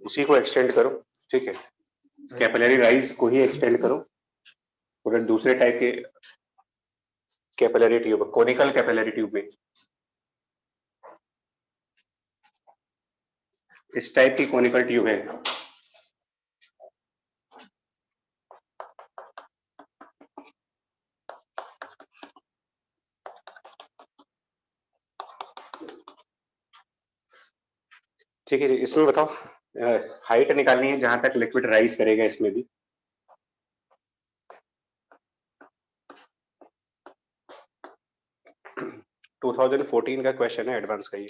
उसी को एक्सटेंड करो, ठीक है, कैपिलरी राइज को ही एक्सटेंड करो, और दूसरे टाइप के capillary tube, conical capillary tube में इस टाइप की कोनिकल ट्यूब है, ठीक है जी। इसमें बताओ हाइट निकालनी है जहां तक लिक्विड राइज करेगा, इसमें भी 2014 का क्वेश्चन है, एडवांस का ये।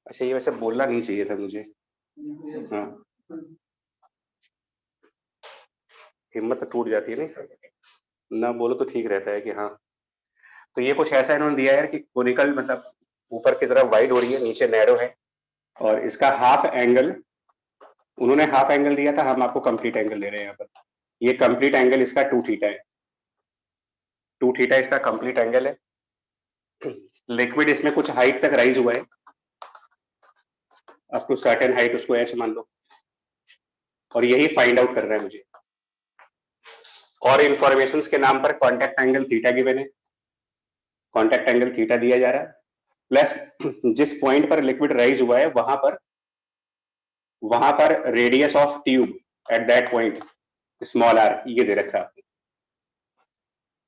अच्छा, ये वैसे बोलना नहीं चाहिए था मुझे, हाँ, हिम्मत टूट जाती है नहीं, ना बोलो तो ठीक रहता है कि हाँ। तो ये कुछ ऐसा इन्होंने दिया है कि कोनिकल मतलब ऊपर की तरफ वाइड हो रही है, नीचे नैरो है, और इसका हाफ एंगल, उन्होंने हाफ एंगल दिया था, हम आपको कंप्लीट एंगल दे रहे हैं यहाँ पर। ये कंप्लीट एंगल इसका 2 थीटा है, 2 थीटा इसका कंप्लीट एंगल है। लिक्विड इसमें कुछ हाइट तक राइज हुआ है, अप टू सर्टेन हाइट, उसको एच मान लो, और यही फाइंड आउट कर रहा है मुझे। और इंफॉर्मेशन के नाम पर कॉन्टैक्ट एंगल थीटा गिवन है, कॉन्टैक्ट एंगल थीटा दिया जा रहा है, प्लस जिस पॉइंट पर लिक्विड राइज हुआ है वहां पर radius of tube at that point small R, ये दे रखा है।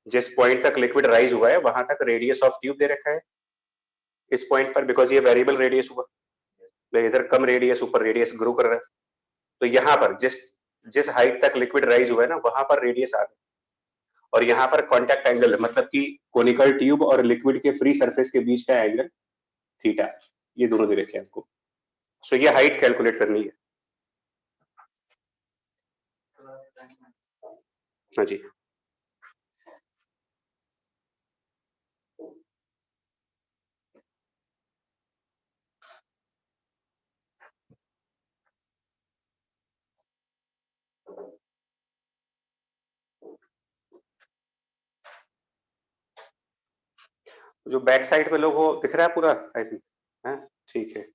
जिस पॉइंट तक लिक्विड राइज हुआ है वहां तक रेडियस ऑफ ट्यूब दे रखा है इस पॉइंट पर, बिकॉज ये वेरिएबल रेडियस हुआ, इधर कम रेडियस, ऊपर रेडियस ग्रो कर रहा है। तो यहाँ पर जिस जिस हाइट तक लिक्विड राइज हुआ है ना, वहां पर रेडियस आ गया, और यहाँ पर कॉन्टैक्ट एंगल मतलब कि कोनिकल ट्यूब और लिक्विड के फ्री सरफेस के बीच का एंगल थीटा, ये दोनों दे रखे हैं आपको। सो ये हाइट कैलकुलेट करनी है। हाँ जी, जो बैक साइड पे लोग हो दिख रहा है पूरा, आई थिंक, है ठीक है।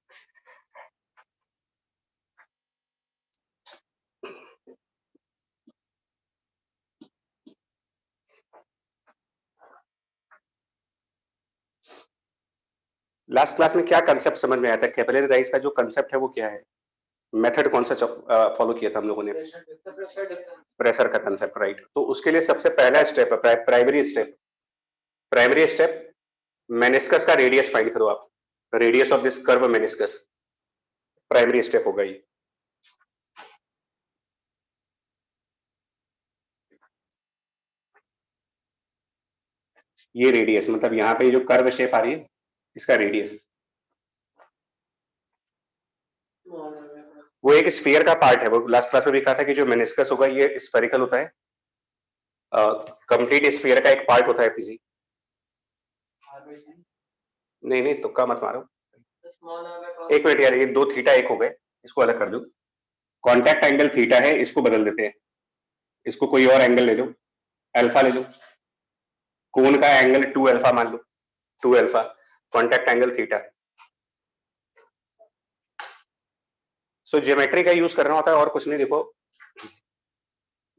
लास्ट क्लास में क्या कंसेप्ट समझ में आया था? कैपिलरी राइज का जो कंसेप्ट है वो क्या है? मेथड कौन सा फॉलो किया था हम लोगों ने? प्रेशर का कंसेप्ट, राइट। तो उसके लिए सबसे पहला स्टेप है प्राइमरी स्टेप मेनिस्कस का रेडियस फाइंड करो आप, radius of this curve meniscus, primary step होगा ये। ये रेडियस मतलब यहाँ पे जो कर्व शेप आ रही है इसका रेडियस, वो एक स्फीयर का पार्ट है। वो लास्ट क्लास में भी कहा था कि जो मेनिस्कस होगा ये स्फेरिकल होता है, कंप्लीट स्फीयर का एक पार्ट होता है किसी, नहीं नहीं तुक्का मत मारो, एक मिनट यार, ये 2 थीटा 1 हो गए, इसको अलग कर दो। कॉन्टैक्ट एंगल थीटा है, इसको बदल देते हैं, इसको कोई और एंगल ले लो, अल्फा ले लो, कोण का एंगल 2 अल्फा मान लो, 2 अल्फा, कॉन्टैक्ट एंगल थीटा। सो ज्योमेट्री का यूज करना होता है और कुछ नहीं। देखो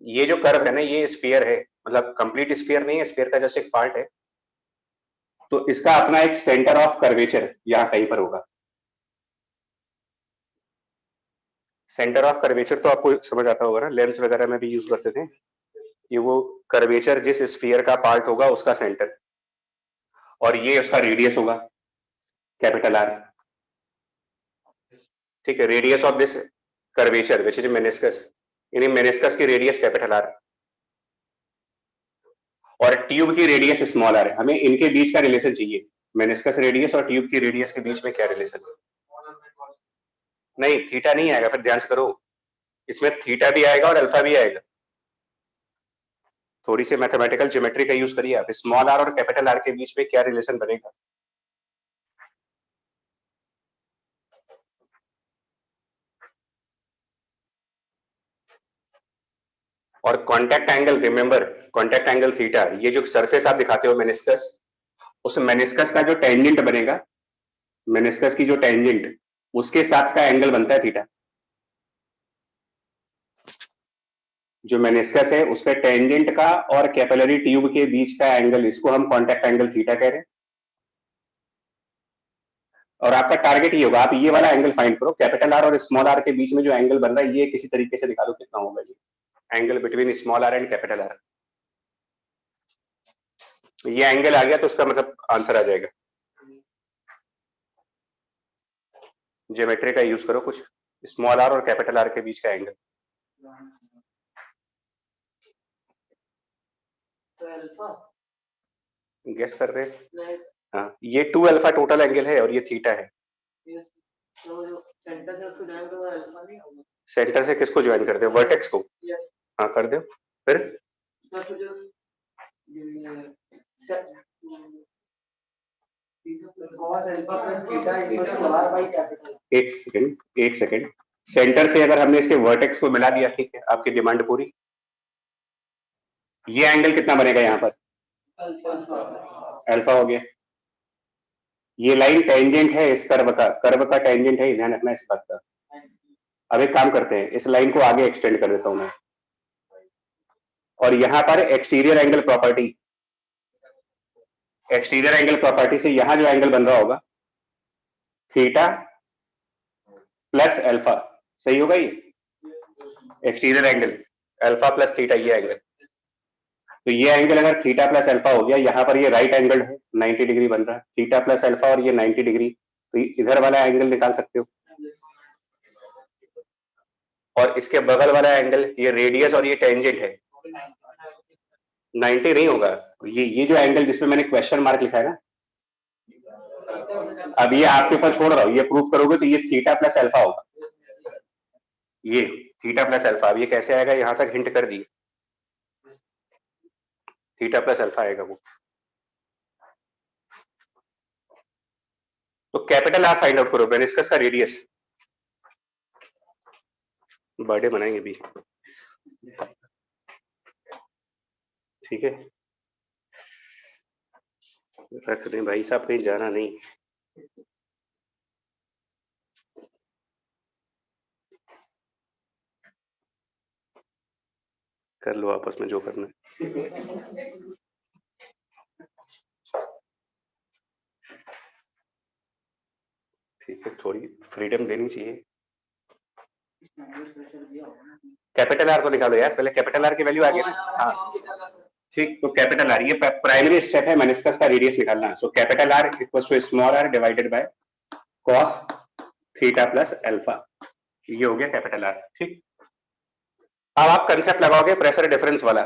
ये जो कर्व है ना, ये स्फीयर है, मतलब कंप्लीट स्फीयर नहीं है, स्फीयर का जस्ट एक पार्ट है, तो इसका अपना एक सेंटर ऑफ कर्वेचर यहाँ कहीं पर होगा। सेंटर ऑफ कर्वेचर तो आपको समझ आता होगा ना, लेंस वगैरह में भी यूज करते थे, ये वो कर्वेचर जिस स्फीयर का पार्ट होगा उसका सेंटर, और ये उसका रेडियस होगा कैपिटल आर, ठीक है। Radius of this curvature which is meniscus, यानी मेनिस्कस की रेडियस कैपिटल आर और ट्यूब की रेडियस स्मॉल आर है। हमें इनके बीच का रिलेशन चाहिए, मेनिस्कस रेडियस और ट्यूब की रेडियस के बीच में क्या रिलेशन है? नहीं, थीटा नहीं आएगा, फिर ध्यान से करो, इसमें थीटा भी आएगा और अल्फा भी आएगा। थोड़ी सी मैथमेटिकल ज्योमेट्री का यूज करिए आप, स्मॉल आर और कैपिटल आर के बीच में क्या रिलेशन बनेगा? और contact angle, remember contact angle theta, ये जो सरफेस आप दिखाते हो मेनिस्कस, उस मेनिस्कस का जो टेंजेंट बनेगा मेनिस्कस की जो टेंजेंट उसके साथ का एंगल बनता है थीटा। जो मेनिस्कस है उसका टेंजेंट का और कैपिलरी ट्यूब के बीच का एंगल, इसको हम कॉन्टैक्ट एंगल थीटा कह रहे हैं। और आपका टारगेट ये होगा, आप ये वाला एंगल फाइंड करो, कैपिटल आर और स्मॉल आर के बीच में जो एंगल बन रहा है ये किसी तरीके से निकालो कितना होगा ये angle between small R and capital R. ये एंगल आ गया तो उसका मतलब आंसर आ जाएगा। ज्योमेट्री का यूज करो कुछ, स्मॉल आर और कैपिटल आर के बीच का एंगल। गेस कर रहे हैं? हाँ, ये 2 अल्फा टोटल एंगल है और ये थीटा है। सेंटर से किसको ज्वाइन कर दे? वर्टेक्स को। हाँ कर दो। फिर एक सेकेंड, सेंटर से अगर हमने इसके वर्टेक्स को मिला दिया, ठीक है, आपकी डिमांड पूरी। ये एंगल कितना बनेगा यहाँ पर? अल्फा हो गया। ये लाइन टेंजेंट है इस कर्व का टेंजेंट है, ध्यान रखना इस बात का। अब एक काम करते हैं, इस लाइन को आगे एक्सटेंड कर देता हूं मैं, और यहां पर एक्सटीरियर एंगल प्रॉपर्टी से यहां जो एंगल बन रहा होगा थीटा प्लस अल्फा, सही होगा ये exterior angle alpha plus theta, ये एंगल। तो ये एंगल अगर थीटा प्लस अल्फा हो गया, यहाँ पर ये राइट एंगल है 90 डिग्री बन रहा है, थीटा प्लस अल्फा और ये 90 डिग्री, तो इधर वाला एंगल निकाल सकते हो। और इसके बगल वाला एंगल, ये रेडियस और ये टेंजेंट है, 90 नहीं होगा। ये जो एंगल जिसमें मैंने क्वेश्चन मार्क लिखा है ना, अब ये आपके ऊपर छोड़ रहा हूं, ये प्रूफ करोगे तो ये थीटा प्लस अल्फा होगा, ये थीटा प्लस अल्फा। अब ये कैसे आएगा, यहां तक हिंट कर दी, थीटा प्लस अल्फा आएगा वो। तो कैपिटल आर फाइंड आउट करो, मेनिस्कस का रेडियस। बर्थडे मनाएंगे भी, ठीक है, रख दें भाई साहब, कहीं जाना नहीं। कर लो आपस में जो करना है। ठीक है, थोड़ी फ्रीडम देनी चाहिए। कैपिटल आर को निकालो यार, पहले कैपिटल आर की वैल्यू आ गई ना। हाँ ठीक, तो कैपिटल आर ये प्राइमरी स्टेप है मेनिस्कस का रेडियस निकालना। So capital R equals to small R divided by cos theta plus alpha, ये हो गया कैपिटल आर। ठीक, अब आप कंसेप्ट लगाओगे प्रेशर डिफरेंस वाला।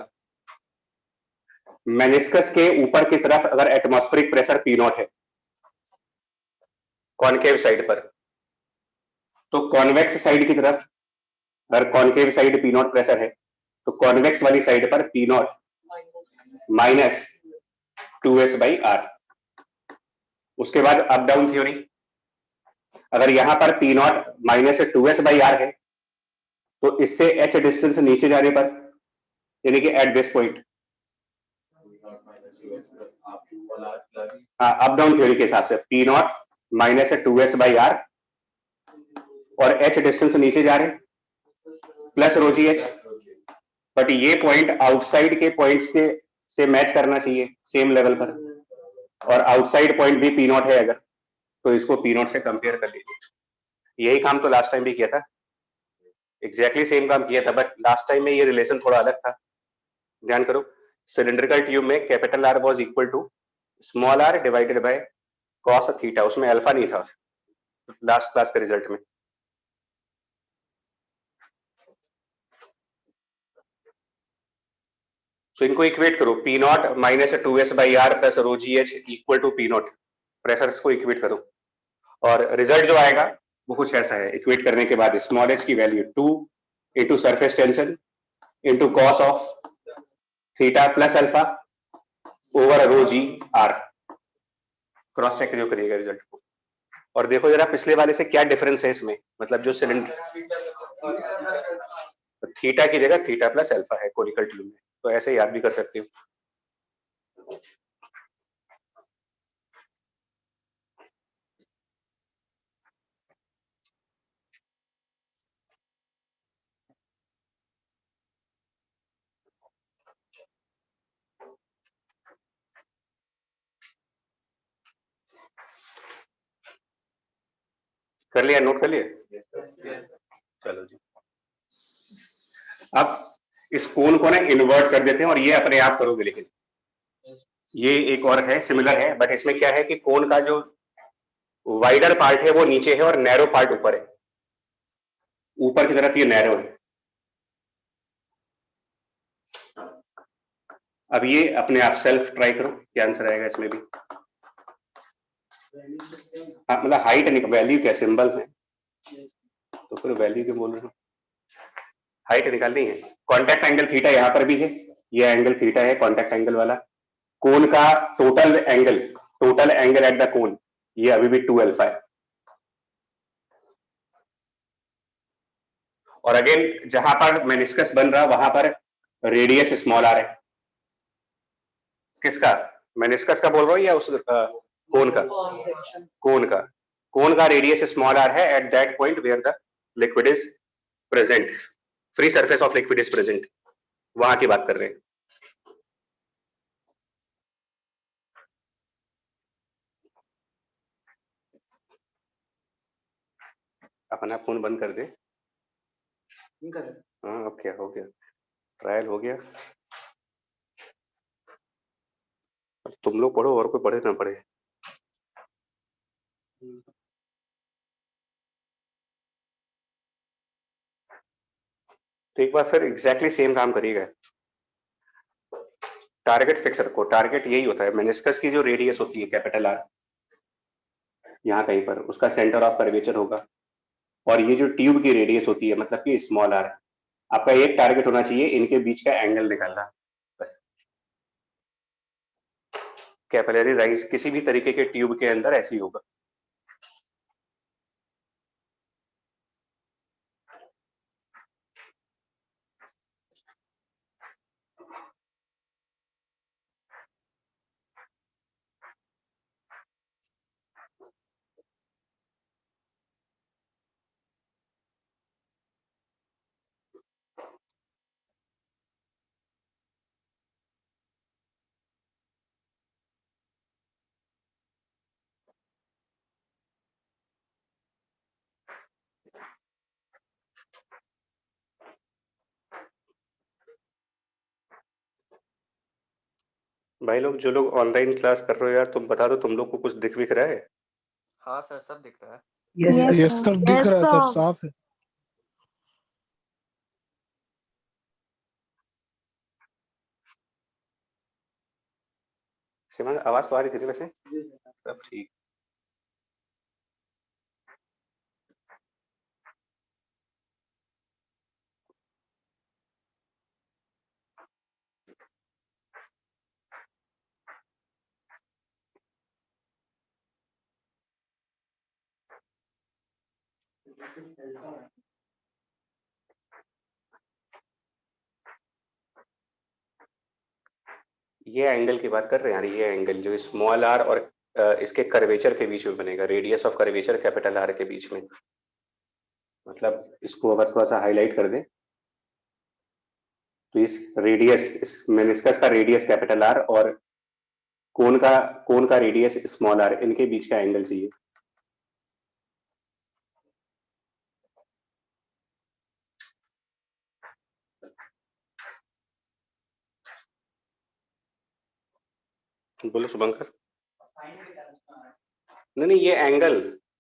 मेनिस्कस के ऊपर की तरफ अगर एटमॉस्फेरिक प्रेशर पी नॉट है कॉनकेव साइड पर, तो कॉन्वेक्स साइड की तरफ अगर concave side P nought pressure है, तो कॉन्वेक्स वाली साइड पर P nought minus 2s by R. उसके बाद अप डाउन थ्योरी, अगर यहां पर P nought minus 2s by R है, तो इससे h डिस्टेंस नीचे जाने पर, यानी कि एट दिस पॉइंट, हाँ अप डाउन थ्योरी के हिसाब से P nought minus 2s by R और h डिस्टेंस नीचे जा रहे plus rho g h. But ये पॉइंट आउटसाइड के पॉइंट्स के से मैच करना चाहिए सेम लेवल पर, और आउटसाइड पॉइंट भी पी नॉट है अगर, तो इसको पी नॉट से कंपेयर कर लीजिए। यही काम तो लास्ट टाइम भी किया था, एग्जैक्टली सेम काम किया था, बट लास्ट टाइम में ये रिलेशन थोड़ा अलग था। ध्यान करो, सिलिंड्रिकल ट्यूब में capital R was equal to small R divided by cos theta, उसमें अल्फा नहीं था लास्ट क्लास के रिजल्ट में। सो इनको इक्वेट करो, P nought minus 2s by R plus rho g h equal to P nought, pressures को equate करो, और रिजल्ट जो आएगा वो कुछ ऐसा है। इक्वेट करने के बाद स्मॉल एच की value 2 into surface tension into cos of theta plus alpha over rho g R. Cross check जो करिएगा रिजल्ट को, और देखो जरा पिछले वाले से क्या डिफरेंस है इसमें, मतलब जो सिलेंडर थीटा की जगह थीटा प्लस अल्फा है कोनिकल ट्यूब में, तो ऐसे याद भी कर सकते हो। कर लिया, नोट कर लिया? चलो जी, अब इस कोन को ना इन्वर्ट कर देते हैं और ये अपने आप करोगे, लेकिन ये एक और है, सिमिलर है, बट इसमें क्या है कि कोन का जो वाइडर पार्ट है वो नीचे है और नैरो पार्ट ऊपर है, ऊपर की तरफ ये नैरो है। अब ये अपने आप सेल्फ ट्राई करो, क्या आंसर आएगा इसमें भी? हाँ, मतलब हाइट नहीं, वैल्यू क्या, सिंबल्स हैं तो फिर वैल्यू क्यों बोल रहे हो? हाइट निकालनी है। कॉन्टैक्ट एंगल थीटा यहाँ पर भी है, ये एंगल थीटा है कॉन्टैक्ट एंगल वाला। कोन का total angle at the cone, ये अभी भी 2 अल्फा है। और अगेन जहां पर मेनिस्कस बन रहा वहां पर रेडियस स्मॉल आर है। किसका? मेनिस्कस का बोल रहा हूँ या उस कोन का? कोन का रेडियस स्मॉल आर है at that point where the liquid is present, free surface of liquid is present, वहां की बात कर रहे हैं। अपना फोन बंद कर दे। हाँ, अब क्या हो गया, ट्रायल हो गया, अब तुम लोग पढ़ो और कोई पढ़े ना पढ़े। तो एक बार फिर एग्जैक्टली सेम काम करिएगा। टारगेट फिक्स रखो, टारगेट यही होता है, मेनिस्कस की जो रेडियस होती है कैपिटल आर, यहाँ कहीं पर उसका सेंटर ऑफ कर्वेचर होगा, और ये जो ट्यूब की रेडियस होती है मतलब कि स्मॉल आर, आपका एक टारगेट होना चाहिए इनके बीच का एंगल निकालना, बस। कैपिलरी राइज किसी भी तरीके के ट्यूब के अंदर ऐसे ही होगा। भाई लोग, जो लोग ऑनलाइन क्लास कर रहे हो यार, तुम बता दो, तुम लोग को कुछ दिख विख रहा है? हाँ सर, सब दिख रहा है। यस सर, दिख रहा है, सब साफ है। सिमन, आवाज तो आ रही थी वैसे? सब ठीक। ये एंगल की बात कर रहे हैं यार, ये एंगल जो स्मॉल आर और इसके कर्वेचर के बीच में बनेगा, radius of curvature capital R के बीच में, मतलब इसको अगर थोड़ा सा हाईलाइट कर दे तो इस मेनिस्कस का रेडियस कैपिटल आर और कोन का रेडियस स्मॉल आर, इनके बीच का एंगल चाहिए। बोलो शुभंकर। नहीं, ये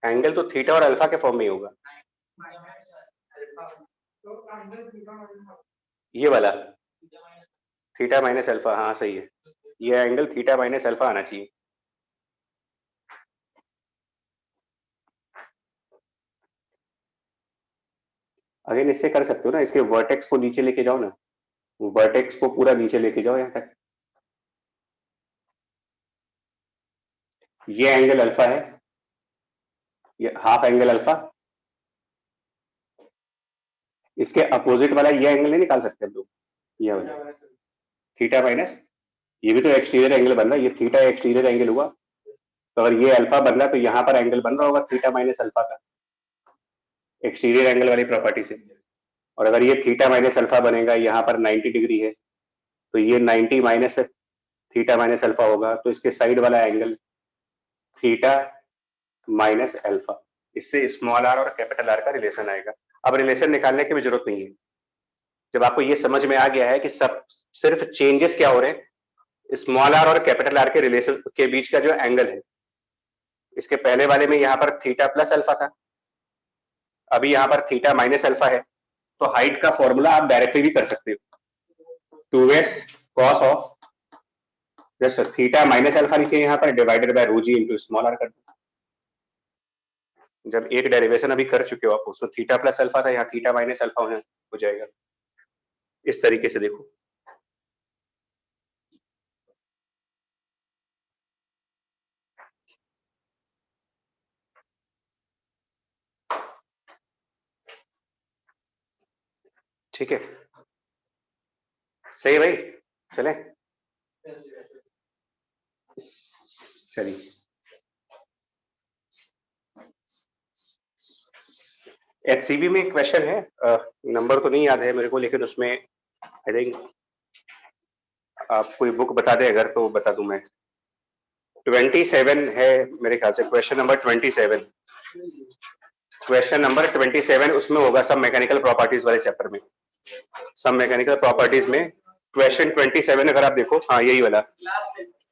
एंगल तो थीटा और अल्फा के फॉर्म में ही होगा, ये वाला थीटा माइनस अल्फा, हाँ सही है, ये एंगल थीटा माइनस अल्फा आना चाहिए। अगेन इससे कर सकते हो ना, इसके वर्टेक्स को नीचे लेके जाओ ना, वर्टेक्स को पूरा नीचे लेके जाओ यहाँ तक, ये एंगल अल्फा है, ये हाफ एंगल अल्फा, इसके अपोजिट वाला ये एंगल नहीं निकाल सकते हम लोग, ये वाला थीटा माइनस, ये भी तो एक्सटीरियर एंगल बन रहा है, ये थीटा एक्सटीरियर एंगल हुआ, तो अगर ये अल्फा बन रहा है तो यहाँ पर एंगल बन रहा होगा थीटा माइनस अल्फा का, एक्सटीरियर एंगल वाली प्रॉपर्टी से। और अगर ये थीटा माइनस अल्फा बनेगा, यहाँ पर 90 डिग्री है, तो ये 90 माइनस थीटा माइनस अल्फा होगा, तो इसके साइड वाला एंगल थीटा माइनस अल्फा, इससे स्मॉल आर और कैपिटल आर का रिलेशन आएगा। अब रिलेशन निकालने की भी जरूरत नहीं है। जब आपको ये समझ में आ गया है कि सब सिर्फ चेंजेस क्या हो रहे हैं, स्मॉल आर और कैपिटल आर के रिलेशन के बीच का जो एंगल है, इसके पहले वाले में यहाँ पर थीटा प्लस अल्फा था, अभी यहाँ पर थीटा माइनस अल्फा है, तो हाइट का फॉर्मूला आप डायरेक्टली भी कर सकते हो, 2s cos of just theta minus alpha लिखिए यहाँ पर, divided by rho g into small R कर दो। जब एक डेरिवेशन अभी कर चुके हो आप, उसमें थीटा प्लस अल्फा था, यहाँ थीटा माइनस अल्फा हो जाएगा। इस तरीके से देखो, ठीक है, सही है भाई, चले चलिए। HCB में एक क्वेश्चन है, नंबर तो नहीं याद है मेरे को, लेकिन उसमें आई थिंक आप कोई बुक बता दे अगर तो बता दूं मैं। 27 है मेरे ख्याल से, क्वेश्चन नंबर 27, क्वेश्चन नंबर 27 उसमें होगा सब मैकेनिकल प्रॉपर्टीज वाले चैप्टर में, सब मैकेनिकल प्रॉपर्टीज में क्वेश्चन 27 अगर आप देखो, हाँ यही वाला,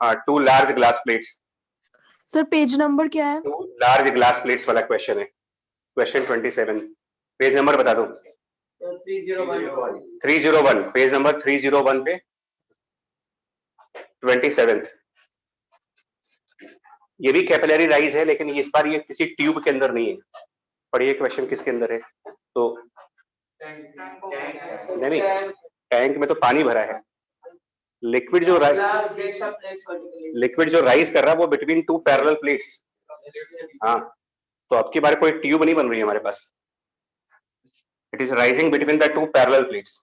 हाँ 2 large glass plates. Sir page number क्या है? 2 लार्ज ग्लास प्लेट्स वाला क्वेश्चन है, क्वेश्चन 27। पेज नंबर बता दो। 301, पेज नंबर 301 पे 27। ये भी कैपिलरी राइज है, लेकिन इस बार ये किसी ट्यूब के अंदर नहीं है। पढ़िए क्वेश्चन किसके अंदर है, तो नहीं टैंक में तो पानी भरा है, लिक्विड जो राइज कर रहा है वो बिटवीन 2 पैरेलल प्लेट्स। हाँ, तो अब की बार कोई ट्यूब नहीं बन रही है हमारे पास, it is rising between the 2 parallel plates.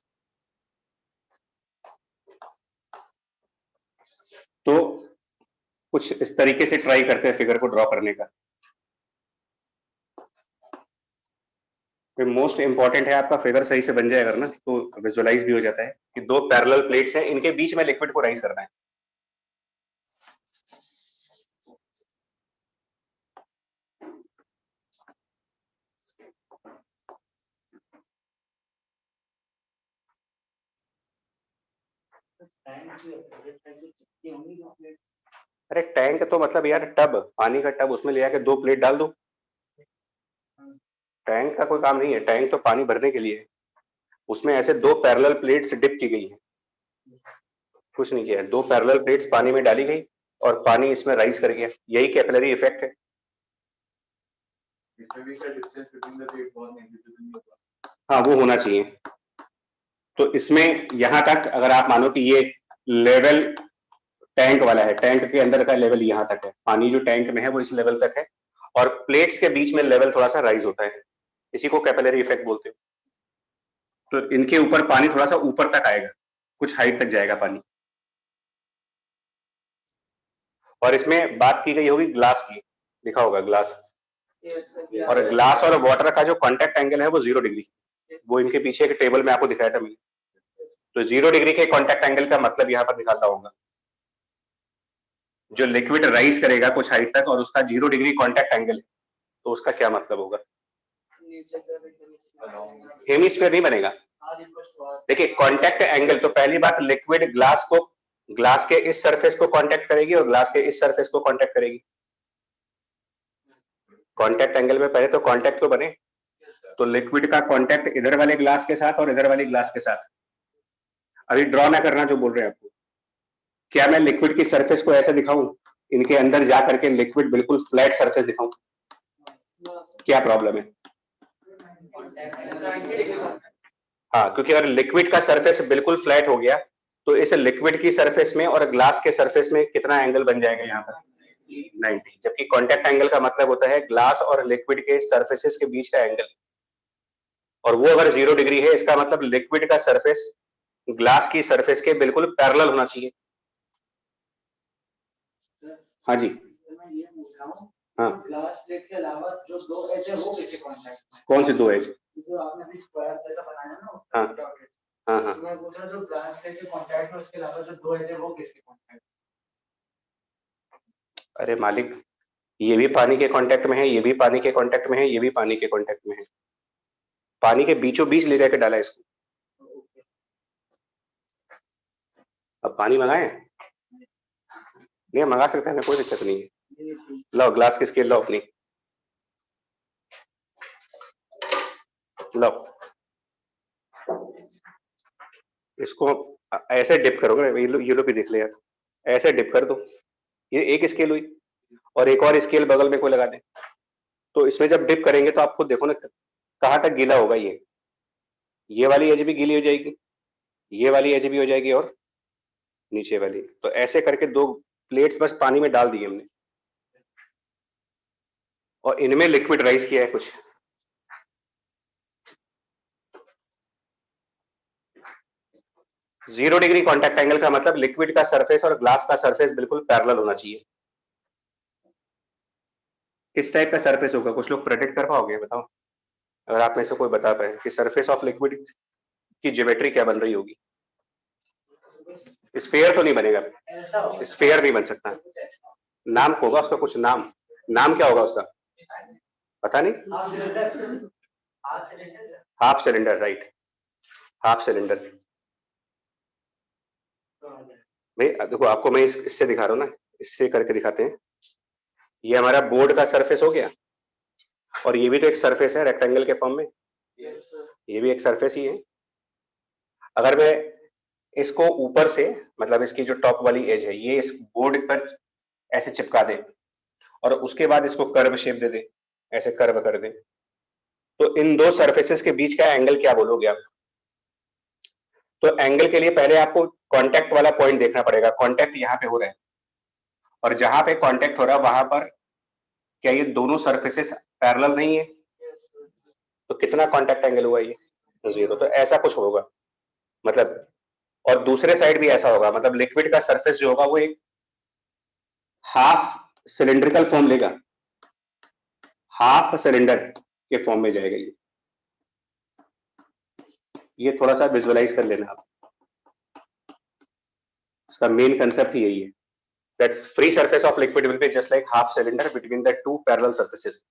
तो कुछ इस तरीके से ट्राई करते हैं फिगर को ड्रॉ करने का। मोस्ट इंपॉर्टेंट है आपका फिगर सही से बन जाए अगर ना, तो विजुअलाइज भी हो जाता है कि 2 पैरेलल प्लेट्स हैं, इनके बीच में लिक्विड को राइज करना है। अरे टैंक तो मतलब यार टब, पानी का टब, उसमें ले आके 2 प्लेट डाल दो। टैंक का कोई काम नहीं है, टैंक तो पानी भरने के लिए है, उसमें ऐसे 2 पैरेलल प्लेट्स डिप की गई है, कुछ नहीं किया है, 2 पैरेलल प्लेट्स पानी में डाली गई और पानी इसमें राइज कर गया, यही कैपिलरी इफेक्ट है। हाँ वो होना चाहिए। तो इसमें यहां तक अगर आप मानो कि ये लेवल टैंक वाला है, टैंक के अंदर का लेवल यहां तक है, पानी जो टैंक में है वो इस लेवल तक है, और प्लेट्स के बीच में लेवल थोड़ा सा राइज होता है, इसी को कैपिलरी इफेक्ट बोलते हैं। तो इनके ऊपर पानी थोड़ा सा ऊपर तक आएगा, कुछ हाइट तक जाएगा पानी। और इसमें बात की गई होगी ग्लास की, लिखा होगा ग्लास, और ग्लास और वाटर का जो कांटेक्ट एंगल है वो 0 डिग्री, वो इनके पीछे एक टेबल में आपको दिखाया था मैंने। तो 0 डिग्री के कांटेक्ट एंगल का मतलब यहाँ पर निकालना होगा, जो लिक्विड राइज करेगा कुछ हाइट तक और उसका 0 डिग्री कांटेक्ट एंगल है, तो उसका क्या मतलब होगा? हेमिस्फीयर नहीं बनेगा। देखिए कांटेक्ट एंगल, तो पहली बात लिक्विड ग्लास के इस सरफेस को कांटेक्ट करेगी और ग्लास के इस सरफेस को कांटेक्ट करेगी। कांटेक्ट एंगल में पहले तो कांटेक्ट तो बने, तो लिक्विड का कांटेक्ट इधर वाले ग्लास के साथ और इधर वाले ग्लास के साथ। अभी ड्रॉ ना करना जो बोल रहे हैं आपको, क्या मैं लिक्विड की सरफेस को ऐसे दिखाऊं, इनके अंदर जा करके लिक्विड बिल्कुल फ्लैट सरफेस दिखाऊं, क्या प्रॉब्लम है? हाँ, क्योंकि अगर लिक्विड का सरफेस बिल्कुल फ्लैट हो गया तो इस लिक्विड की सरफेस में और ग्लास के सरफेस में कितना एंगल बन जाएगा यहाँ पर? 90, जबकि कांटेक्ट एंगल का मतलब होता है ग्लास और लिक्विड के सरफेसेस के बीच का एंगल, और वो अगर 0 डिग्री है इसका मतलब लिक्विड का सरफेस ग्लास की सरफेस के बिल्कुल पैरेलल होना चाहिए। हाँ जी, हाँ ग्लास प्लेट के अलावा जो 2 एज है वो किसके कांटेक्ट में? कौन से 2 एज? जो आपने अभी स्क्वायर जैसा बनाया ना, हाँ हाँ हाँ, मैं बोल रहा हूं जो ग्लास प्लेट के कांटेक्ट में उसके अलावा जो 2 एज है वो किसके कांटेक्ट? अरे मालिक ये भी पानी के कांटेक्ट में है, ये भी पानी के कांटेक्ट में है, ये भी पानी के कांटेक्ट में है। पानी के बीचों बीच ले जाके डाला इसको। अब पानी मंगाए? नहीं मंगा सकते हैं, कोई दिक्कत नहीं है। लो ग्लास की स्केल लो अपनी, लो इसको ऐसे डिप करोगे। ये लो भी देख ले यार, ऐसे डिप कर दो। ये एक स्केल हुई और एक और स्केल बगल में कोई लगा दे। तो इसमें जब डिप करेंगे तो आपको देखो ना कहाँ तक गीला होगा। ये वाली एज भी गीली हो जाएगी, ये वाली एज भी हो जाएगी और नीचे वाली। तो ऐसे करके 2 प्लेट्स बस पानी में डाल दिए हमने और इनमें लिक्विड राइस किया है कुछ। जीरो डिग्री कॉन्टैक्ट एंगल का मतलब लिक्विड का सरफेस और ग्लास का सरफेस बिल्कुल पैरेलल होना चाहिए। किस टाइप का सरफेस होगा, कुछ लोग प्रेडिक्ट कर पाओगे? बताओ, अगर आप में से कोई बता पाए कि सरफेस ऑफ लिक्विड की ज्योमेट्री क्या बन रही होगी। स्फेयर तो नहीं बनेगा, स्फेयर नहीं बन सकता। नाम होगा उसका कुछ, नाम क्या होगा उसका पता नहीं। Half cylinder, right, half cylinder. भाई देखो आपको मैं इससे दिखा रहा हूँ ना, इससे करके दिखाते हैं। ये हमारा बोर्ड का सरफेस हो गया और ये भी तो एक सरफेस है रेक्टेंगल के फॉर्म में, ये भी एक सरफेस ही है। अगर मैं इसको ऊपर से मतलब इसकी जो टॉप वाली एज है ये इस बोर्ड पर ऐसे चिपका दे और उसके बाद इसको कर्व शेप दे दे, ऐसे कर्व कर दे, तो इन 2 सरफेसेस के बीच का एंगल क्या बोलोगे आप? तो एंगल के लिए पहले आपको कांटेक्ट वाला पॉइंट देखना पड़ेगा। कांटेक्ट यहाँ पे हो रहा है और जहां पे कांटेक्ट हो रहा है वहां पर क्या ये दोनों सरफेसेस पैरेलल नहीं है? तो कितना कांटेक्ट एंगल हुआ ये? 0। तो ऐसा कुछ होगा मतलब, और दूसरे साइड भी ऐसा होगा मतलब लिक्विड का सरफेस जो होगा वो एक हाफ सिलिंड्रिकल फॉर्म लेगा, हाफ सिलेंडर के फॉर्म में जाएगा ये थोड़ा सा विजुअलाइज कर लेना आप। इसका मेन कंसेप्ट ही यही है, that's free surface of liquid will be just like half cylinder between the 2 parallel surfaces.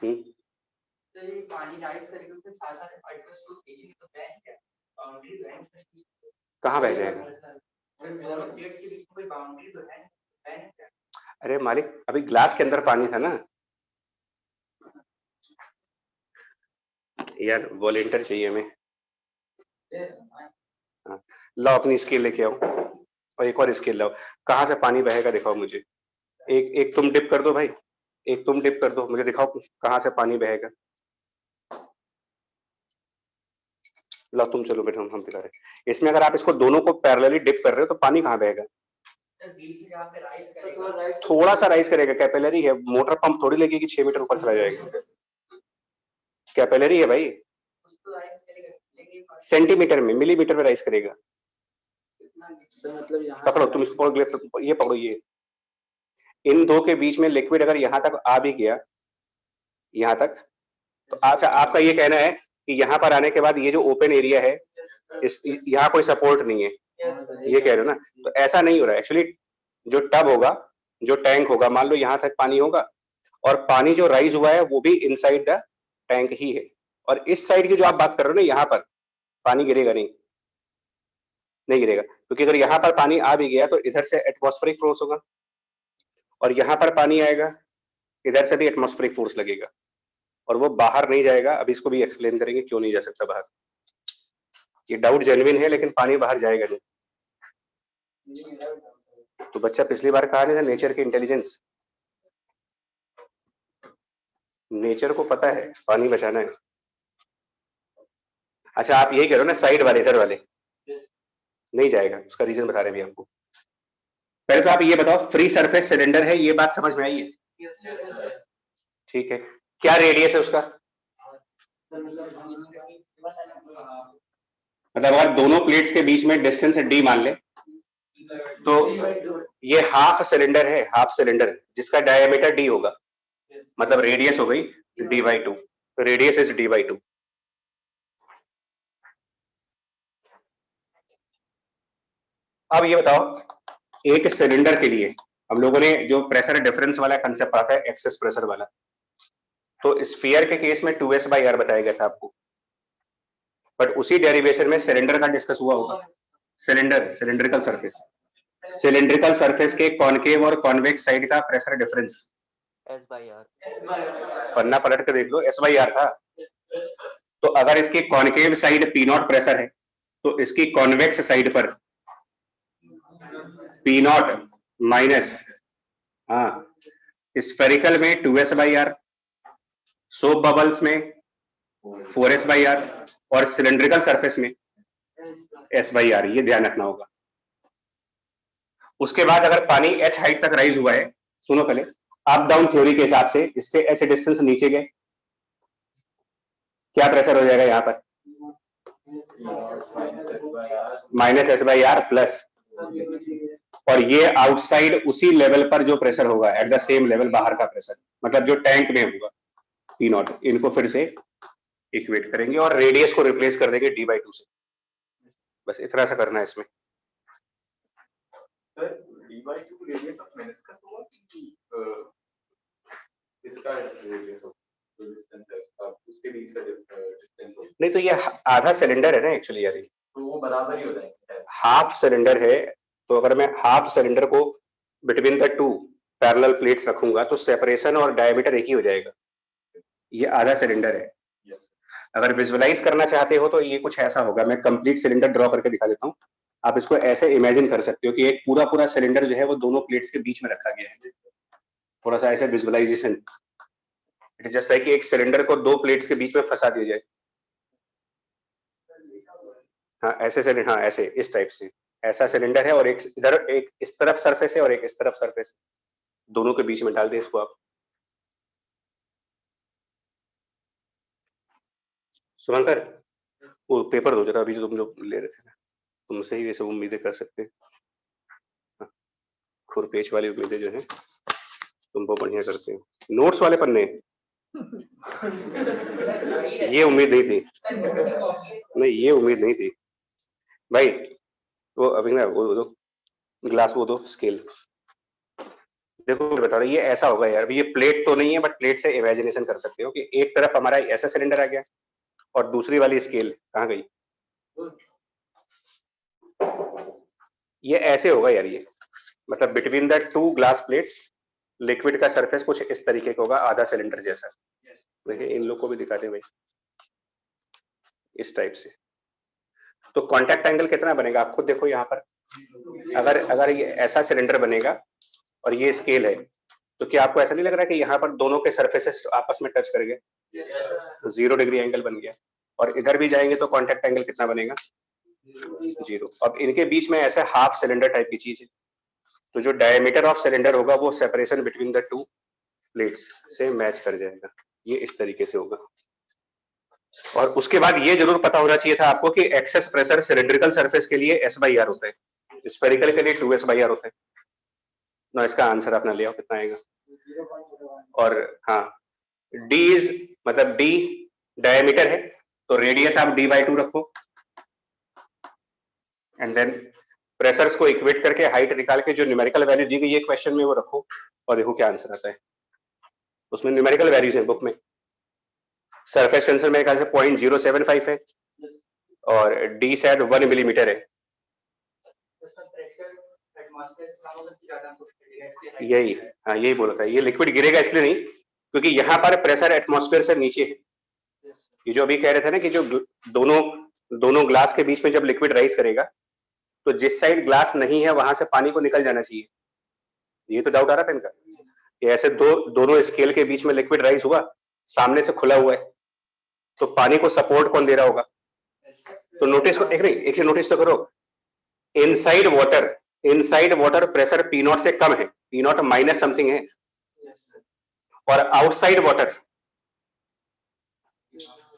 तो ये पानी राइस करेंगे उसके साथ साथ पार्टिकल्स को खींचेंगे तो बह क्या बाउंड्री बह सकती है? कहाँ बह जाएगा? दोनों प्लेट्स के बीच में कोई बाउंड्री तो है, बह क्या? अरे मालिक अभी ग्लास के अंदर पानी था ना यार, वॉलेंटियर चाहिए हमें। हाँ, लाओ अपनी स्केल लेके आओ और एक और स्केल लाओ। कहाँ से पानी बहेगा दिखाओ मुझे। एक तुम डिप कर दो भाई, एक तुम डिप कर दो, मुझे दिखाओ कहाँ से पानी बहेगा। लाओ तुम, चलो बेटा हम दिखा रहे। इसमें अगर आप इसको दोनों को पैरेलली डिप कर रहे हो तो पानी कहाँ बहेगा? बीच में जहाँ पे राइस करेगा थोड़ा सा राइस करेगा, कैपिलरी है, मोटर पंप थोड़ी लेगी कि 6 मीटर ऊपर चला जाएगा। कैपिलरी है भाई, उसको राइस करेगा सेंटीमीटर में, मिलीमीटर में राइस करेगा। मतलब यहाँ पकड़ो तुम इसको, ये पकड़ो, ये इन 2 के बीच में लिक्विड अगर यहाँ तक आ भी गया, यहाँ तक, तो अच्छा आपका ये कहना है कि यहाँ पर आने के बाद ये जो ओपन एरिया है इस यहाँ कोई सपोर्ट नहीं है, ये कह रहे हो ना? तो ऐसा नहीं हो रहा है एक्चुअली। जो टब होगा, जो टैंक होगा, मान लो यहाँ तक पानी होगा और पानी जो राइज हुआ है वो भी इनसाइड द टैंक ही है, और इस साइड की जो आप बात कर रहे हो ना, यहाँ पर पानी गिरेगा नहीं गिरेगा, क्योंकि अगर यहाँ पर पानी आ भी गया तो इधर से एटमॉस्फेरिक फोर्स होगा और यहाँ पर पानी आएगा, इधर से भी एटमॉस्फेरिक फोर्स लगेगा और वो बाहर नहीं जाएगा। अभी इसको भी एक्सप्लेन करेंगे क्यों नहीं जा सकता बाहर। ये डाउट जेन्युइन है, लेकिन पानी बाहर जाएगा नहीं। तो बच्चा पिछली बार कहा नहीं था नेचर की इंटेलिजेंस, नेचर को पता है पानी बचाना है। अच्छा आप यही कह रहे हो ना, साइड वाले, इधर वाले नहीं जाएगा, उसका रीजन बता रहे हैं अभी आपको। पहले तो आप ये बताओ, फ्री सरफेस सिलेंडर है, ये बात समझ में आई है? ठीक है, क्या रेडियस है उसका? मतलब अगर दोनों प्लेट्स के बीच में डिस्टेंस d मान ले तो ये हाफ सिलेंडर है, हाफ सिलेंडर जिसका डायमीटर d होगा, मतलब रेडियस हो गई d/2, रेडियस इज d/2। अब ये बताओ, एक सिलेंडर के लिए हम लोगों ने जो प्रेशर डिफरेंस वाला कंसेप्ट पढ़ा था, एक्सेस प्रेशर वाला, तो स्फीयर के केस में 2s/r बताया गया था आपको, बट उसी डेरिवेशन में सिलेंडर का डिस्कस हुआ होगा। सिलेंड्रिकल सरफेस के कॉनकेव और कॉन्वेक्स साइड का प्रेशर डिफरेंस S/R। पन्ना पलट के देख लो, S/R था। तो अगर इसकी कॉनकेव साइड P0 प्रेशर है, तो इसकी कॉन्वेक्स साइड पर P0 माइनस, हाँ, स्फेरिकल में 2s/r, सोप बबल्स में 4s/r और सिलेंड्रिकल सरफेस में S/r, ये ध्यान रखना होगा। उसके बाद अगर पानी h हाइट तक राइज हुआ है, सुनो पहले, अप डाउन थ्योरी के हिसाब से इससे h डिस्टेंस नीचे गए, क्या प्रेशर हो जाएगा यहाँ पर? -s/r प्लस, और ये आउटसाइड उसी लेवल पर जो प्रेशर होगा, एट द सेम लेवल बाहर का प्रेशर, मतलब जो टैंक में होगा P0, इनको फिर से इक्वेट करेंगे और रेडियस को रिप्लेस कर देंगे d/2 से। बस इतना सा करना है इसमें। d/2 रेडियस ऑफ मेनिस्कस होगा कि इसका रेडियस ऑफ डिस्टेंस है, उसके बीच का डिस्टेंस होगा? नहीं, तो ये आधा सिलेंडर है ना एक्चुअली यार, तो वो बराबर ही हो जाएंगे। हाफ सिलेंडर है, तो अगर मैं हाफ सिलेंडर को between the two parallel plates रखूंगा तो सेपरेशन और डायमीटर एक ही हो जाएगा। ये आधा सिलेंडर है। अगर विजुअलाइज करना चाहते हो तो ये कुछ ऐसा होगा, मैं कंप्लीट सिलेंडर ड्रॉ करके दिखा देता हूँ। आप इसको ऐसे इमेजिन कर सकते हो कि एक पूरा पूरा सिलेंडर जो है वो दोनों प्लेट्स के बीच में रखा गया है। थोड़ा सा ऐसे visualisation, it is just like एक सिलेंडर को दो प्लेट्स के बीच में फंसा दिया जाए। हाँ ऐसे सिलेंडर, हाँ ऐसे इस टाइप से ऐसा सिलेंडर है, और एक इधर एक इस तरफ सरफेस है और एक इस तरफ सरफेस, दोनों के बीच में डाल दे इसको आप। सुमंकर, वो पेपर दो जरा, अभी जो तुम जो ले रहे थे ना, तुमसे ही ये सब उम्मीदें कर सकते हैं। हाँ, खुरपेच वाली उम्मीदें जो है तुम बहुत बढ़िया करते हो। नोट्स वाले पन्ने, ये उम्मीद नहीं थी, नहीं ये उम्मीद नहीं थी भाई। वो अभी ना वो दो ग्लास, वो दो स्केल। देखो बता रहा, ये ऐसा होगा यार, ये प्लेट तो नहीं है, बट प्लेट से इमेजिनेशन कर सकते हो कि एक तरफ हमारा ऐसा सिलेंडर आ गया और दूसरी वाली स्केल कहाँ गई, ये ऐसे होगा यार। ये मतलब between the to glass plates liquid का सरफेस कुछ इस तरीके का होगा, आधा सिलेंडर जैसा। देखिए इन लोग को भी दिखाते हैं भाई, इस टाइप से। तो कांटेक्ट एंगल कितना बनेगा आप खुद देखो यहाँ पर। अगर ये ऐसा सिलेंडर बनेगा और ये स्केल है, तो क्या आपको ऐसा नहीं लग रहा है कि यहाँ पर दोनों के सरफेसेस आपस में टच कर गए, तो 0 डिग्री एंगल बन गया। और इधर भी जाएंगे तो कांटेक्ट एंगल कितना बनेगा, 0। अब इनके बीच में ऐसे हाफ सिलेंडर टाइप की चीज है, तो जो डायमीटर ऑफ सिलेंडर होगा वो separation between the two plates से मैच कर जाएगा, ये इस तरीके से होगा। और उसके बाद ये जरूर पता होना चाहिए था आपको कि एक्सेस प्रेशर सिलेंड्रिकल सरफेस के लिए S/r होता है, स्फेरिकल के लिए 2s/r होता है ना। इसका आंसर अपना ले आओ, कितना आएगा। और हाँ, d इज मतलब d डायमीटर है, तो रेडियस आप d/2 रखो, एंड देन प्रेशर्स को इक्वेट करके हाइट निकाल के जो न्यूमेरिकल वैल्यू दी गई है क्वेश्चन में वो रखो, और देखो क्या आंसर आता है। उसमें न्यूमेरिकल वैल्यूज है बुक में। सरफेस टेंशन मेरे ख्याल से 0.075 है और d शायद 1 मिलीमीटर है। यही, हाँ यही बोला था, ये लिक्विड गिरेगा इसलिए नहीं क्योंकि यहाँ पर प्रेशर एटमॉस्फेयर से नीचे है। ये जो अभी कह रहे थे ना कि जो दोनों ग्लास के बीच में जब लिक्विड राइज करेगा तो जिस साइड ग्लास नहीं है वहां से पानी को निकल जाना चाहिए। ये तो डाउट आ रहा था इनका कि ऐसे दोनों स्केल के बीच में लिक्विड राइज हुआ, सामने से खुला हुआ है, तो पानी को सपोर्ट कौन दे रहा होगा। तो नोटिस एक चीज नोटिस तो करो, इनसाइड वाटर प्रेशर P0 से कम है, P0 माइनस समथिंग है, और आउटसाइड वाटर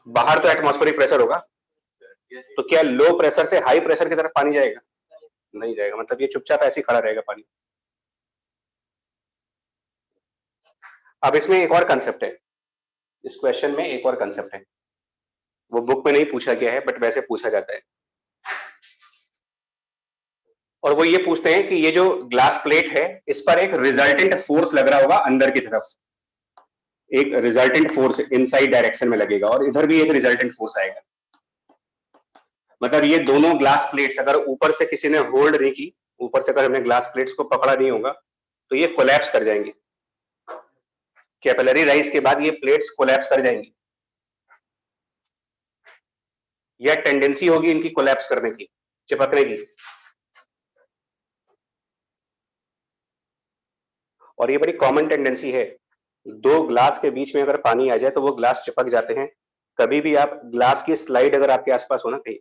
बाहर तो एटमॉस्फेरिक प्रेशर होगा, तो क्या लो प्रेशर से हाई प्रेशर की तरफ पानी जाएगा, नहीं जाएगा। मतलब ये चुपचाप ऐसे ही खड़ा रहेगा पानी। अब इसमें एक और कंसेप्ट है, इस क्वेश्चन में एक और कंसेप्ट है, वो बुक में नहीं पूछा गया है बट वैसे पूछा जाता है। और वो ये पूछते हैं कि ये जो ग्लास प्लेट है इस पर एक रिजल्टेंट फोर्स लग रहा होगा अंदर की तरफ, एक रिजल्टेंट फोर्स इनसाइड डायरेक्शन में लगेगा और इधर भी एक रिजल्टेंट फोर्स आएगा। मतलब ये दोनों ग्लास प्लेट्स अगर ऊपर से किसी ने होल्ड नहीं की, ऊपर से अगर हमने ग्लास प्लेट्स को पकड़ा नहीं होगा तो ये कोलैप्स कर जाएंगे। कैपिलरी राइज के बाद ये प्लेट्स कोलैप्स कर जाएंगी या टेंडेंसी होगी इनकी कोलैप्स करने की, चिपकने की। और ये बड़ी कॉमन टेंडेंसी है, दो ग्लास के बीच में अगर पानी आ जाए तो वो ग्लास चिपक जाते हैं। कभी भी आप ग्लास की स्लाइड अगर आपके आसपास हो ना, कहीं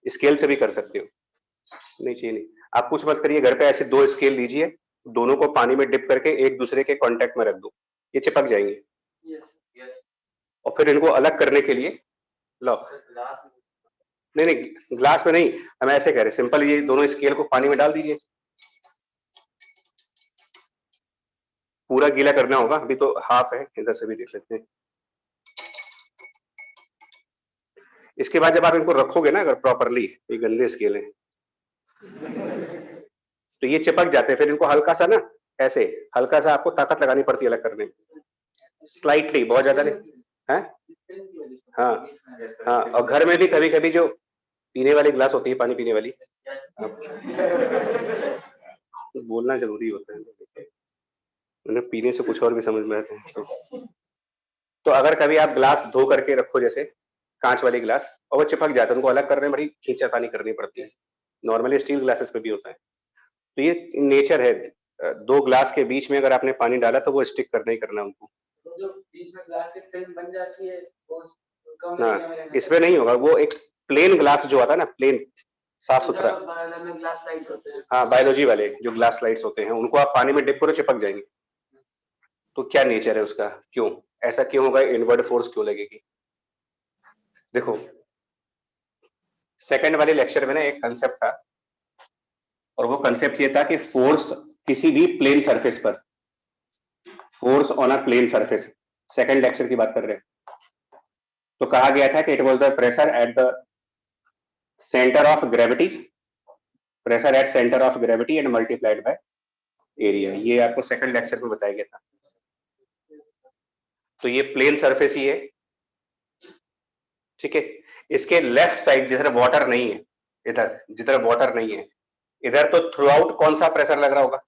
स्केल से भी कर सकते हो, नहीं चाहिए नहीं, आप कुछ मत करिए, घर पे ऐसे 2 स्केल लीजिए, दोनों को पानी में डिप करके एक दूसरे के कांटेक्ट में रख दो, ये चिपक जाएंगे। और फिर इनको अलग करने के लिए लो, नहीं नहीं ग्लास में नहीं, हम ऐसे कह रहे सिंपल, ये दोनों स्केल को पानी में डाल दीजिए, पूरा गीला करना होगा, अभी तो हाफ है, इधर से भी देख लेते हैं। इसके बाद जब आप इनको रखोगे ना अगर प्रॉपरली, ये गंदे स्केल है तो ये चिपक जाते हैं। फिर इनको हल्का सा ना ऐसे हल्का सा आपको ताकत लगानी पड़ती है अलग करने में, स्लाइटली, बहुत ज्यादा नहीं है। हाँ हाँ, और घर में भी कभी कभी जो पीने वाली ग्लास होती है, पानी पीने वाली, बोलना जरूरी होता है, उन्हें पीने से कुछ और भी समझ में आते हैं। तो अगर कभी आप ग्लास धो करके रखो, जैसे कांच वाली ग्लास, और वो चिपक जाता है, उनको अलग करने में बड़ी खींचातानी करनी पड़ती है, नॉर्मली स्टील ग्लासेस पे भी होता है। तो ये नेचर है, 2 ग्लास के बीच में अगर आपने पानी डाला तो वो स्टिक करना ही करना उनको। जो बीच में ग्लास की फिल्म बन जाती है वो कम हाँ, इसमें नहीं होगा, वो एक प्लेन ग्लास जो आता है ना, प्लेन साफ सुथरा, ग्लास लाइट होते हैं। हाँ बायोलॉजी वाले जो ग्लास स्लाइड्स होते हैं, उनको आप पानी में डिप करो, चिपक जाएंगे। तो क्या नेचर है उसका, क्यों ऐसा क्यों होगा, इनवर्ड फोर्स क्यों लगेगी? देखो, सेकंड वाले लेक्चर में ना एक कंसेप्ट था, और वो कंसेप्ट ये था कि फोर्स किसी भी प्लेन सरफेस पर, force on a plane surface, second lecture की बात कर रहे हैं, तो कहा गया था कि it was the pressure at the centre of gravity, pressure at centre of gravity and multiplied by area. ये आपको सेकंड लेक्चर में बताया गया था। तो ये प्लेन सरफेस ही है, ठीक है। इसके लेफ्ट साइड जिधर वाटर नहीं है, इधर जिधर वाटर नहीं है, इधर तो थ्रू आउट कौन सा प्रेशर लग रहा होगा,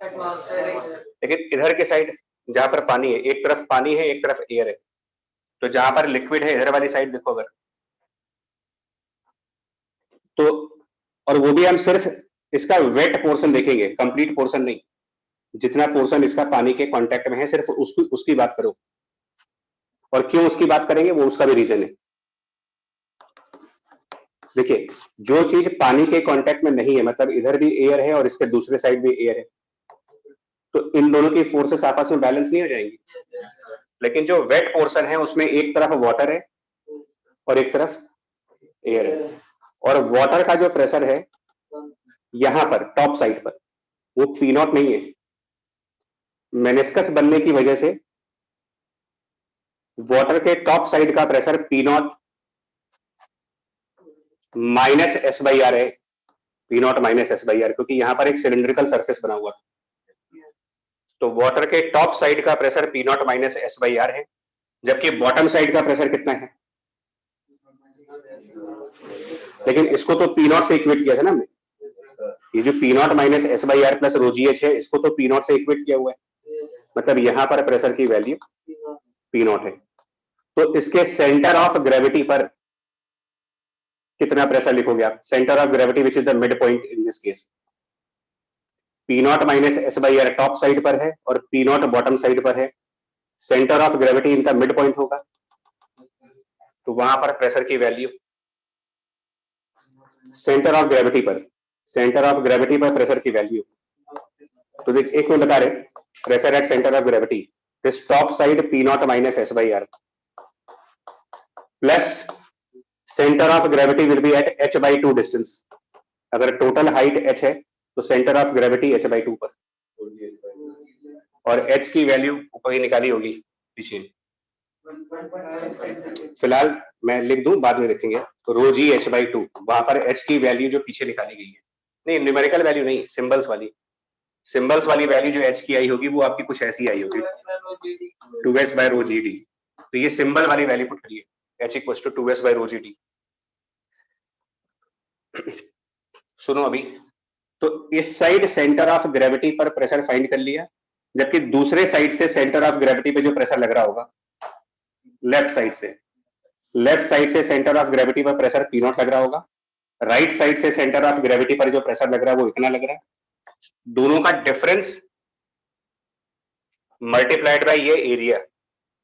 लेकिन इधर के साइड जहां पर पानी है, एक तरफ पानी है एक तरफ एयर है, तो जहां पर लिक्विड है इधर वाली साइड देखो अगर, तो और वो भी हम सिर्फ इसका वेट पोर्शन देखेंगे, कंप्लीट पोर्शन नहीं, जितना पोर्शन इसका पानी के कांटेक्ट में है सिर्फ उसकी बात करो। और क्यों उसकी बात करेंगे, वो उसका भी रीजन है। देखिए, जो चीज पानी के कांटेक्ट में नहीं है, मतलब इधर भी एयर है और इसके दूसरे साइड भी एयर है, तो इन दोनों की फोर्सेस आपस में बैलेंस नहीं हो जाएंगी। लेकिन जो वेट पोर्शन है उसमें एक तरफ वाटर है और एक तरफ एयर है, और वाटर का जो प्रेशर है यहां पर टॉप साइड पर, वो P0 नहीं है। मेनिस्कस बनने की वजह से वाटर के टॉप साइड का pressure P0 minus S by R है, P0 minus S by are, क्योंकि यहां पर एक सिलिंड्रिकल सरफेस बना हुआ, तो वाटर के टॉप साइड का pressure P0 minus S by R है, जबकि बॉटम साइड का प्रेशर कितना है, लेकिन इसको तो P0 से इक्वेट किया था ना हमने, ये जो P0 minus S by R plus rho g h है, इसको तो P0 से इक्वेट किया हुआ है, मतलब यहां पर प्रेशर की वैल्यू P0 है। तो इसके सेंटर ऑफ ग्रेविटी पर कितना प्रेशर लिखोगे आप, centre of gravity which is the mid point in this case, P0 minus S by R top side पर है और P0 बॉटम साइड पर है, सेंटर ऑफ ग्रेविटी इनका मिड पॉइंट होगा, तो वहां पर प्रेशर की वैल्यू सेंटर ऑफ ग्रेविटी पर, सेंटर ऑफ ग्रेविटी पर प्रेशर की वैल्यू, तो देख एक में बता रहे, pressure at centre of gravity, this top side P0 minus S by R plus centre of gravity will be at h by 2 distance. अगर टोटल हाइट h है तो centre of gravity h by 2 पर, और h की value ऊपर ही निकाली होगी पीछे, फिलहाल मैं लिख दूं बाद में देखेंगे, तो रो जी h by 2, वहां पर h की वैल्यू जो पीछे निकाली गई है नहीं, न्यूमेरिकल वैल्यू नहीं, सिंबल्स वाली वैल्यू जो h की आई होगी वो आपकी कुछ ऐसी आई होगी 2s by rho gd। तो ये सिंबल वाली वैल्यू पुट करिए, h equals to 2s by rho gd। सुनो अभी, तो इस साइड सेंटर ऑफ ग्रेविटी पर प्रेशर फाइंड कर लिया, जबकि दूसरे साइड से सेंटर ऑफ ग्रेविटी पे जो प्रेशर लग रहा होगा लेफ्ट साइड से सेंटर ऑफ ग्रेविटी पर प्रेशर पी नॉट लग रहा होगा, राइट साइड से सेंटर ऑफ ग्रेविटी पर जो प्रेशर लग रहा है वो इतना लग रहा है, दोनों का डिफरेंस मल्टीप्लाइड बाय ये area,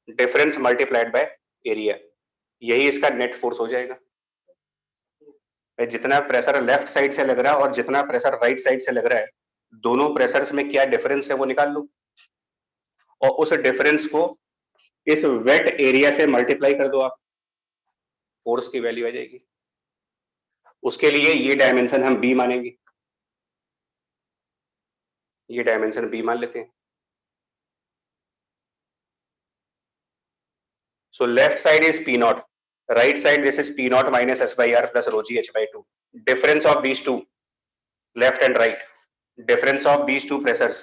difference multiplied by area, यही इसका नेट फोर्स हो जाएगा। जितना प्रेशर लेफ्ट साइड से लग रहा है और जितना प्रेशर राइट साइड से लग रहा है, दोनों प्रेशर्स में क्या डिफरेंस है वो निकाल लो, और उस डिफरेंस को इस वेट एरिया से मल्टीप्लाई कर दो, आप फोर्स की वैल्यू आ जाएगी। उसके लिए ये डायमेंशन हम बी मानेंगे, ये डायमेंशन बी मान लेते हैं। So left side is P not, right side this is p naught minus s by r plus rho g h by 2, difference of these two, left and right, difference of these two pressures।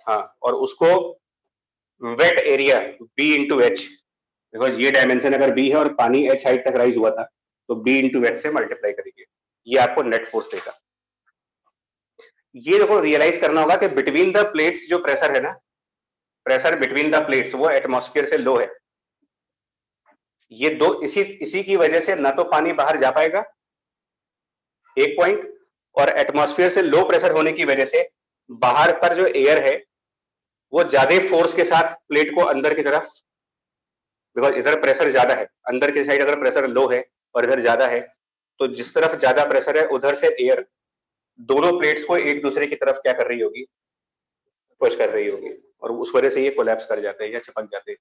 हाँ, और उसको wait area b into h, because ये dimension अगर b है और पानी h height तक rise हुआ था तो b into h से मल्टीप्लाई करेंगे, ये आपको नेट फोर्स देगा। ये देखो रियलाइज करना होगा कि बिटवीन द प्लेट्स जो प्रेशर है ना, प्रेशर बिटवीन द प्लेट्स वो एटमॉस्फेयर से लो है, ये दो इसी की वजह से ना तो पानी बाहर जा पाएगा एक पॉइंट, और एटमॉस्फेयर से लो प्रेशर होने की वजह से बाहर पर जो एयर है वो ज्यादा फोर्स के साथ प्लेट को अंदर की तरफ, बिकॉज इधर प्रेशर ज्यादा है, अंदर की साइड अगर प्रेशर लो है और इधर ज्यादा है, तो जिस तरफ ज्यादा प्रेशर है उधर से एयर दोनों प्लेट्स को एक दूसरे की तरफ क्या कर रही होगी, पुश कर रही होगी, और उस वजह से ये कोलैप्स कर जाते हैं या चिपक जाते हैं।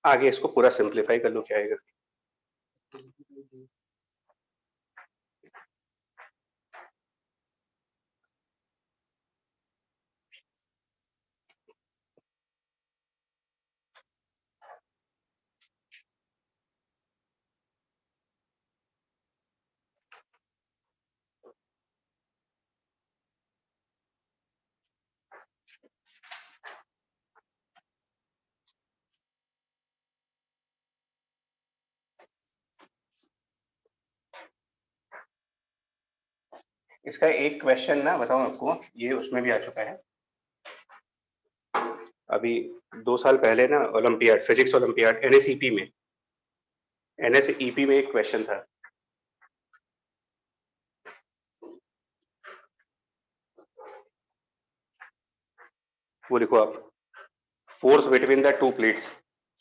आगे इसको पूरा सिंप्लीफाई कर लो, क्या आएगा। इसका एक क्वेश्चन ना बताऊं आपको, ये उसमें भी आ चुका है अभी 2 साल पहले ना, ओलंपियाड, फिजिक्स ओलंपियाड एनएसईपी में एक क्वेश्चन था, वो लिखो आप, force between the two plates,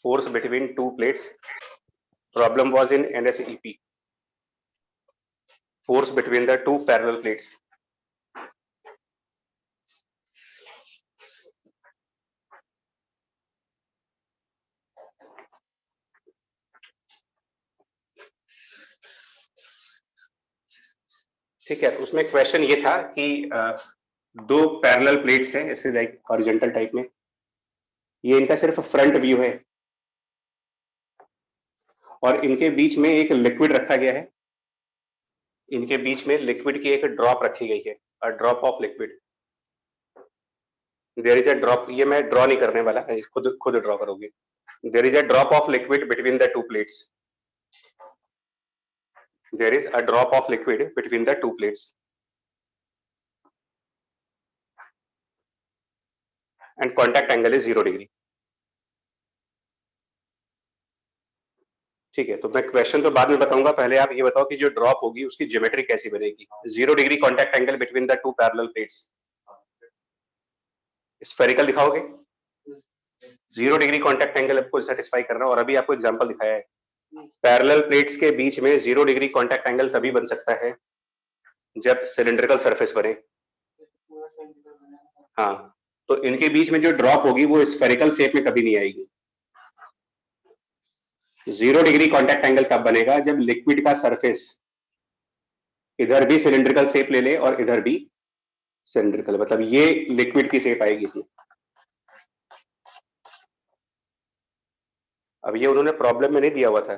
force between two plates, problem was in NSEP, force between the two parallel plates। ठीक है, उसमें क्वेश्चन ये था कि दो पैरेलल प्लेट्स हैं ऐसे लाइक हॉरिजॉन्टल टाइप में, ये इनका सिर्फ फ्रंट व्यू है और इनके बीच में एक लिक्विड रखा गया है, इनके बीच में लिक्विड की एक ड्रॉप रखी गई है, a drop of liquid, there is a drop, ये मैं ड्रॉ नहीं करने वाला, खुद ड्रॉ करोगे, there is a drop of liquid between the two plates, there is a drop of liquid between the two plates and contact angle is 0 degree। ठीक है, तो मैं क्वेश्चन तो बाद में बताऊंगा, पहले आप ये बताओ कि जो ड्रॉप होगी उसकी ज्योमेट्री कैसी बनेगी। 0 degree contact angle between the two parallel plates, spherical दिखाओगे, 0 डिग्री कॉन्टैक्ट एंगल आपको सेटिस्फाई करना है, और अभी आपको एग्जांपल दिखाया है, पैरेलल प्लेट्स के बीच में 0 डिग्री कॉन्टैक्ट एंगल तभी बन सकता है जब सिलिंड्रिकल सरफेस बने। हाँ, तो इनके बीच में जो ड्रॉप होगी वो स्फेरिकल शेप में कभी नहीं आएगी। 0 डिग्री कॉन्टैक्ट एंगल कब बनेगा, जब लिक्विड का सरफेस इधर भी सिलिंड्रिकल शेप ले ले और इधर भी सिलिंड्रिकल, मतलब ये लिक्विड की शेप आएगी इसमें। अब ये उन्होंने प्रॉब्लम में नहीं दिया हुआ था।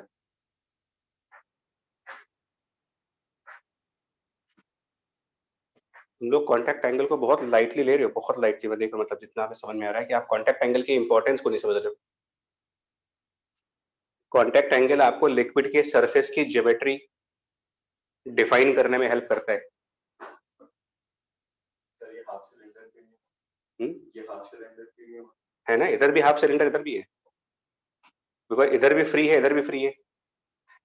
तुम लोग कॉन्टैक्ट एंगल को बहुत लाइटली ले रहे हो, बहुत लाइटली। मैं देखो मतलब जितना हमें समझ में आ रहा है कि आप कॉन्टैक्ट एंगल की इंपॉर्टेंस को नहीं समझ रहे हो। कॉन्टैक्ट एंगल आपको लिक्विड के सरफेस की ज्योमेट्री डिफाइन करने में हेल्प करता है। सर ये हाफ सिलेंडर के लिए, ये हाफ सिलेंडर के लिए है ना, इधर भी हाफ सिलेंडर, इधर भी है, बिकॉज इधर भी फ्री है, इधर भी फ्री है।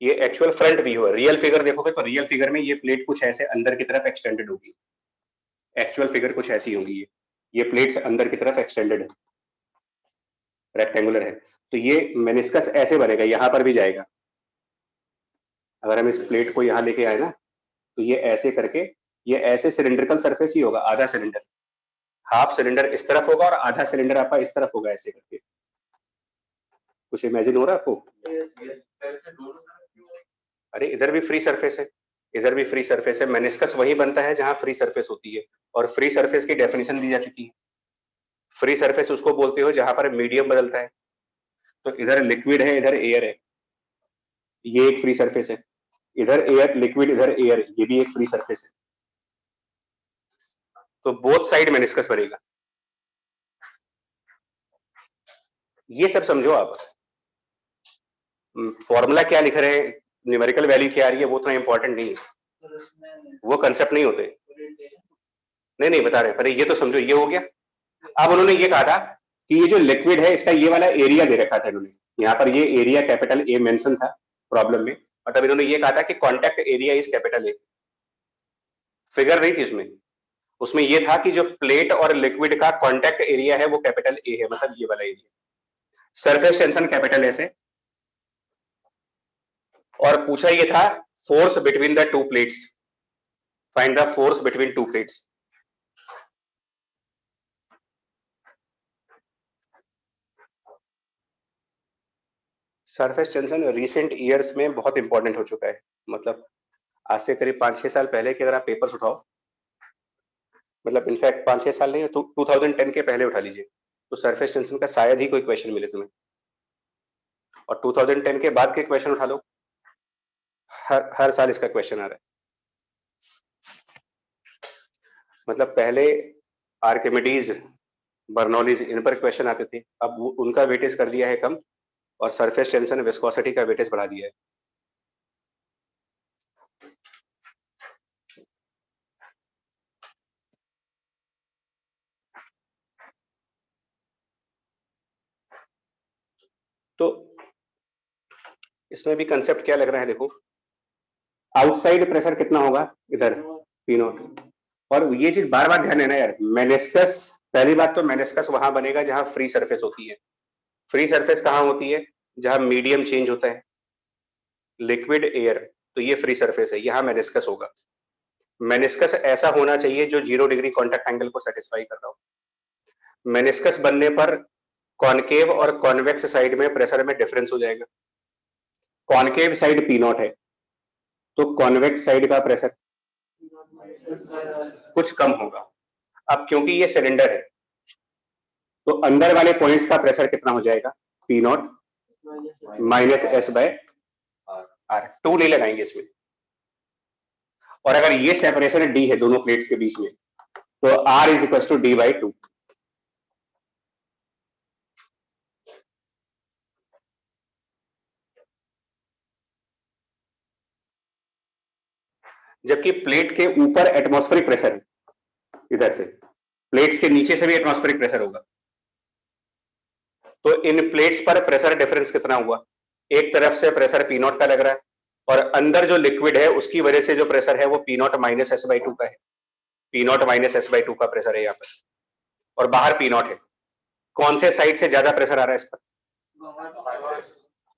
ये एक्चुअल फ्रंट व्यू है। रियल फिगर देखोगे तो रियल फिगर में ये प्लेट कुछ ऐसे अंदर की तरफ एक्सटेंडेड होगी। एक्चुअल फिगर कुछ ऐसी होगी। ये प्लेट्स अंदर की तरफ एक्सटेंडेड है, रेक्टेंगुलर है। तो ये मेनिस्कस ऐसे बनेगा, यहां पर भी जाएगा। अगर हम इस प्लेट को यहां लेके आए ना, तो ये ऐसे करके, ये ऐसे सिलेंड्रिकल सरफेस ही होगा, आधा सिलेंडर। हाफ सिलेंडर इस तरफ होगा और आधा सिलेंडर आपका इस तरफ होगा, ऐसे करके। कुछ इमेजिन हो रहा है आपको? अरे इधर भी फ्री सरफेस है, इधर भी फ्री सरफेस है। मेनिस्कस वही बनता है जहां फ्री सरफेस होती है, और फ्री सरफेस की डेफिनेशन दी जा चुकी है। फ्री सरफेस उसको बोलते हो जहां पर मीडियम बदलता है। तो इधर लिक्विड है, इधर एयर है, ये एक फ्री सरफेस है। इधर एयर लिक्विड, इधर एयर, ये भी एक फ्री सरफेस है। तो बोथ साइड मेनिस्कस बनेगा। ये सब समझो आप। फॉर्मूला क्या लिख रहे हैं, न्यूमेरिकल वैल्यू क्या आ रही है, वो तो इंपॉर्टेंट नहीं है, वो कंसेप्ट नहीं होते। नहीं नहीं बता रहे, पर ये तो समझो, ये हो गया। अब उन्होंने ये कहा था कि ये जो लिक्विड है इसका ये वाला एरिया दे रखा था इन्होंने, यहाँ पर ये एरिया कैपिटल ए मेंशन था प्रॉब्लम में। मतलब इन्होंने ये कहा था कि contact area is capital A. Figure नहीं थी उसमें, उसमें ये था कि जो प्लेट और लिक्विड का कॉन्टैक्ट एरिया है वो कैपिटल ए है, मतलब ये वाला area. Surface tension capital A से, और पूछा ये था force between the two plates, find the force between two plates. Surface tension recent years में बहुत इंपॉर्टेंट हो चुका है। मतलब आज से करीब 5-6 साल पहले के अगर आप पेपर्स उठाओ, मतलब इनफैक्ट 5-6 साल नहीं, तो 2010 के पहले उठा लीजिए, तो सरफेस टेंशन का शायद ही कोई क्वेश्चन मिले तुम्हें। और 2010 के बाद के क्वेश्चन उठा लो, हर साल इसका क्वेश्चन आ रहा है। मतलब पहले आर्किमिडीज, बर्नौलीज, इन पर क्वेश्चन आते थे, अब उनका वेटेज कर दिया है कम, और सरफेस टेंशन विस्कोसिटी का वेटेज बढ़ा दिया है। तो इसमें भी कंसेप्ट क्या लग रहा है, देखो आउटसाइड प्रेशर कितना होगा, इधर पी नॉट। और ये चीज बार बार ध्यान देना यार, मेनिस्कस, पहली बात तो मेनिस्कस वहां बनेगा जहां फ्री सरफेस होती है। फ्री सरफेस कहां होती है, जहां मीडियम चेंज होता है, लिक्विड एयर, तो ये फ्री सरफेस है, यहां मेनिस्कस होगा। मेनिस्कस ऐसा होना चाहिए जो 0 डिग्री कॉन्टैक्ट एंगल को सेटिस्फाई कर रहा हो। मेनिस्कस बनने पर कॉनकेव और कॉन्वेक्स साइड में प्रेशर में डिफरेंस हो जाएगा। कॉनकेव साइड पी नॉट है, तो कॉन्वेक्स साइड का प्रेशर कुछ कम होगा। अब क्योंकि ये सिलेंडर है, तो अंदर वाले पॉइंट्स का प्रेशर कितना हो जाएगा, P nought minus S by R. 2 नहीं लगाएंगे इसमें। और अगर ये सेपरेशन डी है दोनों प्लेट्स के बीच में, तो R is equal to D by 2। जबकि प्लेट के ऊपर एटमॉस्फेरिक प्रेशर है, इधर से प्लेट्स के नीचे से भी एटमॉस्फेरिक प्रेशर होगा। तो इन प्लेट्स पर प्रेशर डिफरेंस कितना हुआ, एक तरफ से प्रेशर पी नॉट का लग रहा है, और अंदर जो लिक्विड है उसकी वजह से जो प्रेशर है वो P nought minus S by 2 का है। P nought minus S by 2 का प्रेशर है यहाँ पर, और बाहर पी नॉट है। कौन से साइड से ज्यादा प्रेशर आ रहा है इस पर,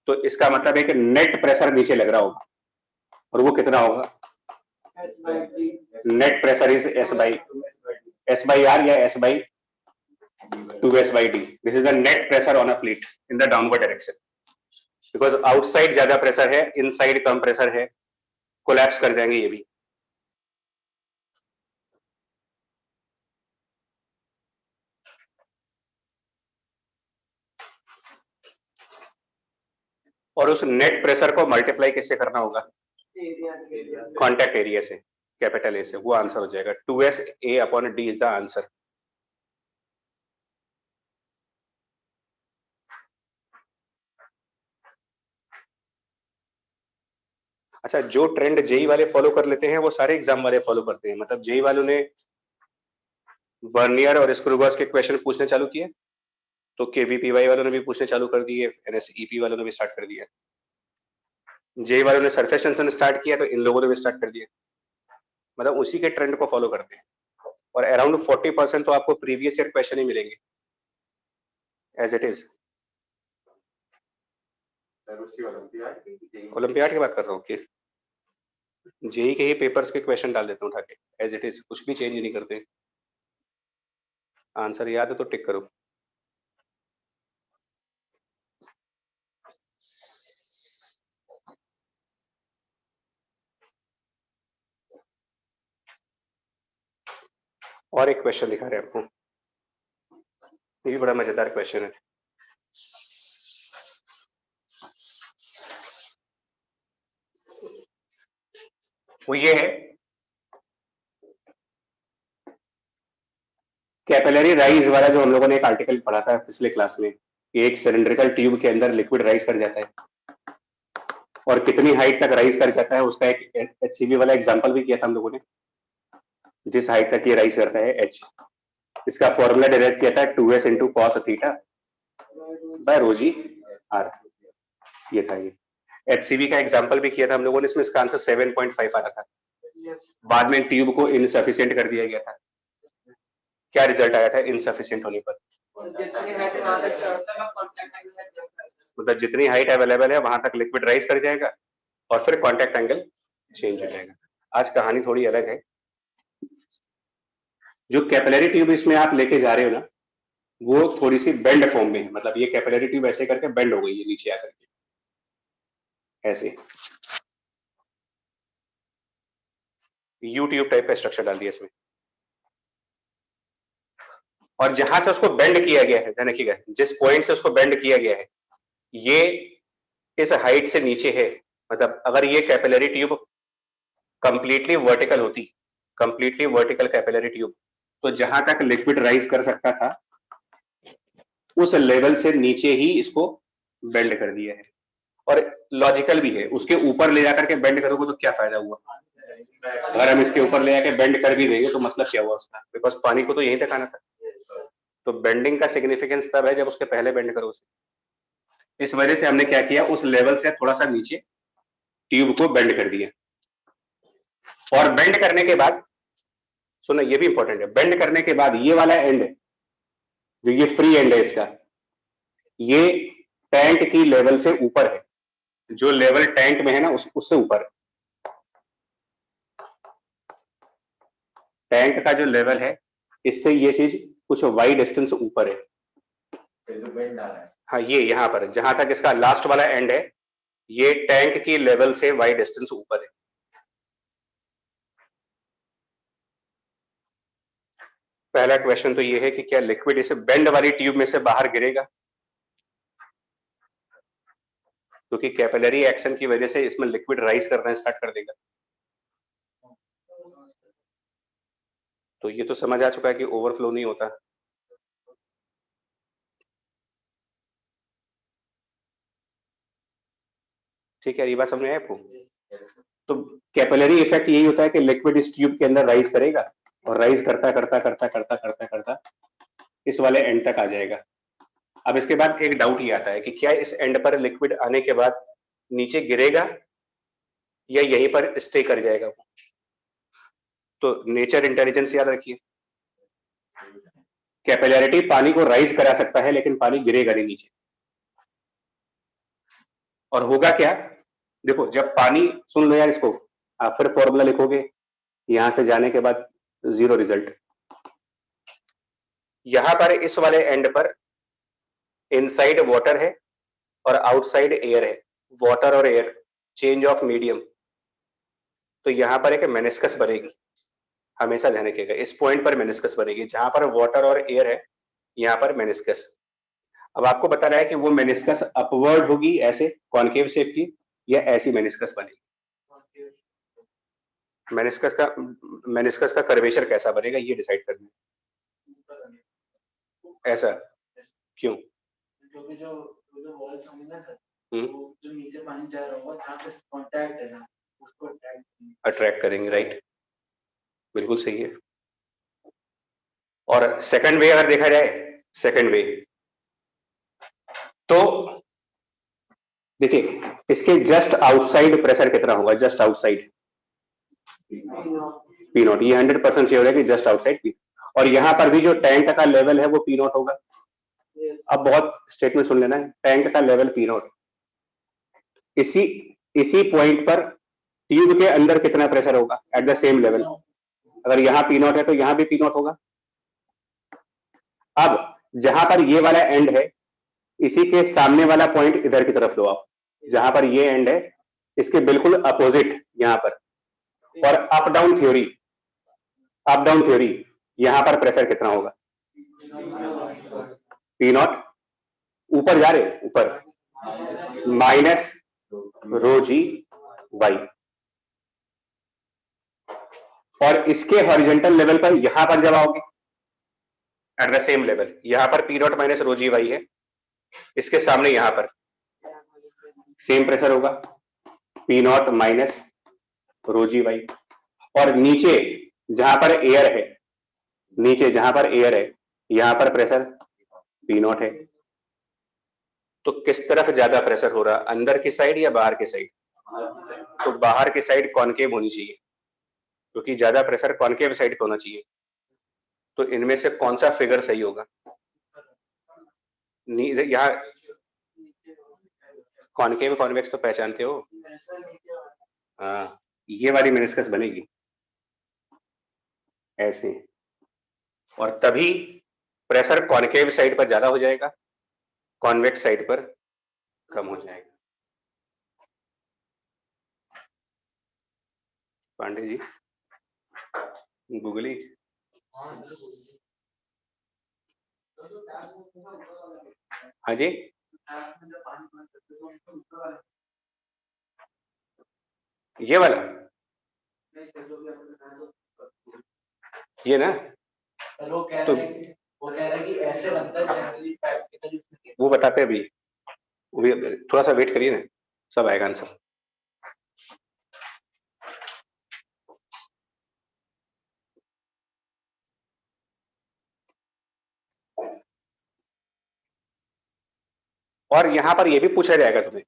तो इसका मतलब है कि नेट प्रेशर नीचे लग रहा होगा, और वो कितना होगा, net pressure is S by R या S by 2s by d. This is the net pressure on a plate in the downward direction. Because outside ज्यादा प्रेशर है, इनसाइड कम प्रेशर है, कोलैप्स कर जाएंगे ये भी। और उस नेट प्रेशर को मल्टीप्लाई किससे करना होगा? कॉन्टैक्ट एरिया से, कैपिटल ए से, वो आंसर हो जाएगा। 2s A upon D is the answer. अच्छा, जो ट्रेंड जेई वाले फॉलो कर लेते हैं वो सारे एग्जाम वाले फॉलो करते हैं। मतलब जेई वालों ने वर्नियर और स्क्रूगॉस के क्वेश्चन पूछने चालू किए, तो केवीपीवाई वालों ने भी पूछने चालू कर दिए, एनएसईपी वालों ने भी स्टार्ट कर दिया। जेई वालों ने सरफेस टेंशन स्टार्ट किया, तो इन लोगों ने भी स्टार्ट कर दिया। मतलब उसी के ट्रेंड को फॉलो करते हैं। और अराउंड 40% तो आपको प्रीवियस ईयर क्वेश्चन ही मिलेंगे एज इट इज। ओलंपियाड की बात कर रहा हूँ कि जेई के ही पेपर्स के क्वेश्चन डाल देता हूँ उठा के, एज इट इज, कुछ भी चेंज नहीं करते। आंसर याद है तो टिक करो। और एक क्वेश्चन दिखा रहे हैं आपको, ये भी बड़ा मजेदार क्वेश्चन है। वो ये है, कैपिलरी राइज वाला जो हम लोगों ने एक आर्टिकल पढ़ा था पिछले क्लास में, कि एक सिलिंड्रिकल ट्यूब के अंदर लिक्विड राइज कर जाता है और कितनी हाइट तक राइज कर जाता है, उसका एक एचसीवी वाला एग्जांपल भी किया था हम लोगों ने। जिस हाइट तक ये राइज करता है एच, इसका फॉर्मूला डिराइव किया था 2s into cos theta by rho g R. ये था ये एचसीवी का एग्जांपल भी किया था हम लोगों ने। इसमें इसका आंसर 7.5 आ रहा था। बाद में ट्यूब को इनसफिशिएंट कर दिया गया था। क्या रिजल्ट आया था इनसफिशिएंट होने पर? मतलब जितनी हाइट अवेलेबल है वहां तक लिक्विड राइज कर जाएगा और फिर कांटेक्ट एंगल चेंज हो जाएगा। आज कहानी थोड़ी अलग है। जो कैपिलरी ट्यूब इसमें आप लेके जा रहे हो ना, वो थोड़ी सी बेंड फॉर्म में है। मतलब ये कैपिलरी ट्यूब ऐसे करके बेंड हो गई है नीचे आकर के, ऐसे यू ट्यूब टाइप का स्ट्रक्चर डाल दिया इसमें। और जहां से उसको बेंड किया गया है, ध्यान रखिएगा, जिस पॉइंट से उसको बेंड किया गया है ये इस हाइट से नीचे है। मतलब अगर ये कैपिलरी ट्यूब कंप्लीटली वर्टिकल होती, कंप्लीटली वर्टिकल कैपिलरी ट्यूब, तो जहां तक लिक्विड राइज कर सकता था उस लेवल से नीचे ही इसको बेंड कर दिया है। और लॉजिकल भी है, उसके ऊपर ले जाकर के बेंड करोगे तो क्या फायदा हुआ? अगर हम इसके ऊपर ले जाके बेंड कर भी देंगे तो मतलब क्या हुआ उसका? बिकॉज पानी को तो यहीं तक आना था। तो बेंडिंग का सिग्निफिकेंस तब है जब उसके पहले बेंड करो उसे। इस वजह से हमने क्या किया, उस लेवल से थोड़ा सा नीचे ट्यूब को बेंड कर दिया। और बेंड करने के बाद सुनो, ये भी इंपॉर्टेंट है, बेंड करने के बाद ये वाला एंड, जो ये फ्री एंड है इसका, ये टैंक की लेवल से ऊपर है। जो लेवल टैंक में है ना उससे ऊपर, टैंक का जो लेवल है इससे ये चीज कुछ वाई डिस्टेंस ऊपर है। हाँ, ये यहां पर जहां तक इसका लास्ट वाला एंड है, ये टैंक की लेवल से वाई डिस्टेंस ऊपर है। पहला क्वेश्चन तो ये है कि क्या लिक्विड इसे बेंड वाली ट्यूब में से बाहर गिरेगा? क्योंकि कैपिलरी एक्शन की वजह से इसमें लिक्विड राइज करना स्टार्ट कर देगा। तो ये तो समझ आ चुका है कि ओवरफ्लो नहीं होता। ठीक है, ये बात समझ में आई आपको? तो कैपिलरी इफेक्ट यही होता है कि लिक्विड इस ट्यूब के अंदर राइज करेगा और राइज करता करता करता करता करता करता इस वाले एंड तक आ जाएगा। अब इसके बाद एक डाउट ये आता है कि क्या इस एंड पर लिक्विड आने के बाद नीचे गिरेगा या यहीं पर स्टे कर जाएगा? तो नेचर इंटेलिजेंस याद रखिए, कैपिलरिटी पानी को राइज करा सकता है लेकिन पानी गिरेगा नहीं नीचे। और होगा क्या, देखो, जब पानी, सुन लो यार इसको, आप फिर फॉर्मूला लिखोगे, यहां से जाने के बाद जीरो रिजल्ट। यहां पर इस वाले एंड पर इनसाइड वाटर है और आउटसाइड एयर है। वाटर और एयर, चेंज ऑफ मीडियम, तो यहां पर एक मेनिस्कस बनेगी। हमेशा ध्यान रखिएगा, इस पॉइंट पर मेनिस्कस बनेगी। जहां पर वाटर और एयर है यहां पर मेनिस्कस। अब आपको बता रहा है कि वो मेनिस्कस अपवर्ड होगी ऐसे कॉनकेव शेप की या ऐसी मेनिस्कस बनेगी। मेनिस्कस का कर्वेचर कैसा बनेगा ये डिसाइड करना है। ऐसा क्यों? क्योंकि जो वॉल्स होंगी ना सर, हम्म, जो नीचे पानी जा रहा होगा जहाँ पे कांटेक्ट है ना, उसको अट्रैक्ट करेंगे, राइट, बिल्कुल सही है। और सेकंड वे अगर देखा जाए, सेकंड वे तो देखिए इसके जस्ट आउटसाइड प्रेशर कितना होगा, जस्ट आउटसाइड पी नॉट, ये 100% श्योर है कि जस्ट आउटसाइड पी, और यहां पर भी जो टैंक का लेवल है वो पी नॉट होगा। अब बहुत स्टेटमेंट सुन लेना है, टैंक का लेवल पी नॉट, इसी पॉइंट पर ट्यूब के अंदर कितना प्रेशर होगा एट द सेम लेवल। अगर यहाँ पी नॉट है तो यहाँ भी पी नॉट होगा। अब जहां पर ये वाला एंड है, इसी के सामने वाला पॉइंट इधर की तरफ लो आप, जहां पर ये एंड है इसके बिल्कुल अपोजिट यहां पर, और अप डाउन थ्योरी यहां पर प्रेशर कितना होगा, पी नॉट, ऊपर जा रहे ऊपर माइनस रो जी वाई, और इसके हॉरिजॉन्टल लेवल पर यहां पर जब आओगे एट द सेम लेवल, यहां पर P nought minus rho g y है, इसके सामने यहां पर सेम प्रेशर होगा P nought minus rho g y, और नीचे जहां पर एयर है, नीचे जहां पर एयर है यहां पर प्रेशर पी नॉट है। तो किस तरफ ज्यादा प्रेशर हो रहा, अंदर की साइड या बाहर की साइड? तो बाहर की साइड कॉनकेव होनी चाहिए, क्योंकि ज्यादा प्रेशर कॉनकेव साइड पे होना चाहिए। तो इनमें से कौन सा फिगर सही होगा? यहाँ कॉनकेव कॉन्वेक्स तो पहचानते हो, हाँ, ये वाली मेनिस्कस बनेगी ऐसे, और तभी प्रेशर कॉनकेव साइड पर ज्यादा हो जाएगा, कॉन्वेक्स साइड पर कम हो जाएगा। पांडे जी गूगली, हाँ जी, ये वाला, ये ना, वो कह रहे हैं कि ऐसे बनता है जनरली प्रैक्टिकली, वो बताते हैं अभी थोड़ा सा वेट करिए ना, सब आएगा आंसर। और यहां पर ये भी पूछा जाएगा तुम्हें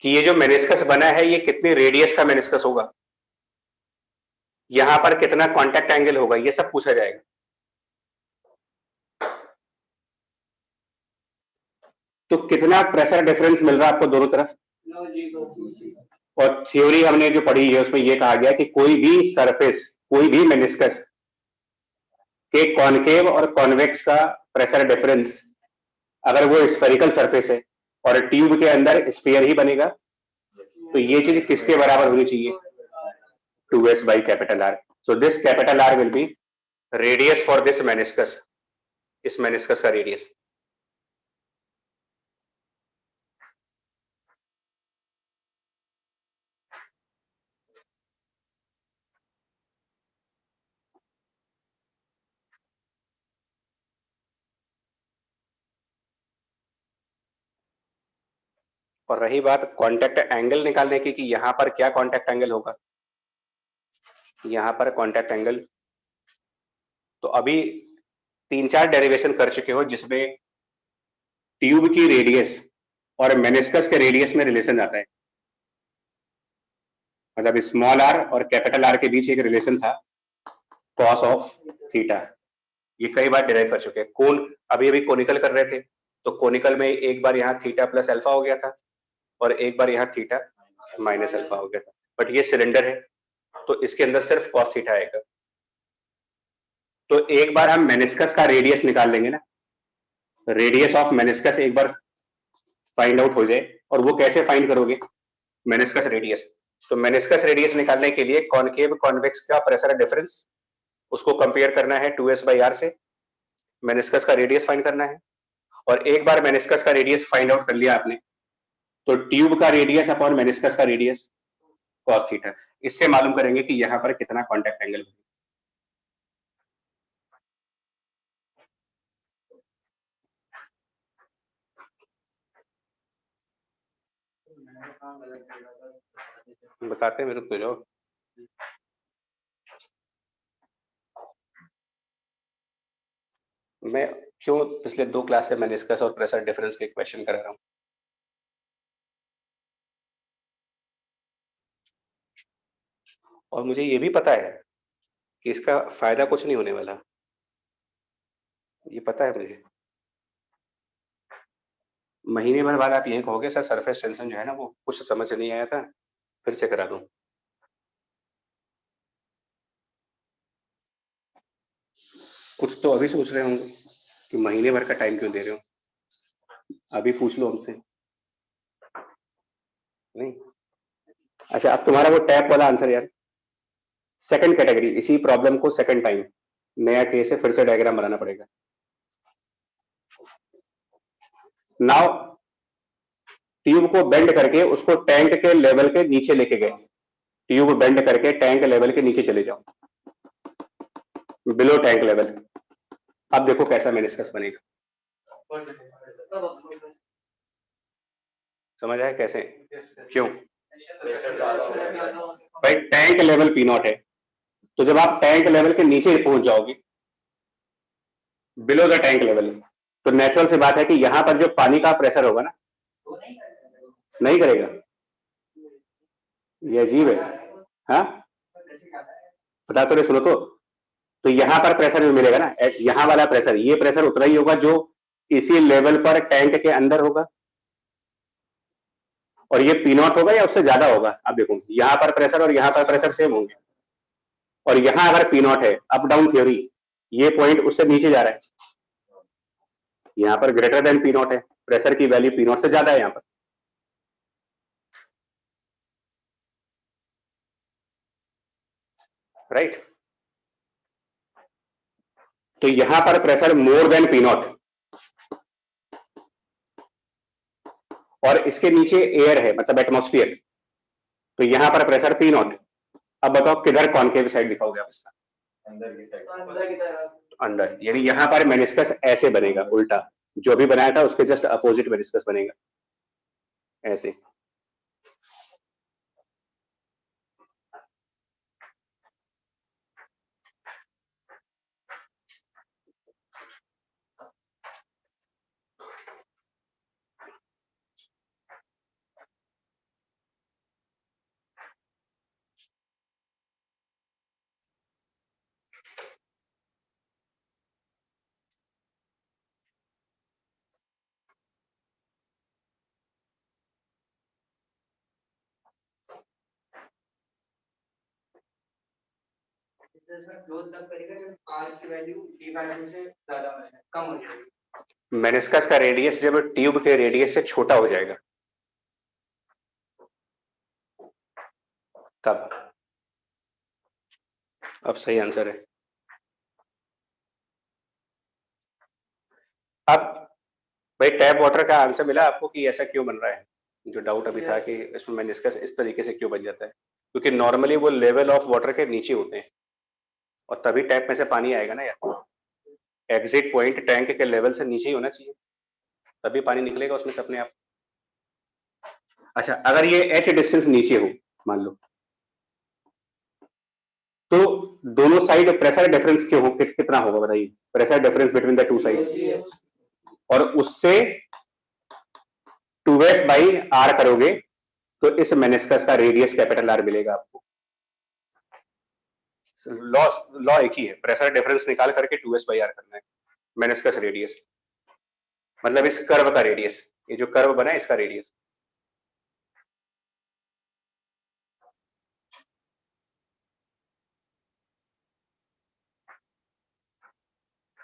कि ये जो मेनिस्कस बना है ये कितने रेडियस का मेनिस्कस होगा, यहां पर कितना कांटेक्ट एंगल होगा, ये सब पूछा जाएगा। तो कितना प्रेशर डिफरेंस मिल रहा है आपको दोनों तरफ, और थ्योरी हमने जो पढ़ी है उसमें यह कहा गया कि कोई भी सरफेस, कोई भी मेनिस्कस के कॉनकेव और कॉन्वेक्स का प्रेशर डिफरेंस, अगर वो स्फेरिकल सरफेस है और ट्यूब के अंदर स्फीयर ही बनेगा, तो ये चीज किसके बराबर होनी चाहिए, 2s by capital R. So this capital R will be radius for this meniscus, इस meniscus का रेडियस। और रही बात कांटेक्ट एंगल निकालने की कि यहां पर क्या कांटेक्ट एंगल होगा, यहां पर कांटेक्ट एंगल, तो अभी 3-4 डेरिवेशन कर चुके हो जिसमें ट्यूब की रेडियस और मेनिस्कस के रेडियस में रिलेशन आता है, मतलब स्मॉल आर और कैपिटल आर के बीच एक रिलेशन था कॉस ऑफ थीटा, ये कई बार डिराइव कर चुके हैं। कोन अभी कोनिकल कर रहे थे, तो कोनिकल में एक बार यहाँ थीटा प्लस अल्फा हो गया था और एक बार यहाँ थीटा माइनस अल्फा हो गया था, बट ये सिलेंडर है तो इसके अंदर सिर्फ कॉस थीटा आएगा। तो एक बार हम मेनिस्कस का रेडियस निकाल लेंगे ना, रेडियस ऑफ मेनिस्कस एक बार फाइंड आउट हो जाए, और वो कैसे फाइंड करोगे, मेनिस्कस रेडियस, तो मेनिस्कस रेडियस निकालने के लिए कॉनकेव कॉन्वेक्स का प्रेशर डिफरेंस उसको कंपेयर करना है 2s by r से, मेनिस्कस का रेडियस फाइंड करना है, और एक बार मेनिस्कस का रेडियस फाइंड आउट कर लिया आपने, तो ट्यूब का रेडियस अपॉन मेनिस्कस का रेडियस cos थीटा, इससे मालूम करेंगे कि यहाँ पर कितना कॉन्टैक्ट एंगल है। बताते हैं मेरे को जो मैं क्यों पिछले 2 क्लास से मेनिस्कस और प्रेशर डिफरेंस के क्वेश्चन कर रहा हूँ। और मुझे ये भी पता है कि इसका फायदा कुछ नहीं होने वाला, ये पता है मुझे। महीने भर बाद आप यही कहोगे सर सरफेस टेंशन जो है ना वो कुछ समझ नहीं आया था, फिर से करा दूं। कुछ तो अभी सोच रहे होंगे कि महीने भर का टाइम क्यों दे रहे हो, अभी पूछ लो हमसे। नहीं, अच्छा अब तुम्हारा वो टैप वाला आंसर यार, सेकंड कैटेगरी, इसी प्रॉब्लम को सेकंड टाइम नया केस है, फिर से डायग्राम बनाना पड़ेगा। नाउ ट्यूब को बेंड करके उसको टैंक के लेवल के नीचे लेके गए, ट्यूब बेंड करके टैंक लेवल के नीचे चले जाओ, बिलो टैंक लेवल। अब देखो कैसा मेनिस्कस बनेगा, समझ आया कैसे, क्यों? भाई टैंक लेवल पी नॉट है, तो जब आप टैंक लेवल के नीचे पहुंच जाओगे, बिलो द टैंक लेवल, तो नेचुरल सी बात है कि यहां पर जो पानी का प्रेशर होगा ना, नहीं करेगा, ये अजीब है। हाँ बता तो रहे, सुनो तो यहां पर प्रेशर भी मिलेगा ना, यहां वाला प्रेशर, ये प्रेशर उतना ही होगा जो इसी लेवल पर टैंक के अंदर होगा, और ये पी नॉट होगा या उससे ज्यादा होगा। आप देखो यहां पर प्रेशर और यहां पर प्रेशर सेम होंगे, और यहां अगर पी नॉट है, अप डाउन थ्योरी, ये पॉइंट उससे नीचे जा रहा है, यहां पर ग्रेटर देन पी नॉट है, प्रेशर की वैल्यू पी नॉट से ज्यादा है यहां पर, राइट। तो यहां पर pressure more than P not, और इसके नीचे एयर है, मतलब एटमॉस्फेयर, तो यहां पर प्रेशर पी नॉट। अब बताओ किधर कॉनकेव साइड दिखाओगे आप इसका? अंदर, यानी यहां पर मेनिस्कस ऐसे बनेगा, उल्टा, जो भी बनाया था उसके जस्ट अपोजिट मेनिस्कस बनेगा, ऐसे। मेनिस्कस का रेडियस जब ट्यूब के रेडियस से छोटा हो जाएगा तब। अब सही आंसर है। अब भाई टैप वाटर का आंसर मिला आपको कि ऐसा क्यों बन रहा है, जो डाउट अभी था कि इसमें मेनिस्कस इस तरीके से क्यों बन जाता है, क्योंकि नॉर्मली वो लेवल ऑफ वाटर के नीचे होते हैं, और तभी टैप में से पानी आएगा ना यार, एग्जिट पॉइंट टैंक के लेवल से नीचे ही होना चाहिए, तभी पानी निकलेगा उसमें से अपने आप। अच्छा अगर ये एच डिस्टेंस नीचे हो मान लो, तो दोनों साइड प्रेशर डिफरेंस क्यों हो, कितना होगा बताइए, pressure difference between the two sides, और उससे 2s बाई आर करोगे तो इस मेनिस्कस का रेडियस कैपिटल आर मिलेगा आपको। लॉ एक ही है, प्रेशर डिफरेंस निकाल करके 2s बाई आर करना है, मेनिस्कस रेडियस मतलब इस कर्व का रेडियस, ये जो कर्व बना है इसका रेडियस।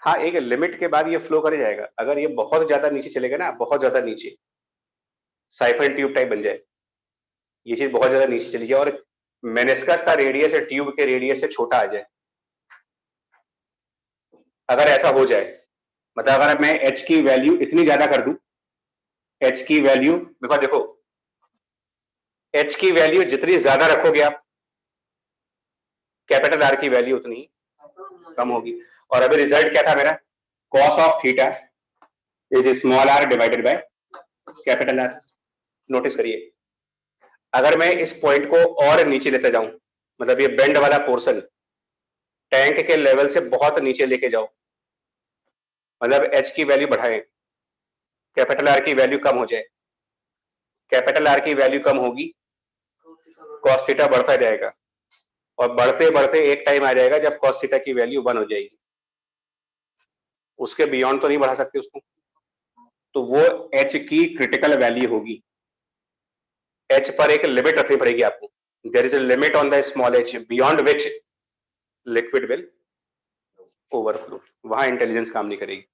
हाँ एक लिमिट के बाद ये फ्लो कर जाएगा, अगर ये बहुत ज्यादा नीचे चलेगा ना, बहुत ज्यादा नीचे साइफन ट्यूब टाइप बन जाए, ये चीज बहुत ज्यादा नीचे चली जाए और मेनिस्कस का रेडियस ट्यूब के रेडियस से छोटा आ जाए, अगर ऐसा हो जाए मतलब अगर मैं h की वैल्यू इतनी ज्यादा कर दूं, h की वैल्यू देखो h की वैल्यू जितनी ज्यादा रखोगे आप, कैपिटल R की वैल्यू उतनी कम होगी। और अभी रिजल्ट क्या था मेरा, cos of theta is small r divided by capital R। Notice करिए, अगर मैं इस पॉइंट को और नीचे लेते जाऊं, मतलब ये बेंड वाला पोर्शन टैंक के लेवल से बहुत नीचे लेके जाओ, मतलब h की वैल्यू बढ़ाएं, कैपिटल R की वैल्यू कम हो जाए, कैपिटल R की वैल्यू कम होगी, cos थीटा बढ़ता जाएगा, और बढ़ते बढ़ते एक टाइम आ जाएगा जब cos थीटा की वैल्यू 1 हो जाएगी। उसके बियॉन्ड तो नहीं बढ़ा सकते उसको, तो वो h की क्रिटिकल वैल्यू होगी। h पर एक लिमिट रखनी पड़ेगी आपको, there is a limit on the small h beyond which liquid will overflow, वहां इंटेलिजेंस काम नहीं करेगी।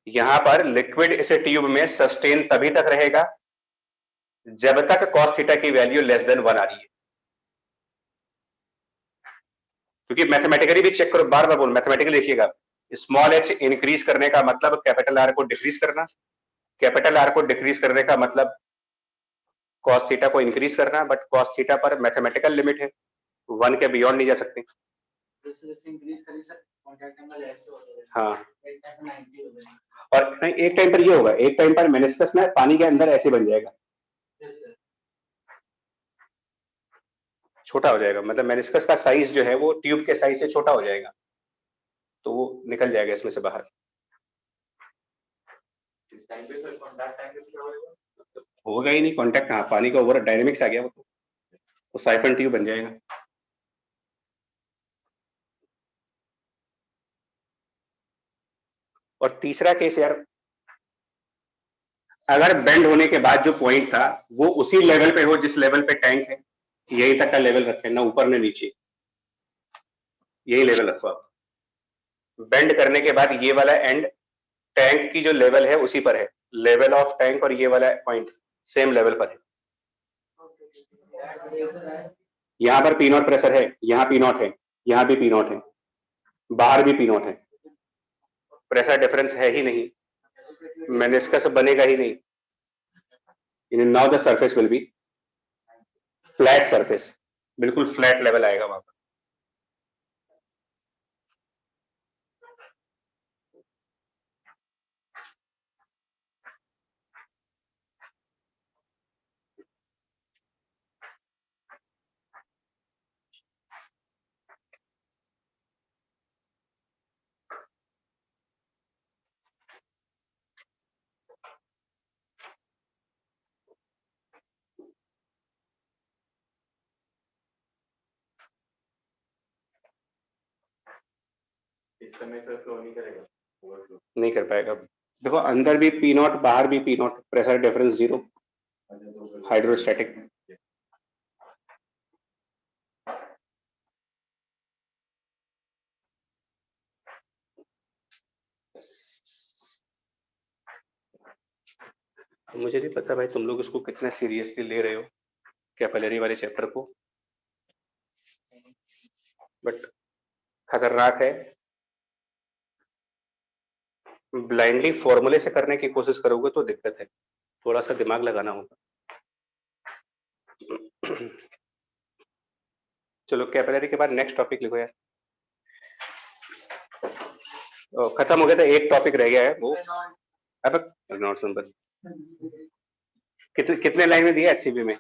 यहां पर लिक्विड इस ट्यूब में सस्टेन तभी तक रहेगा जब तक cos थीटा की वैल्यू लेस देन 1 आ रही है। क्योंकि मैथमेटिकली भी चेक करो, बार बार बोल, मैथमेटिकली देखिएगा, स्मॉल h इंक्रीज करने का मतलब कैपिटल R को डिक्रीज करना, कैपिटल R को डिक्रीज करने का मतलब cos थीटा को इंक्रीज करना, बट cos थीटा पर मैथमेटिकल लिमिट है, 1 के बियॉन्ड नहीं जा सकते। हाँ, और नहीं, एक टाइम पर ये होगा, एक टाइम पर मेनिस्कस ना पानी के अंदर ऐसे बन जाएगा, छोटा हो जाएगा, मतलब मेनिस्कस का साइज जो है वो ट्यूब के साइज से छोटा हो जाएगा, तो वो निकल जाएगा इसमें से बाहर। इस टाइम पे सर कॉन्टैक्ट टाइम पे क्या होगा? होगा ही नहीं कांटेक्ट, हाँ पानी का ओवर डायनेमिक्स आ गया, वो तो साइफन ट्यूब बन जाएगा। और तीसरा केस यार, अगर बेंड होने के बाद जो पॉइंट था वो उसी लेवल पे हो जिस लेवल पे टैंक है, यही तक का लेवल रखें, ना ऊपर ना नीचे, यही लेवल रखो आप। बेंड करने के बाद ये वाला एंड टैंक की जो लेवल है उसी पर है, लेवल ऑफ टैंक और ये वाला पॉइंट सेम लेवल पर है। यहाँ पर पी नॉट प्रेशर है, यहाँ पी नॉट है, यहाँ भी पी नॉट है, बाहर भी पी नॉट है, प्रेशर डिफरेंस है ही नहीं, मेनिस्कस बनेगा ही नहीं। Now the surface will B flat surface, बिल्कुल फ्लैट लेवल आएगा वहां पर। इस समय सर फ्लो नहीं करेगा, ओवरफ्लो नहीं कर पाएगा। देखो अंदर भी पी नॉट, बाहर भी P nought, pressure difference 0, hydrostatic. मुझे नहीं पता भाई तुम लोग इसको कितना सीरियसली ले रहे हो, कैपिलरी वाले चैप्टर को, बट खतरनाक है। ब्लाइंडली फॉर्मूले से करने की कोशिश करोगे तो दिक्कत है, थोड़ा सा दिमाग लगाना होगा। चलो कैपिलरी के बाद नेक्स्ट टॉपिक लिखो यार। खत्म हो गया था, एक टॉपिक रह गया है वो, अब रेनॉल्ड्स नंबर कितने लाइन में दिया एचसीबी में,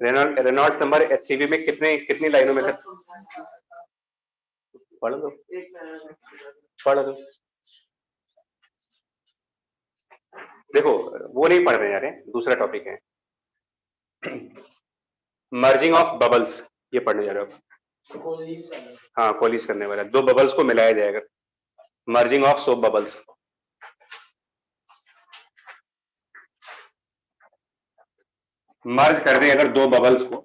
रेनॉल्ड्स नंबर एचसीबी में कितनी लाइनों में पढ़ दो, पढ़ दो। देखो वो नहीं पढ़ रहे यार, दूसरा टॉपिक है मर्जिंग ऑफ बबल्स, ये पढ़ने जा रहे हो। हाँ कोलिस करने वाला, दो बबल्स को मिलाया जाएगा, मर्जिंग ऑफ सोप बबल्स। मर्ज कर दें अगर दो बबल्स को,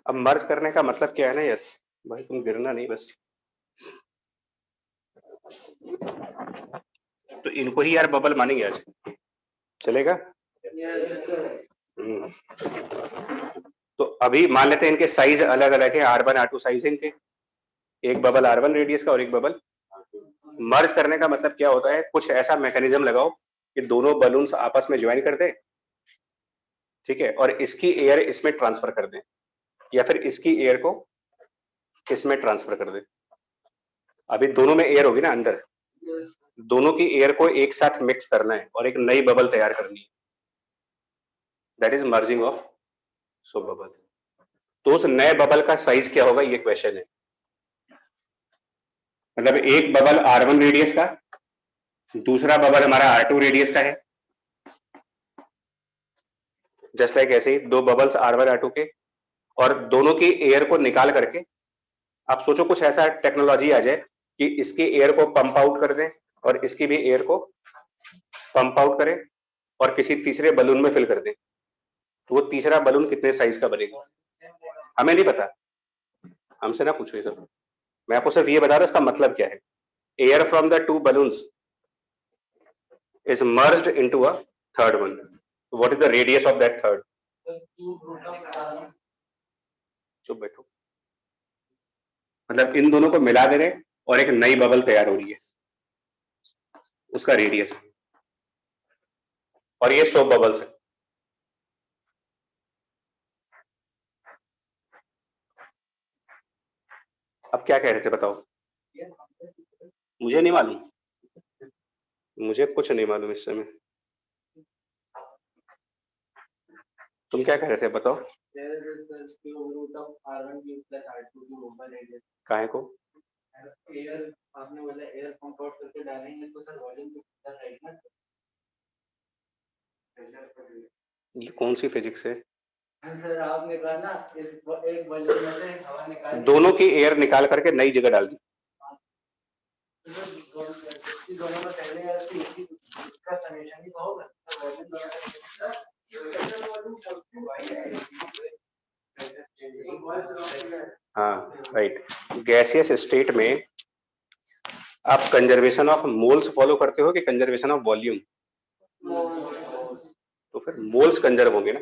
अब मर्ज करने का मतलब क्या है ना यार भाई, तुम गिरना नहीं बस। तो इनको ही यार बबल मानेंगे आज, चलेगा? तो अभी मान लेते हैं इनके साइज अलग अलग है, R1 R2 साइज है इनके, एक बबल R1 रेडियस का और एक बबल। मर्ज करने का मतलब क्या होता है, कुछ ऐसा मैकेनिज्म लगाओ कि दोनों बलून्स आपस में ज्वाइन कर दे, ठीक है, और इसकी एयर इसमें ट्रांसफर कर दे, या फिर इसकी एयर को इसमें ट्रांसफर कर दे। अभी दोनों में एयर होगी ना अंदर, दोनों की एयर को एक साथ मिक्स करना है और एक नई बबल तैयार करनी है, that is merging of so bubble. तो उस नए बबल का साइज क्या होगा, ये क्वेश्चन है। मतलब एक बबल R1 रेडियस का, दूसरा बबल हमारा R2 रेडियस का है, जस्ट लाइक ऐसे ही दो बबल्स R1 R2 के, और दोनों की एयर को निकाल करके आप सोचो कुछ ऐसा टेक्नोलॉजी आ जाए कि इसकी एयर को पंप आउट कर दें और इसकी भी एयर को पंप आउट करें और किसी तीसरे बलून में फिल कर दें, तो वो तीसरा बलून कितने साइज का बनेगा? हमें नहीं पता, हमसे ना पूछो ये सब, मैं आपको सिर्फ ये बता रहा हूं इसका मतलब क्या है। Air from the two balloons is merged into a third one. What is the radius of that third? चुप बैठो। मतलब इन दोनों को मिला दे रहे और एक नई बबल तैयार हो रही है, उसका रेडियस, और ये सोप बबल्स है। अब क्या कह रहे थे बताओ? मुझे नहीं मालूम, मुझे कुछ नहीं मालूम इस समय। तुम क्या कह रहे थे बताओ? काहे को? आपने बोला एयर पंप आउट करके डालेंगे तो सर वॉल्यूम कितना रहेगा? ये कौन सी फिजिक्स है? सर आपने कहा ना इस एक बलून में से हवा निकाल, दोनों की एयर निकाल करके नई जगह डाल दी। दोनों में पहले इसका समेशन ही होगा, हाँ राइट। गैसियस स्टेट में आप कंजर्वेशन ऑफ मोल्स फॉलो करते हो कि कंजर्वेशन ऑफ वॉल्यूम? तो फिर मोल्स कंजर्व होंगे ना,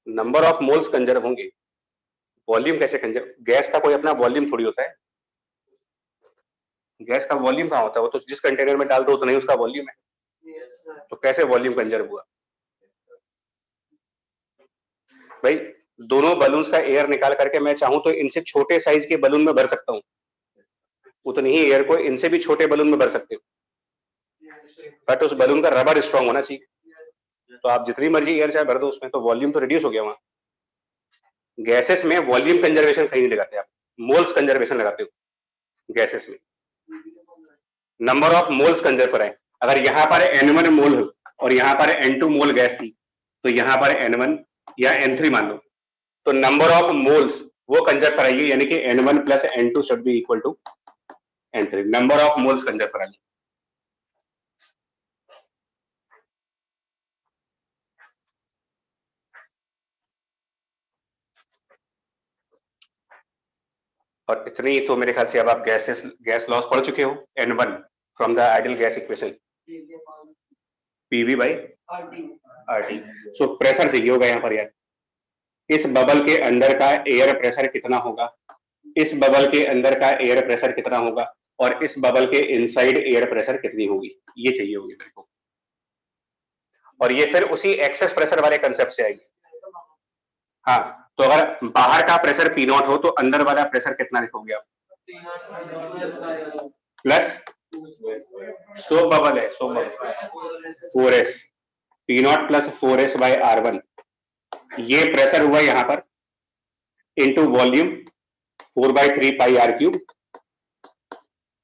नंबर ऑफ मोल्स कंजर्व होंगे, वॉल्यूम कैसे कंजर्व? गैस का कोई अपना वॉल्यूम थोड़ी होता है, गैस का वॉल्यूम कहाँ होता है? वो तो जिस कंटेनर में डाल दो उतना ही उसका वॉल्यूम है, तो कैसे वॉल्यूम कंजर्व हुआ? भाई दोनों बलून्स का एयर निकाल करके मैं चाहूं तो इनसे छोटे साइज के बलून में भर सकता हूं, उतनी ही एयर को इनसे भी छोटे बलून में भर सकते हो, बट उस बलून का रबर स्ट्रांग होना चाहिए। तो आप जितनी मर्जी एयर चाहे भर दो उसमें, तो वॉल्यूम तो रिड्यूस हो गया वहां। गैसेस में वॉल्यूम कंजर्वेशन कहीं नहीं लगाते आप, मोल्स कंजर्वेशन लगाते हो गैसेस में, नंबर ऑफ मोल्स कंजर्व कराए। अगर यहाँ पर N1 मोल और यहाँ पर N2 मोल गैस थी, तो यहाँ पर N1 या N3 मान लो, तो नंबर ऑफ मोल्स वो कंजर्व कराइए, यानी कि N1 plus N2 should be equal to N3, number of moles conserve कराइए। और इतनी तो मेरे ख्याल से अब आप गैस लॉस पढ़ चुके हो, N1 from the ideal gas equation, PV by RT। So pressure चाहिए होगा यहाँ पर यार, इस बबल के अंदर का एयर प्रेशर कितना होगा, इस बबल के अंदर का एयर प्रेशर कितना होगा, और इस बबल के इनसाइड एयर प्रेशर कितनी होगी, ये चाहिए होगी मेरे को। और ये फिर उसी एक्सेस प्रेशर वाले कंसेप्ट से आएगी। हाँ, तो अगर बाहर का प्रेशर P0 हो तो अंदर वाला प्रेशर कितना लिखोगे आप? प्लस सोप बबल है, soap bubble 4s, P0 plus 4s by R1, ये प्रेशर हुआ यहाँ पर into volume 4/3 pi R cube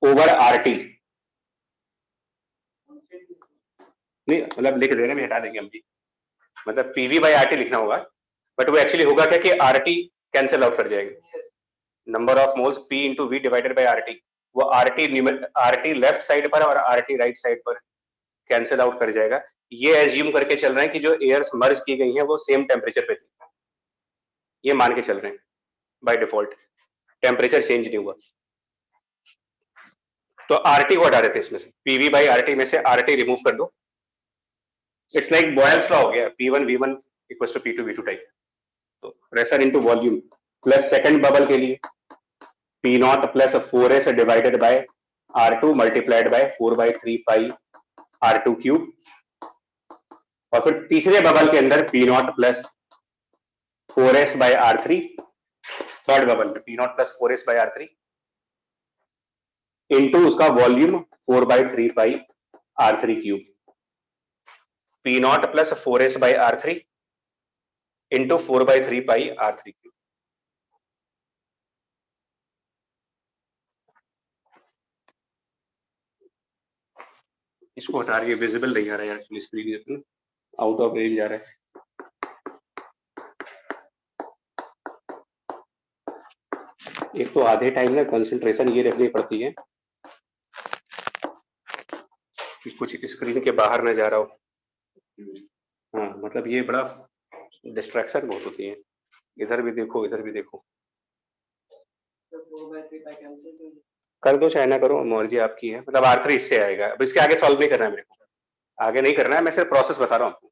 over RT। नहीं मतलब लिख देना, भी हटा देंगे हम भी, मतलब PV बाई RT लिखना होगा, बट वो एक्चुअली होगा क्या कि RT कैंसिल आउट कर जाएगा, number of moles P into V divided by RT, वो RT लेफ्ट साइड पर और RT राइट साइड पर कैंसिल आउट कर जाएगा। ये एज्यूम करके चल रहे हैं कि जो एयर्स मर्ज की गई हैं वो सेम टेम्परेचर पे थी, ये मान के चल रहे हैं बाय डिफॉल्ट, टेम्परेचर चेंज नहीं हुआ। तो आरटी को हटा देते हैं इसमें से, पीवी बाई आरटी में से आरटी रिमूव कर दो। इट्स लाइक बॉयल्स लॉ हो गया, P1 V1 equals to P2 V2 type. तो pressure into volume plus second bubble के लिए P nought plus 4s divided by R2 multiplied by 4/3 pi R2 cube, और फिर तीसरे बबल के अंदर P nought plus 4s by R3, third bubble में P nought plus 4s by R3 into उसका volume 4/3 pi R3 cube, P nought plus 4s by R3 into 4/3 pi R3 cube. इसको हटा रही है, विजिबल नहीं आ रहा है actually screen, out of range आ रहा है। एक तो आधे टाइम में कंसंट्रेशन ये रखनी पड़ती है कि कुछ स्क्रीन के बाहर न जा रहा हो। हाँ, मतलब ये बड़ा डिस्ट्रैक्शन बहुत होती है, इधर भी देखो इधर भी देखो। कर दो चाहे ना करो, मर्जी आपकी है। मतलब R3 इससे आएगा, अब इसके आगे सॉल्व नहीं करना है मेरे को, आगे नहीं करना है, मैं सिर्फ प्रोसेस बता रहा हूँ आपको,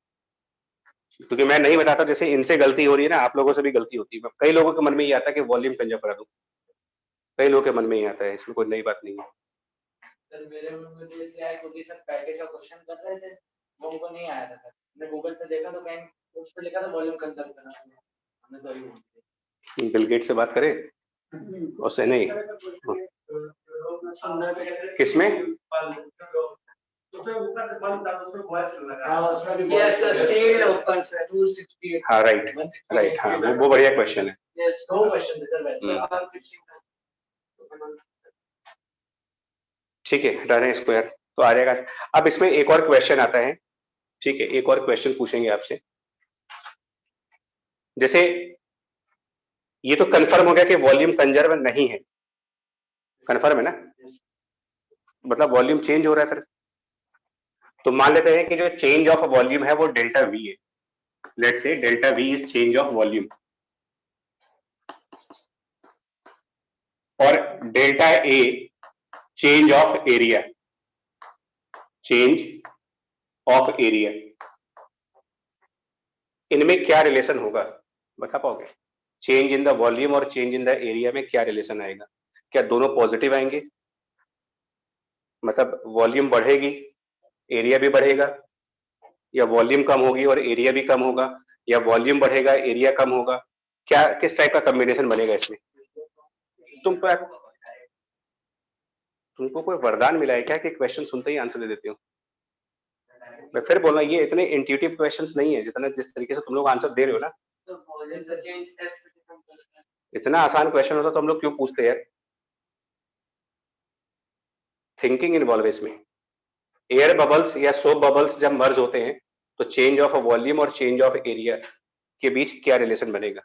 क्योंकि मैं नहीं बताता। जैसे इनसे गलती हो रही है ना, आप लोगों से भी गलती होती है। कई लोगों के मन में ये आता है कि वॉल्यूम कंजर्व करा दूं, कई लोगों के मन में ये आता है, इसमें कोई नई बात नहीं है। सर मेरे मन में तो इसलिए आया क्योंकि सर पैकेज का क्वेश्चन कर रहे थे, वो हमको नहीं आया था सर। मैंने गूगल पे देखा तो कहीं उस पे लिखा था वॉल्यूम कंजर्व करना, हमने तो ही बिल गेट से बात करें उससे नहीं, किसमें हाँ राइट राइट, हाँ वो बढ़िया क्वेश्चन है। ठीक है, हटा दें इसको यार, तो आ जाएगा। अब इसमें एक और क्वेश्चन आता है, ठीक है, एक और क्वेश्चन पूछेंगे आपसे। जैसे ये तो कंफर्म हो गया कि वॉल्यूम कंजर्व नहीं है, कंफर्म है ना, मतलब वॉल्यूम चेंज हो रहा है। फिर तो मान लेते हैं कि जो चेंज ऑफ वॉल्यूम है वो डेल्टा वी है। Let's say delta V is change of volume, और delta A change of area, change of area. इनमें क्या रिलेशन होगा बता पाओगे? चेंज इन द वॉल्यूम और चेंज इन द एरिया में क्या रिलेशन आएगा? क्या दोनों पॉजिटिव आएंगे? मतलब वॉल्यूम बढ़ेगी एरिया भी बढ़ेगा, या वॉल्यूम कम होगी और एरिया भी कम होगा, या वॉल्यूम बढ़ेगा एरिया कम होगा? क्या किस टाइप का कॉम्बिनेशन बनेगा इसमें? तुमको कोई वरदान मिला है क्या कि क्वेश्चन सुनते ही आंसर दे देते हो? मैं फिर बोल रहा हूँ, ये इतने इंट्यूटिव क्वेश्चंस नहीं है जितना जिस तरीके से तुम लोग आंसर दे रहे हो ना। इतना आसान क्वेश्चन होता तो हम लोग क्यों पूछते यार? थिंकिंग इन्वॉल्व है इसमें। एयर बबल्स या सोप बबल्स जब मर्ज होते हैं तो चेंज ऑफ वॉल्यूम और चेंज ऑफ एरिया के बीच क्या रिलेशन बनेगा?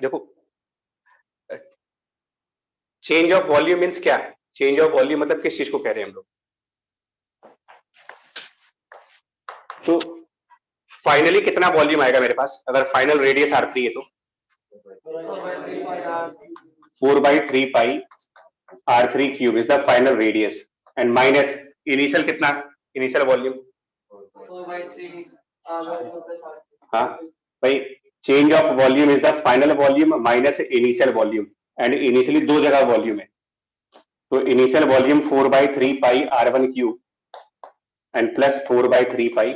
देखो, चेंज ऑफ वॉल्यूम मीन्स क्या है? चेंज ऑफ वॉल्यूम मतलब किस चीज को कह रहे हैं हम लोग? तो फाइनली कितना वॉल्यूम आएगा मेरे पास अगर फाइनल रेडियस R3 है तो? 4/3 pi R3 cube is the final radius, and minus initial कितना, इनिशियल वॉल्यूम। हाँ भाई, change of volume is the final volume minus initial volume, and initially दो जगह वॉल्यूम है, तो initial volume 4/3 pi R1 cube and plus 4/3 pi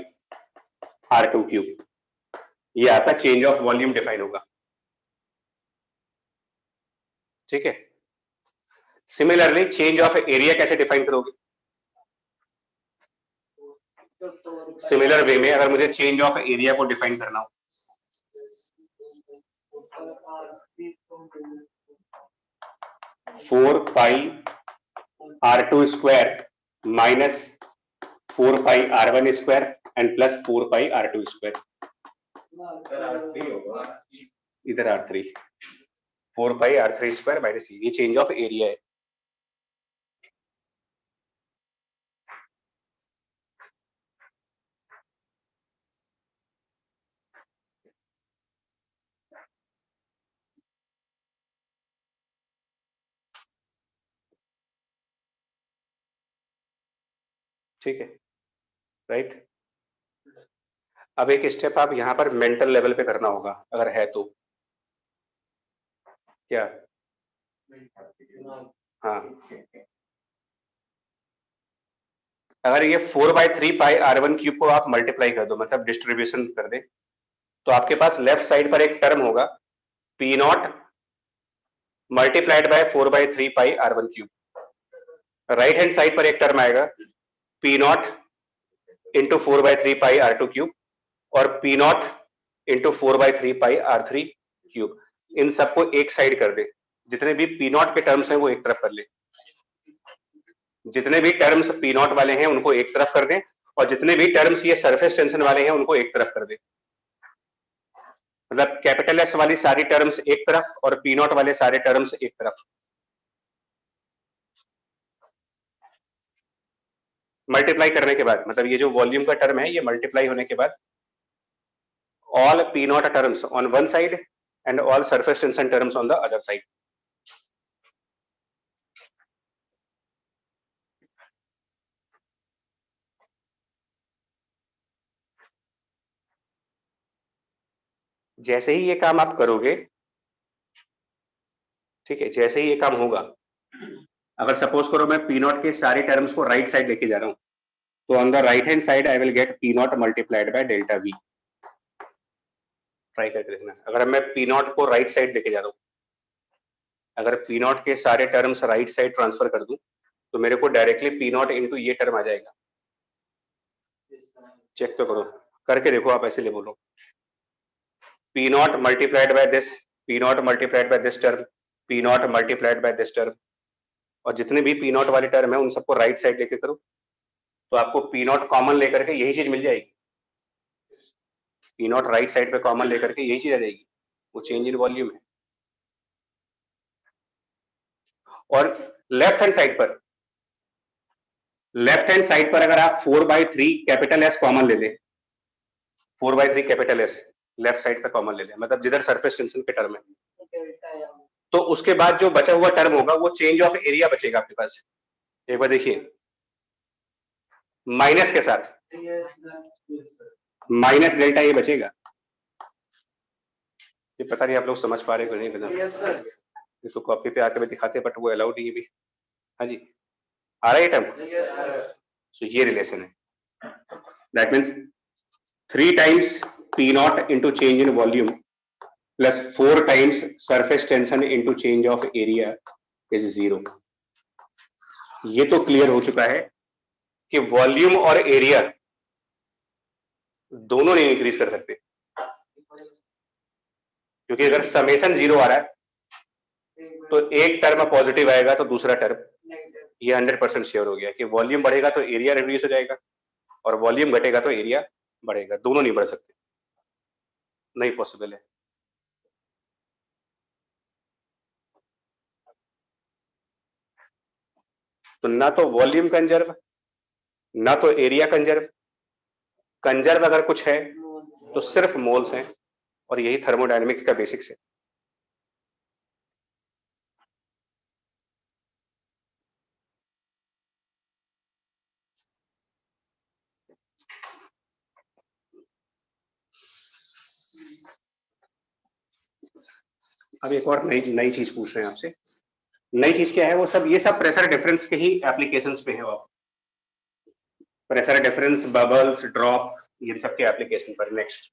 R2 cube, ये आपका change of volume define होगा। ठीक है, सिमिलरली चेंज ऑफ एरिया कैसे डिफाइन करोगे? सिमिलर वे में अगर मुझे चेंज ऑफ एरिया को डिफाइन करना हो, four pi R2 square minus 4 pi R1 square and plus 4 pi R2 square, इधर R3, 4 पाई R3 स्क्वायर माइनस ये चेंज ऑफ एरिया है। ठीक है, राइट। अब एक स्टेप आप यहाँ पर मेंटल लेवल पे करना होगा, अगर है तो। क्या? हाँ, अगर ये 4/3 पाई r1 क्यूब को आप मल्टीप्लाई कर दो, मतलब डिस्ट्रीब्यूशन कर दे, तो आपके पास लेफ्ट साइड पर एक टर्म होगा P nought multiplied by 4/3 pi r1 cube. Right hand side पर एक टर्म आएगा P nought into 4/3 pi r2 cube और P nought into 4/3 pi r3 cube. इन सबको एक साइड कर दे, जितने भी P नॉट के टर्म्स हैं वो एक तरफ कर ले, जितने भी टर्म्स P नॉट वाले हैं उनको एक तरफ कर दें, और जितने भी टर्म्स ये सरफेस टेंशन वाले हैं उनको एक तरफ कर दें। मतलब कैपिटल एस वाली सारी टर्म्स एक तरफ और P नॉट वाले सारे टर्म्स एक तरफ। मल्टीप्लाई करने के बाद, मतलब ये जो वॉल्यूम का टर्म है ये मल्टीप्लाई होने के बाद all P not terms on one side and all surface tension terms on the other side. जैसे ही ये काम आप करोगे, ठीक है, जैसे ही ये काम होगा, अगर सपोज करो मैं P नॉट के सारे टर्म्स को राइट साइड लेके जा रहा हूं, तो on the right hand side I will get P nought multiplied by delta V। Try करके देखना। अगर मैं P नॉट को राइट साइड लेके जा रहा हूं, अगर P नॉट के सारे टर्म्स राइट साइड ट्रांसफर कर दूं, तो मेरे को डायरेक्टली P नॉट इंटू ये टर्म आ जाएगा। चेक तो करो, करके देखो आप, ऐसे ले बोलो P nought multiplied by this, P nought multiplied by this term, P nought multiplied by this term, और जितने भी P नॉट वाले टर्म है उन सबको राइट साइड लेके करो, तो आपको P नॉट कॉमन लेकर के यही चीज मिल जाएगी। P नॉट राइट साइड पे कॉमन लेकर के यही चीज आ जाएगी, वो चेंज इन वॉल्यूम है। और लेफ्ट हैंड साइड पर अगर आप 4/3 कैपिटल एस कॉमन ले ले, 4/3 कैपिटल एस लेफ्ट साइड पे कॉमन ले ले, मतलब जिधर सरफेस टेंशन के टर्म है, तो उसके बाद जो बचा हुआ टर्म होगा वो चेंज ऑफ एरिया बचेगा आपके पास। एक बार देखिए, माइनस के साथ माइनस डेल्टा ये बचेगा। ये पता नहीं आप लोग समझ पा रहे हो नहीं बता, इसको कॉपी पे आके भी दिखाते, बट वो अलाउड नहीं है भी। हाँ जी, आ रहा है टर्म। सो ये रिलेशन है, that means 3 times P nought into change in volume plus 4 times surface tension into change of area is 0। ये तो क्लियर हो चुका है कि वॉल्यूम और एरिया दोनों नहीं इंक्रीज कर सकते, क्योंकि अगर समेशन 0 आ रहा है तो एक टर्म पॉजिटिव आएगा तो दूसरा टर्म, ये 100% श्योर हो गया कि वॉल्यूम बढ़ेगा तो एरिया रिड्यूस हो जाएगा और वॉल्यूम घटेगा तो एरिया बढ़ेगा। दोनों नहीं बढ़ सकते, नहीं पॉसिबल है। तो ना तो वॉल्यूम कंजर्व, ना तो एरिया कंजर्व। कंजर्व अगर कुछ है तो सिर्फ मोल्स हैं, और यही थर्मोडायनेमिक्स का बेसिक्स है। अब एक और नई चीज पूछ रहे हैं आपसे। नई चीज क्या है? वो सब, ये सब प्रेशर डिफरेंस के ही एप्लीकेशंस पे है। वो प्रेशर डिफरेंस, बबल्स, ड्रॉप, ये सब के एप्लीकेशन पर। Next,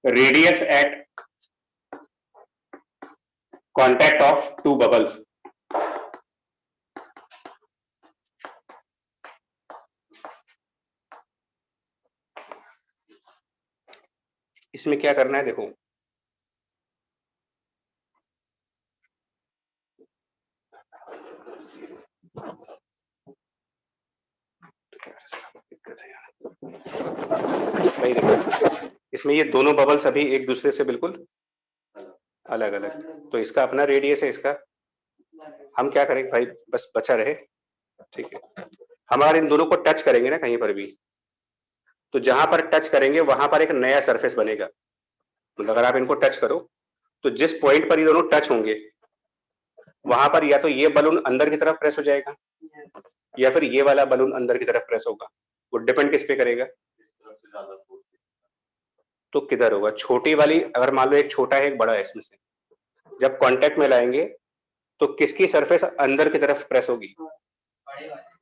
radius at contact of 2 bubbles. इसमें क्या करना है देखो, भाई देखो, इसमें ये दोनों बबल्स अभी एक दूसरे से बिल्कुल अलग अलग, तो इसका अपना रेडियस है, इसका। हम क्या करेंगे भाई, बस बचा रहे, ठीक है। हम अगर इन दोनों को टच करेंगे ना कहीं पर भी, तो जहां पर टच करेंगे वहां पर एक नया सरफेस बनेगा। मतलब अगर आप इनको टच करो तो जिस पॉइंट पर ये दोनों टच होंगे वहां पर या तो ये बलून अंदर की तरफ प्रेस हो जाएगा, या फिर ये वाला बलून अंदर की तरफ प्रेस होगा? वो डिपेंड किस पे करेगा? इस तरफ से ज्यादा फोर्स। तो किधर होगा? छोटी वाली, अगर मान लो एक छोटा है एक बड़ा है, इसमें से जब कांटेक्ट में लाएंगे तो किसकी सरफेस अंदर की तरफ प्रेस होगी? बड़े वाले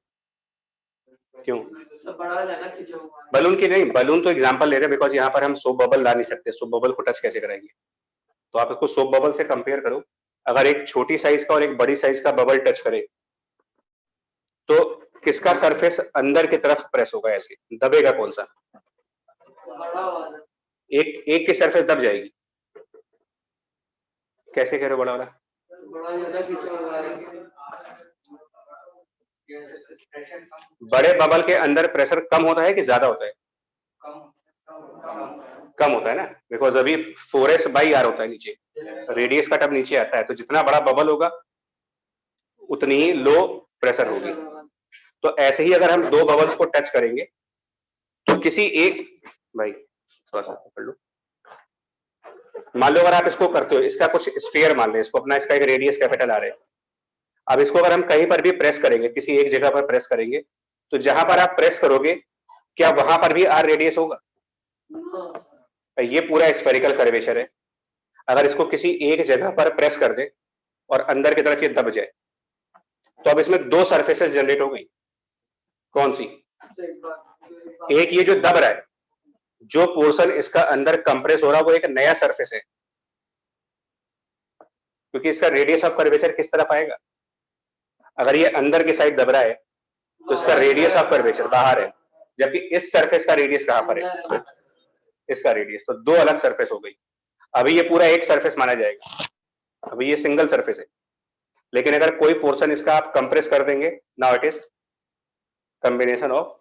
क्यों? तो बड़ा वाला ना खींचा हुआ है। बलून की नहीं, बलून तो एग्जांपल ले रहे हैं बिकॉज यहाँ पर हम सोप बबल ला नहीं सकते, सोप बबल को टच कैसे कराएंगे? तो आप इसको सोप बबल से कंपेयर करो, अगर एक छोटी साइज का और एक बड़ी साइज का बबल टच करे तो किसका सरफेस अंदर की तरफ प्रेस होगा? ऐसे दबेगा कौन सा? बड़ा वाला एक की सरफेस दब जाएगी। कैसे कह रहे हो बड़ा वाला? बड़ा ज्यादा खींचा हुआ है। बड़े बबल के अंदर प्रेशर कम होता है कि ज्यादा होता है? कम होता है ना, बिकॉज अभी 4s/r होता है नीचे, रेडियस का टर्म नीचे आता है, तो जितना बड़ा बबल होगा उतनी ही लो प्रेशर होगी। तो ऐसे ही अगर हम दो बबल्स को टच करेंगे तो किसी एक, भाई थोड़ा सा पकड़ लो, मान लो अगर आप इसको करते हो, इसका कुछ स्फीयर मान लें, इसको अपना, इसका एक रेडियस कैपिटल आ रहा है। अब इसको अगर हम कहीं पर भी प्रेस करेंगे, किसी एक जगह पर प्रेस करेंगे, तो जहां पर आप प्रेस करोगे क्या वहां पर भी r रेडियस होगा? ये पूरा स्फेरिकल कर्वेचर है। अगर इसको किसी एक जगह पर प्रेस कर दे और अंदर की तरफ ये दब जाए तो अब इसमें दो सरफेसेस जनरेट हो गई। कौन सी? एक ये जो दब रहा है, जो पोर्शन इसका अंदर कंप्रेस हो रहा है वो एक नया सरफेस है, क्योंकि इसका रेडियस ऑफ कर्वेचर किस तरफ आएगा? अगर ये अंदर की साइड दब रहा है तो इसका रेडियस ऑफ कर्वेचर बाहर है, जबकि इस सरफेस का रेडियस कहां पर है? इसका रेडियस। तो दो अलग सरफेस हो गई। अभी ये पूरा एक सरफेस माना जाएगा, अभी ये सिंगल सरफेस है, लेकिन अगर कोई पोर्शन इसका आप कंप्रेस कर देंगे, now it is combination of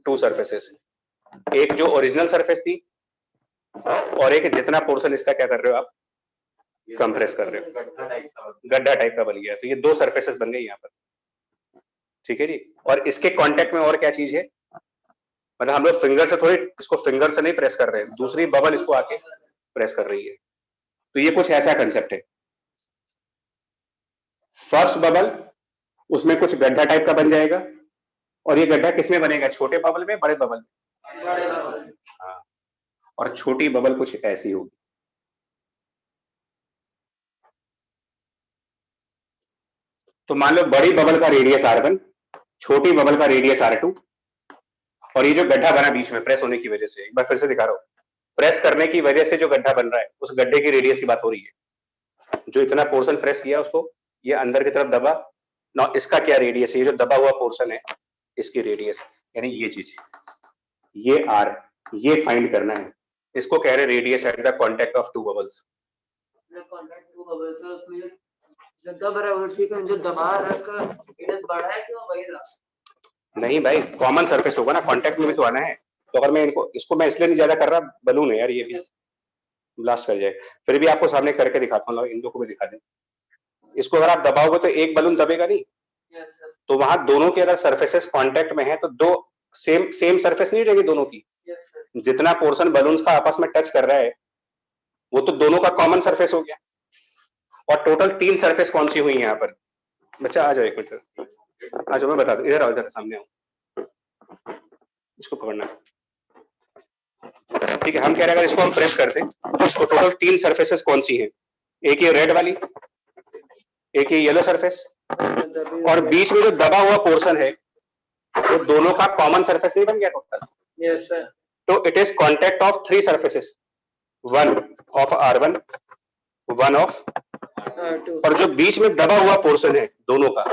to surfaces, एक जो ओरिजिनल सरफेस थी और एक जितना पोर्शन इसका क्या कर रहे हो आप, कंप्रेस कर रहे हो, गड्ढा टाइप का बन गया। तो ये दो सरफेसेस बन गई यहाँ पर, ठीक है जी। और इसके कांटेक्ट में और क्या चीज है, मतलब हम लोग फिंगर से थोड़ी, इसको फिंगर से नहीं प्रेस कर रहे हैं, दूसरी बबल इसको आके प्रेस कर रही है। तो ये कुछ ऐसा कंसेप्ट है। फर्स्ट बबल उसमें कुछ गड्ढा टाइप का बन जाएगा, और ये गड्ढा किसमें बनेगा? छोटे बबल में, बड़े बबल में? हाँ, और छोटी बबल कुछ ऐसी होगी। तो मान लो बड़ी बबल का रेडियस r1, छोटी बबल का रेडियस r2, और ये जो गड्ढा बना बीच में प्रेस होने की वजह से, एक बार फिर से दिखा रहा हूं, प्रेस करने की वजह से जो गड्ढा बन रहा है उस गड्ढे की रेडियस की बात हो रही है। जो इतना पोर्शन प्रेस किया उसको, ये अंदर की तरफ दबा ना, इसका क्या रेडियस है? ये जो दबा हुआ पोर्शन है इसकी रेडियस, यानी ये चीज, ये r, ये फाइंड करना है। इसको कह रहे radius at the contact of two bubbles. जो दबा रहा है उसका रेडियस बड़ा है कि वही रहा? नहीं भाई, कॉमन सरफेस होगा ना, कांटेक्ट में भी तो आना है। तो अगर मैं इसको मैं इसलिए नहीं ज्यादा कर रहा, बलून है यार, ये भी ब्लास्ट कर जाए। फिर भी आपको सामने करके दिखाता हूँ, इन दो को भी दिखा दें। इसको अगर आप दबाओगे तो एक बलून दबेगा नहीं, तो वहां दोनों के अगर सरफेसेस कांटेक्ट में है तो दो सेम सरफेस नहीं रहेगी दोनों की। जितना पोर्शन बलून्स का आपस में टच कर रहा है वो तो दोनों का कॉमन सरफेस हो गया। और टोटल 3 सरफेस कौन सी हुई यहाँ पर? बच्चा आ जाओ, एक मिनट आ जाओ, मैं बता दूं, इधर आओ, इधर सामने आओ, इसको पकड़ना। ठीक है, हम कह रहे हैं अगर इसको हम प्रेस करते तो टोटल 3 सरफेसेस कौन सी हैं? एक ये रेड वाली, एक ये येलो सरफेस, और बीच में जो दबा हुआ पोर्शन है वो दोनों का कॉमन सरफेस नहीं बन गया टोटल? Yes sir. तो it is contact of 3 surfaces, one of r1, one of, और जो बीच में दबा हुआ पोर्शन है दोनों का,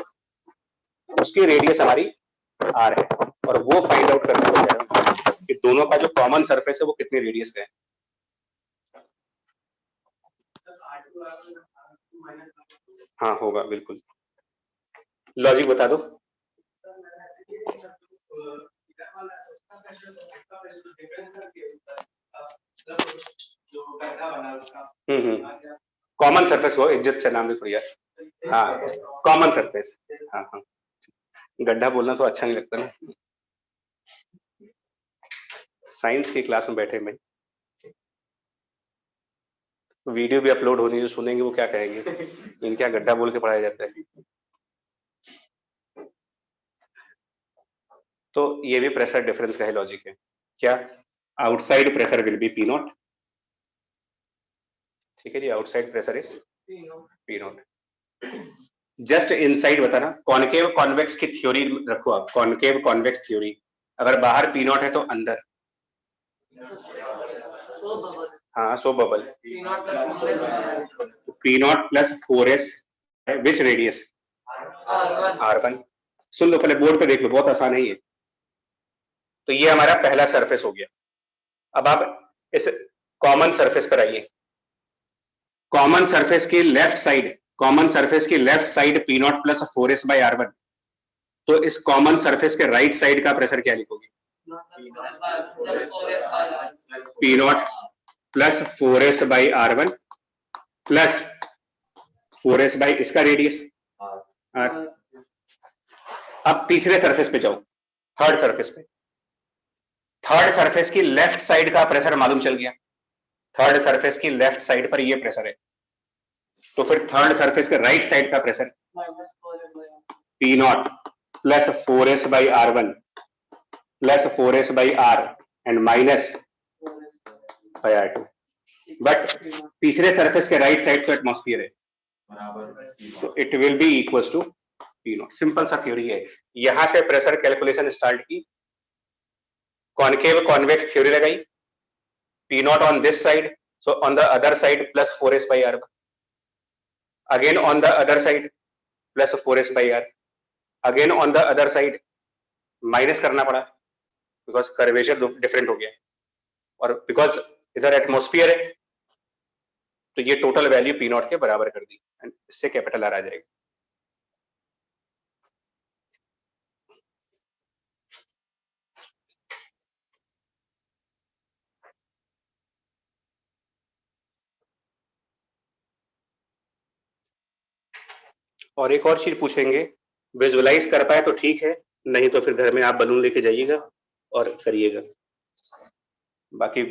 उसकी रेडियस हमारी r है, और वो फाइंड आउट करना है कि दोनों का जो कॉमन सरफेस है वो कितनी रेडियस का है। हाँ होगा बिल्कुल, लॉजिक बता दो। कॉमन सरफेस हो, इज्जत से नाम भी थोड़ी यार। हाँ कॉमन सरफेस, हाँ हाँ, गड्ढा बोलना तो अच्छा नहीं लगता ना। साइंस की क्लास में बैठे में वीडियो भी अपलोड होनी, जो सुनेंगे वो क्या कहेंगे, इनका गड्ढा बोल के पढ़ाया जाता है। तो ये भी प्रेशर डिफरेंस का ही लॉजिक है। क्या? Outside pressure will be P nought, ठीक है जी, outside pressure is P nought. Just inside बताना, कॉनकेव कॉन्वेक्स की थ्योरी रखो आप, कॉनकेव कॉन्वेक्स थ्योरी, अगर बाहर पी नॉट है तो अंदर, हाँ, so bubble P not plus 4s which radius R1। सुन लो, पहले बोर्ड पे देख लो, बहुत आसान है ये। तो ये हमारा पहला सरफेस हो गया। अब आप इस कॉमन सरफेस पर आइए। कॉमन सरफेस की लेफ्ट साइड, कॉमन सरफेस की left side P not plus 4s by R1, तो इस कॉमन सरफेस के राइट साइड का प्रेशर क्या लिखोगे? P not plus 4s by R1 plus 4s by इसका रेडियस R। अब तीसरे सरफेस पे जाओ, थर्ड सरफेस पे। थर्ड सरफेस की लेफ्ट साइड का प्रेशर मालूम चल गया, थर्ड सरफेस की लेफ्ट साइड पर ये प्रेशर है, तो फिर थर्ड सरफेस के राइट साइड का pressure P not plus 4s by R1 plus 4s by R and minus by R2। But तीसरे सरफेस के राइट साइड तो एटमॉस्फेयर है, तो it will be equal to P naught. Simple सा theory है। यहां से प्रेशर कैलकुलेशन स्टार्ट की, कॉनकेव कॉन्वेक्स थ्योरी लगाई, P naught on this side, so on the other side plus 4s by R, again on the other side plus 4s by R, again on the other side minus करना पड़ा because curvature different हो गया, और because इधर atmosphere है तो ये total value P not के बराबर कर दी, इससे कैपिटल आर आ जाएगा। और एक और चीज पूछेंगे, विजुअलाइज कर पाए तो ठीक है, नहीं तो फिर घर में आप बलून लेके जाइएगा और करिएगा, बाकी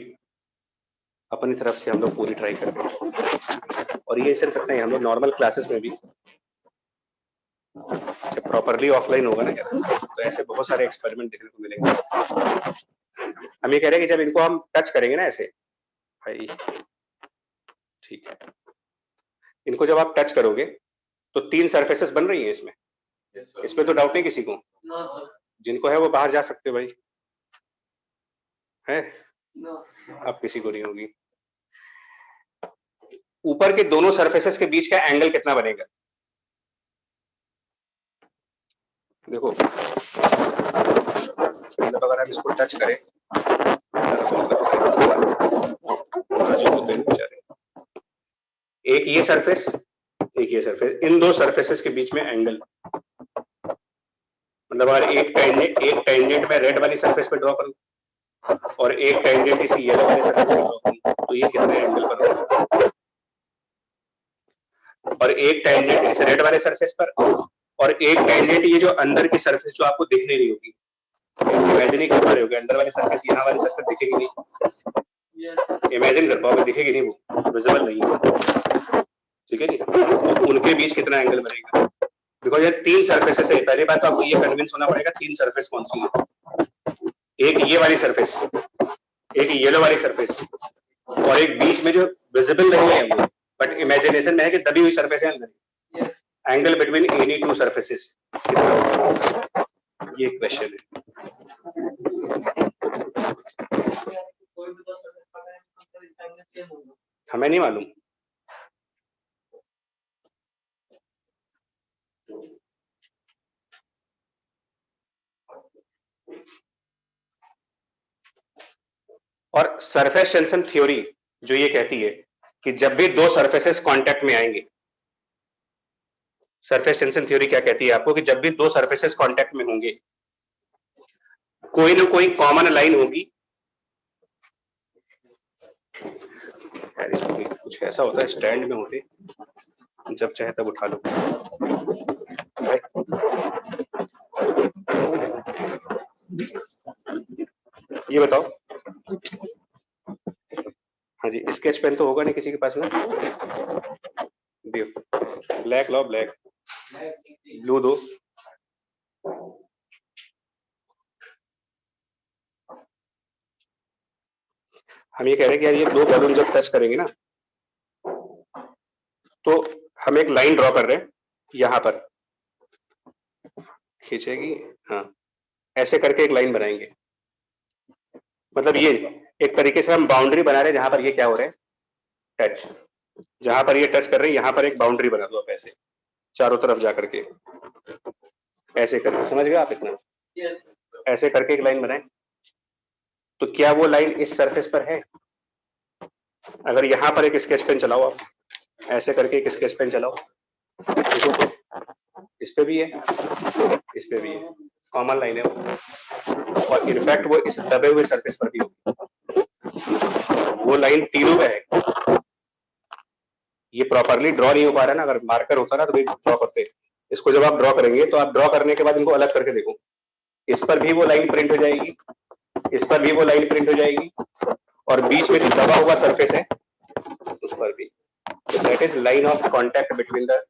अपनी तरफ से हम लोग पूरी ट्राई करेंगे। और ये सिर्फ इतना ही, हम लोग नॉर्मल क्लासेस में भी जब प्रॉपरली ऑफलाइन होगा ना तो ऐसे बहुत सारे एक्सपेरिमेंट देखने को मिलेंगे। हम ये कह रहे हैं कि जब इनको हम टच करेंगे ना ऐसे, भाई ठीक है, इनको जब आप टच करोगे तो 3 सरफेसेस बन रही हैं इसमें, इसमें तो डाउट नहीं किसी को, जिनको है वो बाहर जा सकते भाई है, अब किसी को नहीं होगी। ऊपर के दोनों सरफेसेस के बीच का एंगल कितना बनेगा? देखो मतलब अगर हम इसको टच करें, जो होते हैं बेचारे, एक ये सरफेस एक ये सरफेस, इन दो सरफेसेस के बीच में एंगल, मतलब अगर एक टेंजेंट में रेड वाली सरफेस पे ड्रॉ करूं और एक टेंजेंट इसी येलो वाली सरफेस पे ड्रॉ करूं तो ये कितने एंगल पर होगा? और एक टेंजेंट इस रेड वाले सरफेस पर और एक टेंजेंट ये जो अंदर की सरफेस जो आपको दिख नहीं रही होगी, इमेजिन ही कर पा रहे होगे, अंदर वाली सरफेस, यहाँ वाली सरफेस दिखेगी नहीं, इमेजिन कर पाओगे, दिखेगी नहीं, वो विजिबल नहीं है, ठीक है जी। तो उनके बीच कितना एंगल बनेगा? बिकॉज ये 3 सरफेसेस है, पहली बात तो आपको ये कन्विंस होना पड़ेगा 3 सरफेस कौन सी है, एक ये वाली सरफेस, एक येलो वाली सरफेस, और एक बीच में जो विजिबल नहीं है वो बट इमेजिनेशन में है कि दबी हुई सरफेस है अंदर, एंगल बिटवीन एनी 2 सरफेसेस, ये क्वेश्चन है। हमें नहीं मालूम, और सरफेस टेंशन थ्योरी जो ये कहती है कि जब भी 2 सरफेसेस कांटेक्ट में आएंगे, सरफेस टेंशन थ्योरी क्या कहती है आपको कि जब भी 2 सरफेसेस कांटेक्ट में होंगे कोई ना कोई कॉमन लाइन होगी, कुछ ऐसा होता है स्टैंड में होते, जब चाहे तब उठा लो। ये बताओ, हाँ जी, स्केच पेन तो होगा नहीं किसी के पास में, ब्लैक लो, ब्लैक, ब्लू दो, हम ये कह रहे हैं कि यार ये दो बलून जब टच करेंगे ना तो हम एक लाइन ड्रॉ कर रहे हैं यहां पर, खींचेगी, हाँ ऐसे करके एक लाइन बनाएंगे। मतलब ये एक तरीके से हम बाउंड्री बना रहे हैं जहां पर ये क्या हो रहा है, टच, जहां पर ये टच कर रहे हैं यहां पर एक बाउंड्री बना दो आप ऐसे चारों तरफ जा करके, ऐसे करके, समझ गए आप इतना, ऐसे करके एक लाइन बनाए। तो क्या वो लाइन इस सरफेस पर है? अगर यहां पर एक स्केच पेन चलाओ आप, ऐसे करके एक स्केच पेन चलाओ, देखो तो इस पे भी है, इस पे भी है, कॉमन लाइन है वो, और इनफैक्ट वो इस दबे हुए सरफेस पर भी होगी, वो लाइन तीनों पे है। ये प्रॉपरली ड्रॉ नहीं हो पा रहा है ना, अगर मार्कर होता ना तो ड्रॉ करते। इसको जब आप ड्रॉ करेंगे तो आप ड्रॉ करने के बाद इनको अलग करके देखो, इस पर भी वो लाइन प्रिंट हो जाएगी, इस पर भी वो लाइन प्रिंट हो जाएगी, और बीच में जो दबा हुआ सरफेस है उस पर भी। That is line of contact between the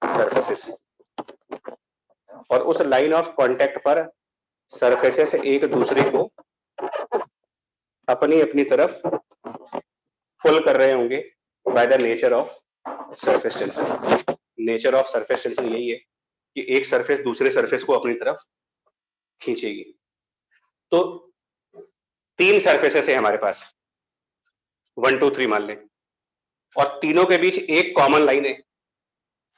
surfaces. और उस लाइन ऑफ कांटेक्ट पर सरफेसेस एक दूसरे को अपनी अपनी तरफ पुल कर रहे होंगे by the nature of surface tension. Nature of surface tension यही है कि एक सरफेस दूसरे सरफेस को अपनी तरफ खींचेगी। तो तीन सरफेसेस है हमारे पास, 1 2 3 मान लें, और तीनों के बीच एक कॉमन लाइन है।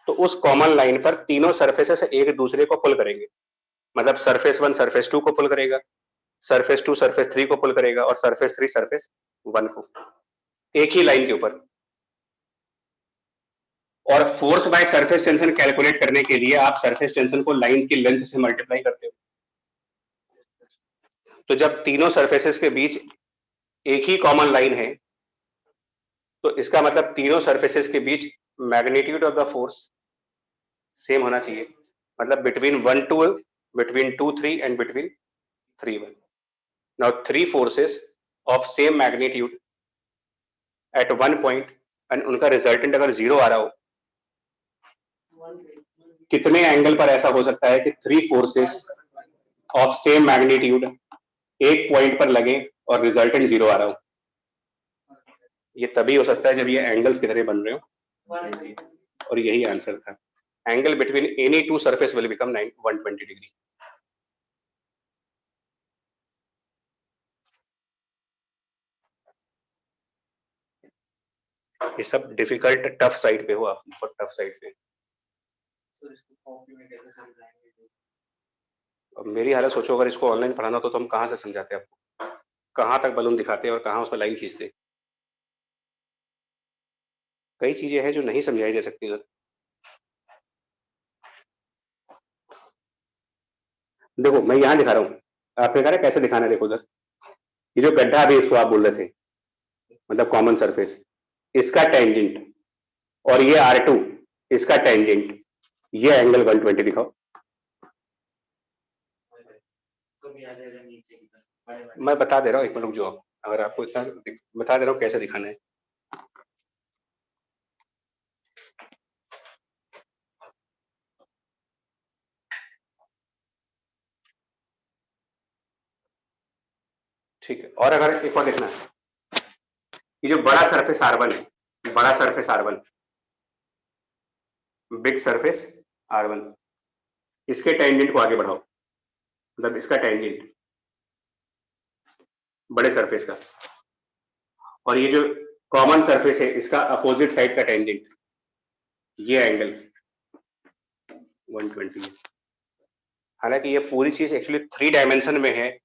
तो उस कॉमन लाइन पर तीनों सरफेसेस एक दूसरे को पुल करेंगे, मतलब सरफेस 1 सरफेस 2 को पुल करेगा, सरफेस 2 सरफेस 3 को पुल करेगा, और सरफेस 3 सरफेस 1 को, एक ही लाइन के ऊपर। और force by surface tension calculate करने के लिए आप सरफेस टेंशन को लाइन की लेंथ से मल्टीप्लाई करते हो। तो जब तीनों सरफेसेस के बीच एक ही कॉमन लाइन है तो इसका मतलब तीनों सरफेसेस के बीच magnitude of the force same होना चाहिए, मतलब between 1 2, between 2 3 and between 3 1। Now three forces of same magnitude at one point and उनका रिजल्टेंट अगर 0 आ रहा हो, कितने एंगल पर ऐसा हो सकता है कि three forces of same magnitude एक पॉइंट पर लगे और रिजल्टेंट 0 आ रहा हो? ये तभी हो सकता है जब ये एंगल्स कितने बन रहे हो, और यही आंसर था। Angle between any two surface will become 120 degree. ये सब डिफिकल्ट टफ साइड पे हो आप, बहुत टफ साइड पे। अब मेरी हालत सोचो, अगर इसको ऑनलाइन पढ़ाना तो हम कहाँ से समझाते आपको, कहाँ तक बलून दिखाते और कहाँ उस पर लाइन खींचते। कई चीजें हैं जो नहीं समझाई जा सकती उधर। देखो मैं यहाँ दिखा रहा हूँ, आपने कहा कैसे दिखाना है, देखो उधर ये जो गड्ढा अभी इसको आप बोल रहे थे, मतलब कॉमन सरफेस, इसका टेंजेंट और ये R2 इसका टेंजेंट, ये एंगल 120 दिखाओ। मैं बता दे रहा हूँ, एक मिनट रुक जाओ, अगर आपको इतना बता दे रहा हूँ कैसे दिखाना है। ठीक है, और अगर एक और देखना है, ये जो बड़ा सरफेस R1 है, बड़ा surface R1, big surface R1, इसके टेंजेंट को आगे बढ़ाओ, मतलब इसका टेंजेंट बड़े सरफेस का, और ये जो कॉमन सरफेस है इसका अपोजिट साइड का टेंजेंट, ये एंगल 120 है। हालांकि ये पूरी चीज एक्चुअली 3 डायमेंशन में है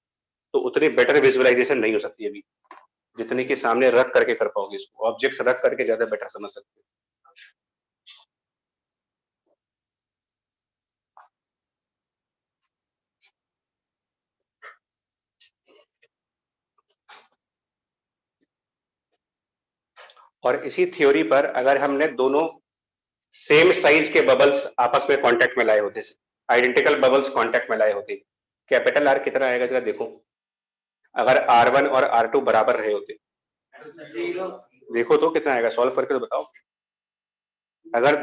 तो उतनी बेटर विजुअलाइजेशन नहीं हो सकती अभी, जितनी के सामने रख करके कर पाओगे इसको, ऑब्जेक्ट्स रख करके ज्यादा बेटर समझ सकते हो। और इसी थ्योरी पर अगर हमने दोनों सेम साइज के बबल्स आपस में कांटेक्ट में लाए होते, आइडेंटिकल बबल्स कांटेक्ट में लाए होते, कैपिटल आर कितना आएगा जरा देखो, अगर R1 और R2 बराबर रहे होते, देखो तो कितना आएगा, सॉल्व करके तो बताओ। अगर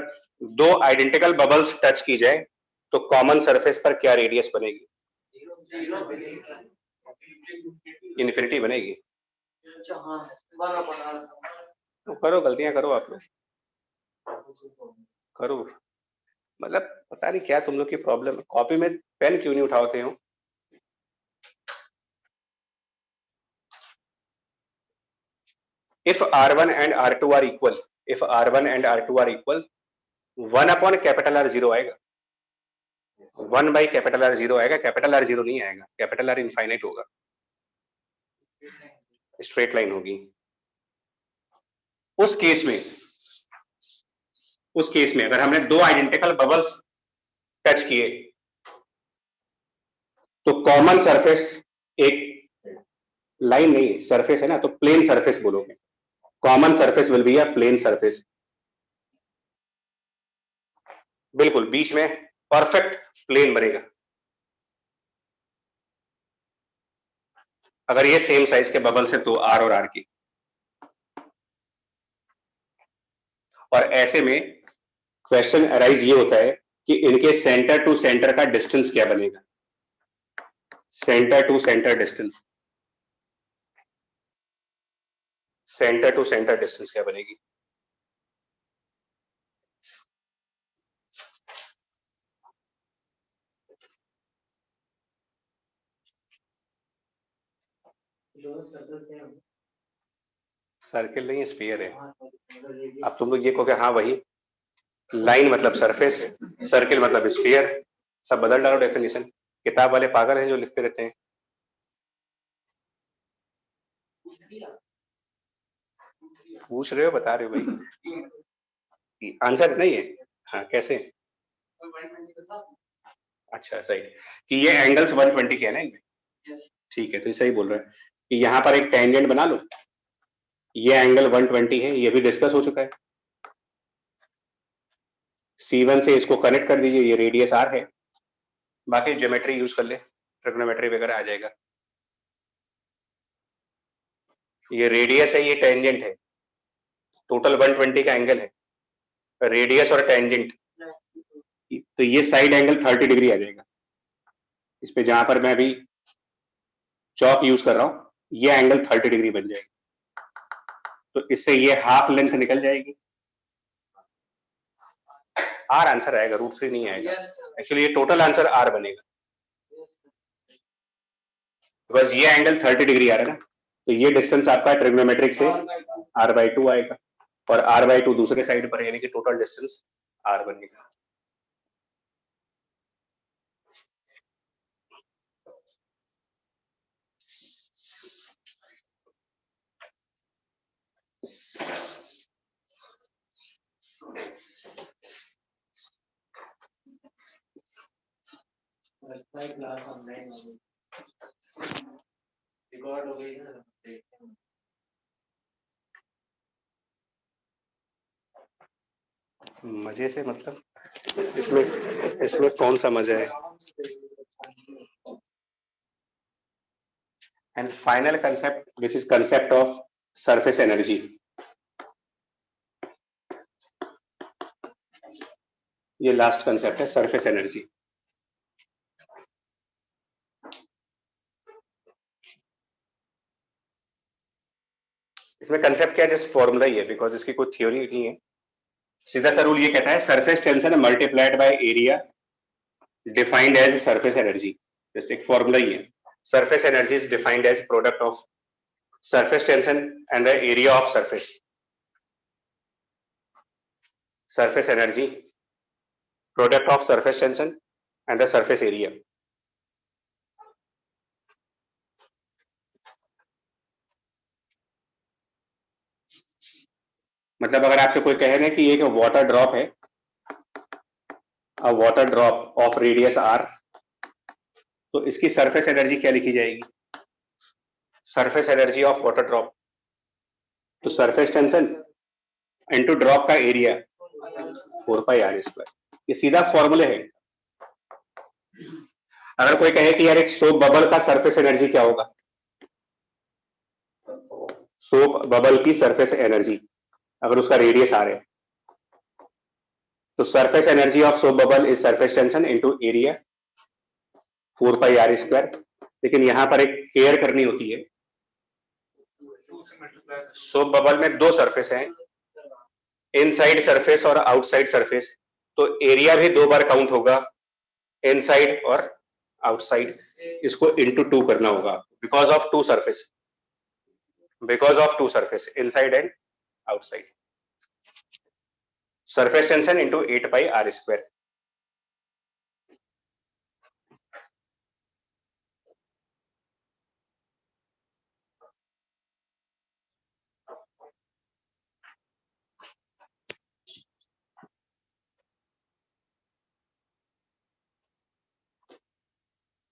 दो आइडेंटिकल बबल्स टच की जाए तो कॉमन सरफेस पर क्या रेडियस बनेगी? इन्फिनिटी बनेगी। अच्छा हाँ बना बना तो करो, गलतियां करो आप लोग, करो। मतलब पता नहीं क्या तुम लोग की प्रॉब्लम है, कॉपी में पेन क्यों नहीं उठाते हो? If R1 and R2 are equal, if R1 and R2 are equal, 1 upon capital R zero आएगा, 1 बाई कैपिटल R जीरो आएगा, कैपिटल R जीरो नहीं आएगा, कैपिटल R इनफाइनाइट होगा, स्ट्रेट लाइन होगी। उस केस में अगर हमने दो आइडेंटिकल बबल्स टच किए तो कॉमन सरफेस, एक लाइन नहीं सरफेस है ना, तो प्लेन सरफेस बोलोगे, common surface will be a plane surface. बिल्कुल बीच में परफेक्ट प्लेन बनेगा अगर ये सेम साइज के बबल्स है तो आर और आर की। और ऐसे में क्वेश्चन अराइज ये होता है कि इनके सेंटर टू सेंटर का डिस्टेंस क्या बनेगा, centre to centre distance, centre to centre distance क्या बनेगी? सर्किल नहीं स्फीयर है। अब तुम लोग ये कहोगे हाँ वही, लाइन मतलब सरफेस, सर्किल मतलब स्फीयर, सब बदल डालो डेफिनेशन। किताब वाले पागल हैं जो लिखते रहते हैं। पूछ रहे हो बता रहे हो भाई, आंसर नहीं है। हाँ कैसे? अच्छा सही, कि ये एंगल्स 120 के है ना इनमें, ठीक है, तो सही बोल रहे हैं कि यहाँ पर एक टेंजेंट बना लो, ये एंगल 120 है, ये भी डिस्कस हो चुका है। C1 से इसको कनेक्ट कर दीजिए, ये रेडियस R है, बाकी ज्योमेट्री यूज कर ले, ट्रिग्नोमेट्री वगैरह आ जाएगा। ये रेडियस है, ये टेंजेंट है, टोटल 120 का एंगल है, रेडियस और टेंजेंट, तो ये साइड एंगल 30 डिग्री आ जाएगा। इस पे जहां पर मैं अभी चौक यूज कर रहा हूं, ये एंगल 30 डिग्री बन जाएगा, तो इससे ये हाफ लेंथ निकल जाएगी। आर आंसर आएगा, √3 नहीं आएगा। एक्चुअली ये टोटल आंसर आर बनेगा, बिकॉज ये एंगल 30 डिग्री आ रहा है ना, तो ये डिस्टेंस आपका ट्रिग्नोमेट्रिक से R/2 आएगा, और R/2 दूसरे साइड पर, यानी कि टोटल डिस्टेंस R बनेगा। क्लास ऑनलाइन रिकॉर्ड हो गई ना, देखते हैं। मजे से मतलब इसमें कौन सा मजा है? And final concept which is concept of surface energy. ये लास्ट कंसेप्ट है, सरफेस एनर्जी। इसमें कंसेप्ट क्या है, जस्ट फॉर्मूला ही है, बिकॉज इसकी कोई थ्योरी नहीं है। सीधा सा रूल ये कहता है surface tension multiplied by area defined as surface energy. Just एक फॉर्मूला ही है। Surface energy is defined as product of surface tension and the area of surface. Surface energy, product of surface tension and the surface area. मतलब अगर आपसे कोई कहे ना कि एक वाटर ड्रॉप है, अ water drop of radius r, तो इसकी सरफेस एनर्जी क्या लिखी जाएगी? Surface energy of water drop, तो सरफेस टेंशन इनटू ड्रॉप का एरिया 4πr²। ये सीधा फॉर्मूले है। अगर कोई कहे कि यार एक सोप बबल का सरफेस एनर्जी क्या होगा, सोप बबल की सरफेस एनर्जी अगर उसका रेडियस r है, तो surface energy of soap bubble is surface tension into area 4πr²। लेकिन यहां पर एक केयर करनी होती है, सोप बबल में दो सरफेस हैं, इनसाइड सरफेस और आउटसाइड सरफेस, तो एरिया भी दो बार काउंट होगा, इनसाइड और आउटसाइड। इसको इनटू 2 करना होगा because of two surface inside and outside. Surface tension into 8 pi R square.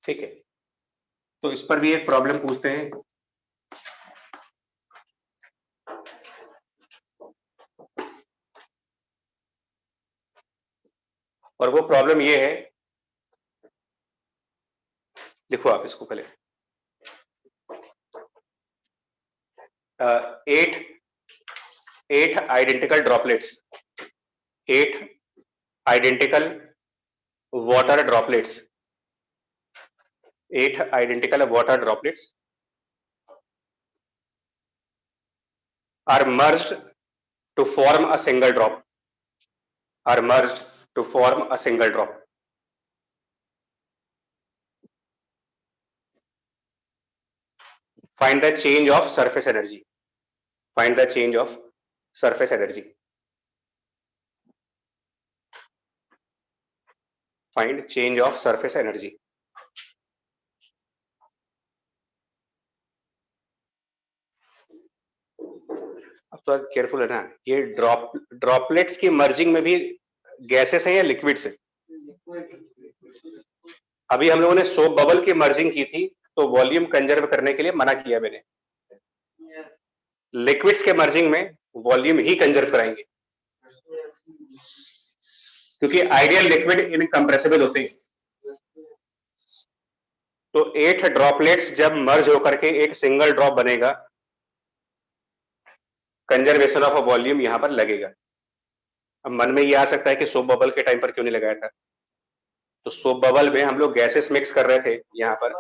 ठीक है, तो इस पर भी एक प्रॉब्लम पूछते हैं। और वो प्रॉब्लम ये है, लिखो आप इसको पहले। 8 identical droplets, 8 identical water droplets, 8 identical water droplets are merged to form a single drop, are merged to form a single drop. Find the change of surface energy. Find the change of surface energy. Find change of surface energy. अब तो careful है ना, ये droplets की merging में भी gases हैं या लिक्विड्स हैं? अभी हम लोगों ने सोप बबल की मर्जिंग की थी, तो वॉल्यूम कंजर्व करने के लिए मना किया मैंने। लिक्विड्स के मर्जिंग में वॉल्यूम ही कंजर्व कराएंगे, क्योंकि आइडियल लिक्विड इनकंप्रेसिबल होते हैं। तो 8 ड्रॉपलेट्स जब मर्ज होकर के एक सिंगल ड्रॉप बनेगा, कंजर्वेशन ऑफ वॉल्यूम यहां पर लगेगा। अब मन में ये आ सकता है कि सोप बबल के टाइम पर क्यों नहीं लगाया था? तो सोप बबल में हम लोग गैसेस मिक्स कर रहे थे, यहां पर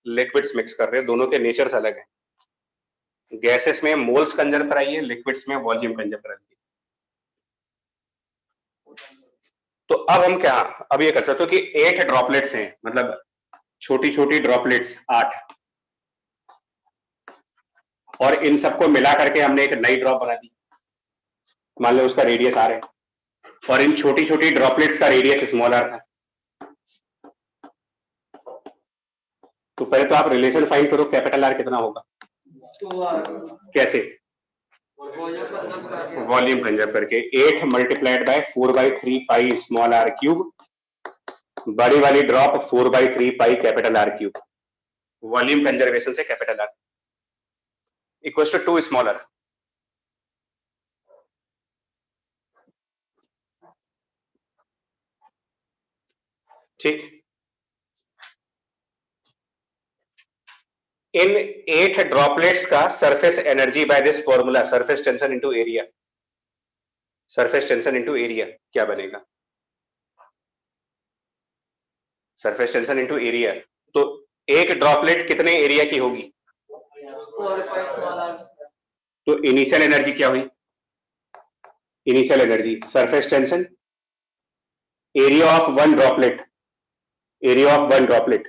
लिक्विड्स मिक्स कर रहे हैं, दोनों के नेचर्स अलग हैं। गैसेस में मोल्स कंजर्व कराइए, लिक्विड्स में वॉल्यूम कंजर्व कराइए। तो अब हम क्या, अब ये कर सकते हो कि 8 ड्रॉपलेट्स हैं, मतलब छोटी छोटी ड्रॉपलेट्स 8, और इन सबको मिला करके हमने एक नई ड्रॉप बना दी, मान लो उसका रेडियस आर है, और इन छोटी छोटी ड्रॉपलेट्स का रेडियस स्मॉल आर था। तो पहले तो आप रिलेशन फाइंड करो, कैपिटल आर कितना होगा। कैसे? वॉल्यूम कंजर्व करके 8 multiplied by 4/3 pi small R cube, बड़ी वाली drop 4/3 pi capital R cube. Volume conservation से capital R equals to 2 small R. ठीक, इन 8 ड्रॉपलेट्स का surface energy by this formula, surface tension into area, surface tension into area क्या बनेगा? Surface tension into area, तो एक droplet कितने area की होगी? तो इनिशियल एनर्जी क्या हुई? Initial energy surface tension area of one droplet, area of one droplet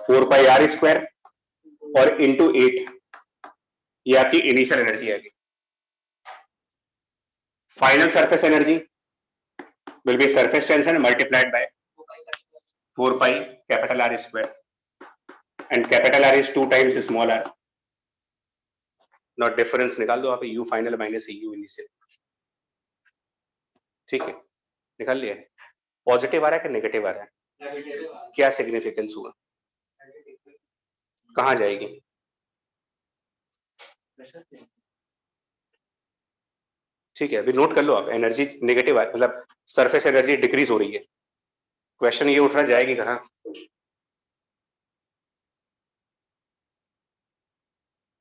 4 pi R square और इंटू 8, ये आपकी इनिशियल एनर्जी आएगी। Final surface energy will be surface tension multiplied by 4 pi capital R square, and capital R is 2 times small R. Not difference निकाल दो आप, U final minus U initial. ठीक है, निकाल लिया। पॉजिटिव आ रहा है कि नेगेटिव आ रहा है? क्या सिग्निफिकेंस हुआ? कहां जाएगी? ठीक है, अभी नोट कर लो आप, एनर्जी नेगेटिव है, मतलब सरफेस एनर्जी डिक्रीज हो रही है। क्वेश्चन ये उठ रहा, जाएगी कहां?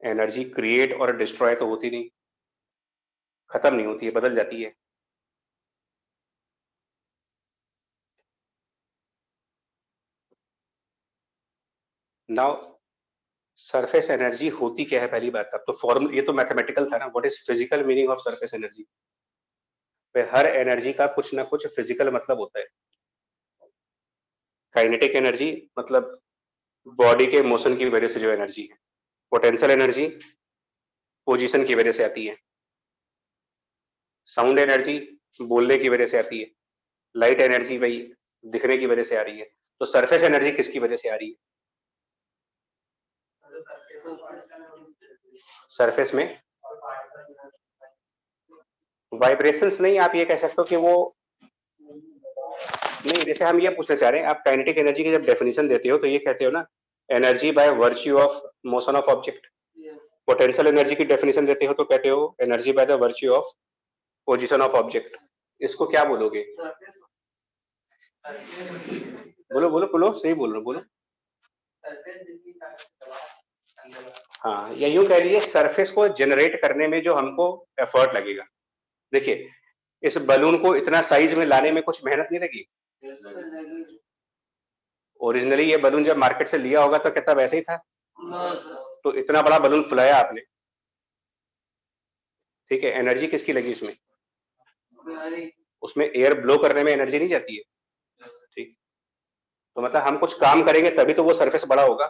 एनर्जी क्रिएट और डिस्ट्रॉय तो होती नहीं, खत्म नहीं होती है, बदल जाती है। नाउ सरफेस एनर्जी होती क्या है पहली बात। अब तो फॉर्म ये तो मैथमेटिकल था ना, what is physical meaning of surface energy. Her energy का कुछ ना कुछ फिजिकल मतलब होता है। काइनेटिक एनर्जी मतलब बॉडी के मोशन की वजह से जो एनर्जी है। पोटेंशियल एनर्जी पोजीशन की वजह से आती है। साउंड एनर्जी बोलने की वजह से आती है। लाइट एनर्जी भाई दिखने की वजह से आ रही है। तो सरफेस एनर्जी किसकी वजह से आ रही है? सरफेस में वाइब्रेशंस नहीं, आप ये कह सकते हो कि वो नहीं, जैसे हम ये पूछना चाह रहे हैं, आप काइनेटिक एनर्जी की जब डेफिनेशन देते हो तो ये कहते हो ना energy by virtue of motion of object. Potential energy की डेफिनेशन देते हो तो कहते हो energy by the virtue of position of object. इसको क्या बोलोगे? बोलो बोलो बोलो, सही बोल रहे हो, बोलो। हाँ, या यूं कह लीजिए सरफेस को जनरेट करने में जो हमको एफर्ट लगेगा। देखिए इस बलून को इतना साइज में लाने में कुछ मेहनत नहीं लगी। ओरिजिनली ये बलून जब मार्केट से लिया होगा तो कहता वैसे ही था। तो इतना बड़ा बलून फुलाया आपने, ठीक है, एनर्जी किसकी लगी उसमें? उसमें एयर ब्लो करने में एनर्जी नहीं जाती है, ठीक। तो मतलब हम कुछ काम करेंगे तभी तो वो सरफेस बड़ा होगा।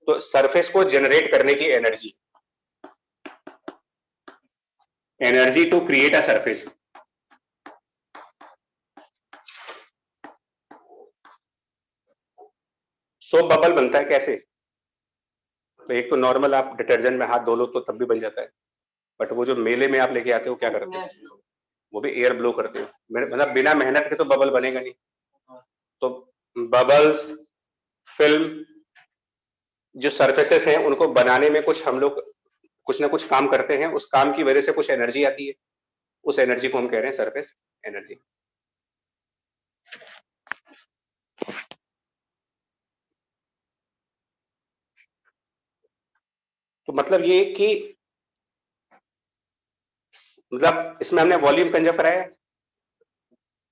तो सरफेस को जनरेट करने की energy, energy to create a surface, soap bubble बनता है कैसे? तो एक तो नॉर्मल आप डिटर्जेंट में हाथ धो लो तो तब भी बन जाता है, बट वो जो मेले में आप लेके आते हो क्या करते हो? वो भी एयर ब्लो करते हो। मतलब बिना मेहनत के तो बबल बनेगा नहीं। तो बबल्स, फिल्म, जो सरफेसेस हैं उनको बनाने में कुछ हम लोग कुछ ना कुछ काम करते हैं, उस काम की वजह से कुछ एनर्जी आती है, उस एनर्जी को हम कह रहे हैं सरफेस एनर्जी। तो मतलब ये कि मतलब इसमें हमने वॉल्यूम कंजर्व कराया है।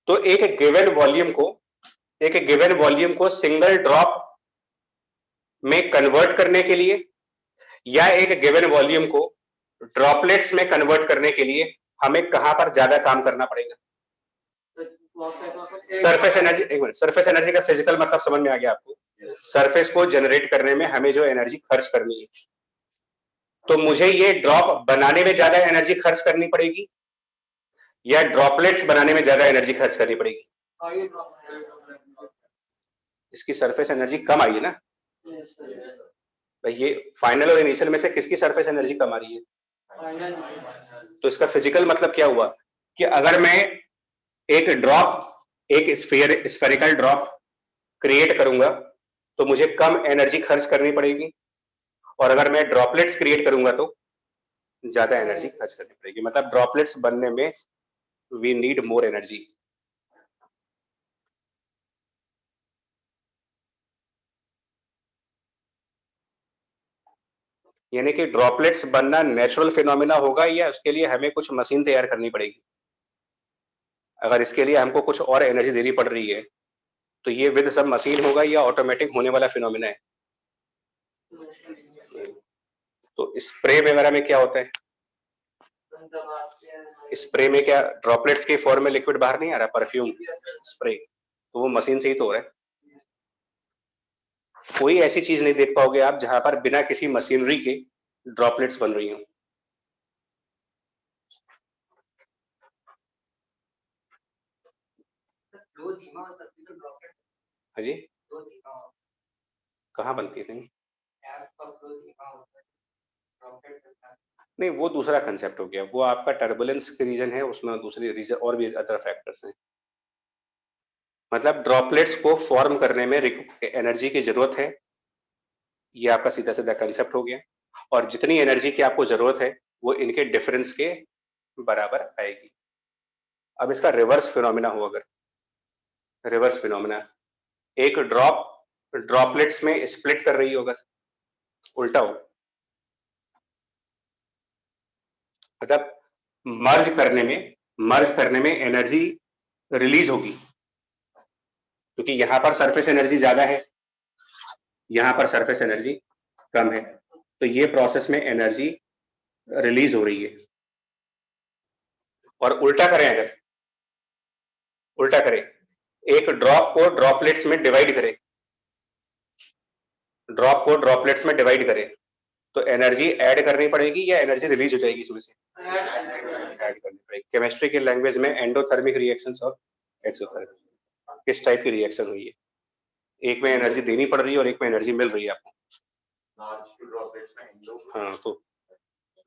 तो एक गिवन वॉल्यूम को सिंगल ड्रॉप में कन्वर्ट करने के लिए या एक गिवन वॉल्यूम को ड्रॉपलेट्स में कन्वर्ट करने के लिए हमें कहां पर ज्यादा काम करना पड़ेगा? सरफेस एनर्जी, एक मिनट, सरफेस एनर्जी का फिजिकल मतलब समझ में आ गया आपको? सरफेस को जनरेट करने में हमें जो एनर्जी खर्च करनी है, तो मुझे ये ड्रॉप बनाने में ज्यादा एनर्जी खर्च करनी पड़ेगी या ड्रॉपलेट्स बनाने में ज्यादा एनर्जी खर्च करनी पड़ेगी? इसकी सरफेस एनर्जी कम आई है ना भाई। ये फाइनल और इनिशियल में से किसकी सरफेस एनर्जी कम आ रही है? तो इसका फिजिकल मतलब क्या हुआ कि अगर मैं एक स्फेरिकल ड्रॉप क्रिएट करूंगा तो मुझे कम एनर्जी खर्च करनी पड़ेगी, और अगर मैं ड्रॉपलेट्स क्रिएट करूंगा तो ज्यादा एनर्जी खर्च करनी पड़ेगी। मतलब ड्रॉपलेट्स बनने में वी नीड मोर एनर्जी। यानी कि ड्रॉपलेट्स बनना नेचुरल फिनोमिना होगा या उसके लिए हमें कुछ मशीन तैयार करनी पड़ेगी? अगर इसके लिए हमको कुछ और एनर्जी देनी पड़ रही है तो ये विद सब मशीन होगा या ऑटोमेटिक होने वाला फिनोमिना है? तो स्प्रे वगैरह में क्या होता है? स्प्रे में क्या ड्रॉपलेट्स के फॉर्म में लिक्विड बाहर नहीं आ रहा? परफ्यूम स्प्रे, तो वो मशीन से ही तो हो रहा है। कोई ऐसी चीज नहीं देख पाओगे आप जहां पर बिना किसी मशीनरी के ड्रॉपलेट्स बन रही हो। हाँ जी, कहाँ बनती है? नहीं, वो दूसरा कंसेप्ट हो गया, वो आपका टर्बुलेंस के रीजन है, उसमें दूसरी रीजन और भी अदर फैक्टर्स हैं। मतलब ड्रॉपलेट्स को फॉर्म करने में एनर्जी की जरूरत है, ये आपका सीधा सीधा कंसेप्ट हो गया। और जितनी एनर्जी की आपको जरूरत है वो इनके डिफरेंस के बराबर आएगी। अब इसका रिवर्स फिनोमिना हो, अगर रिवर्स फिनोमिना एक ड्रॉपलेट्स में स्प्लिट कर रही हो, अगर उल्टा हो, मतलब मर्ज करने में एनर्जी रिलीज होगी, क्योंकि यहां पर सरफेस एनर्जी ज्यादा है, यहां पर सरफेस एनर्जी कम है, तो ये प्रोसेस में एनर्जी रिलीज हो रही है। और उल्टा करें, अगर उल्टा करें, एक ड्रॉप को ड्रॉपलेट्स में डिवाइड करें, ड्रॉप को ड्रॉपलेट्स में डिवाइड करें, तो एनर्जी ऐड करनी पड़ेगी या एनर्जी रिलीज हो जाएगी इसमें से? ऐड करनी पड़ेगी। केमिस्ट्री के लैंग्वेज में एंडोथर्मिक रिएक्शंस और एक्सोथर्मिक, किस टाइप की रिएक्शन हुई है? एक में एनर्जी देनी पड़ रही है और एक में एनर्जी मिल रही है आपको। हाँ, तो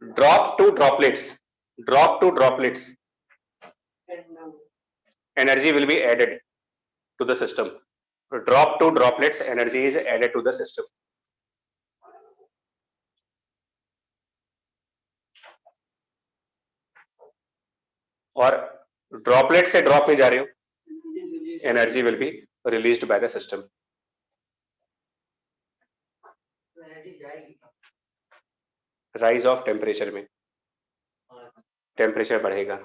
drop to droplets energy will be added to the system. Drop to droplets, energy is added to the system. और ड्रॉपलेट से ड्रॉप में जा रहे हो, energy will be released by the system. Rise of temperature में temperature बढ़ेगा,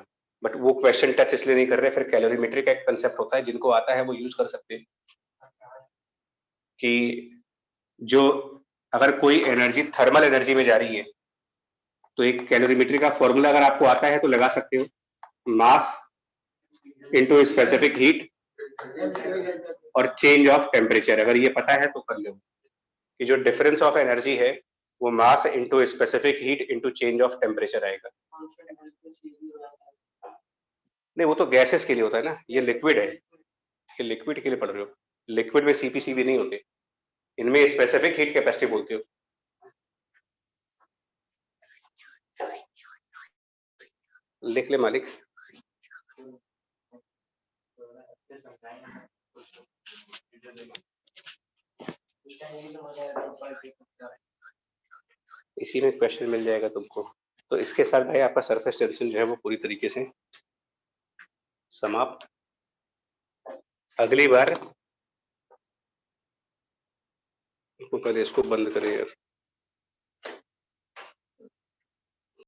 but वो question touch इसलिए नहीं कर रहे, फिर कैलोरीमेट्री का एक कंसेप्ट होता है, जिनको आता है वो यूज कर सकते हैं कि जो अगर कोई एनर्जी थर्मल एनर्जी में जा रही है तो एक कैलोरीमेट्री का फॉर्मूला अगर आपको आता है तो लगा सकते हो, मास इनटू स्पेसिफिक हीट और चेंज ऑफ टेम्परेचर। अगर ये पता है तो कर लो कि जो डिफरेंस ऑफ एनर्जी है वो mass into specific heat into change of temperature आएगा। नहीं, वो तो गैसेस के लिए होता है ना, ये लिक्विड है, ये लिक्विड के लिए पढ़ रहे हो। लिक्विड में सीपीसीबी नहीं होते, इनमें स्पेसिफिक हीट कैपेसिटी बोलते हो। लिख ले मालिक। इसी में क्वेश्चन मिल जाएगा तुमको। तो इसके साथ भाई आपका सरफेस टेंशन जो है वो पूरी तरीके से समाप्त। अगली बार पहले इसको बंद करें यार।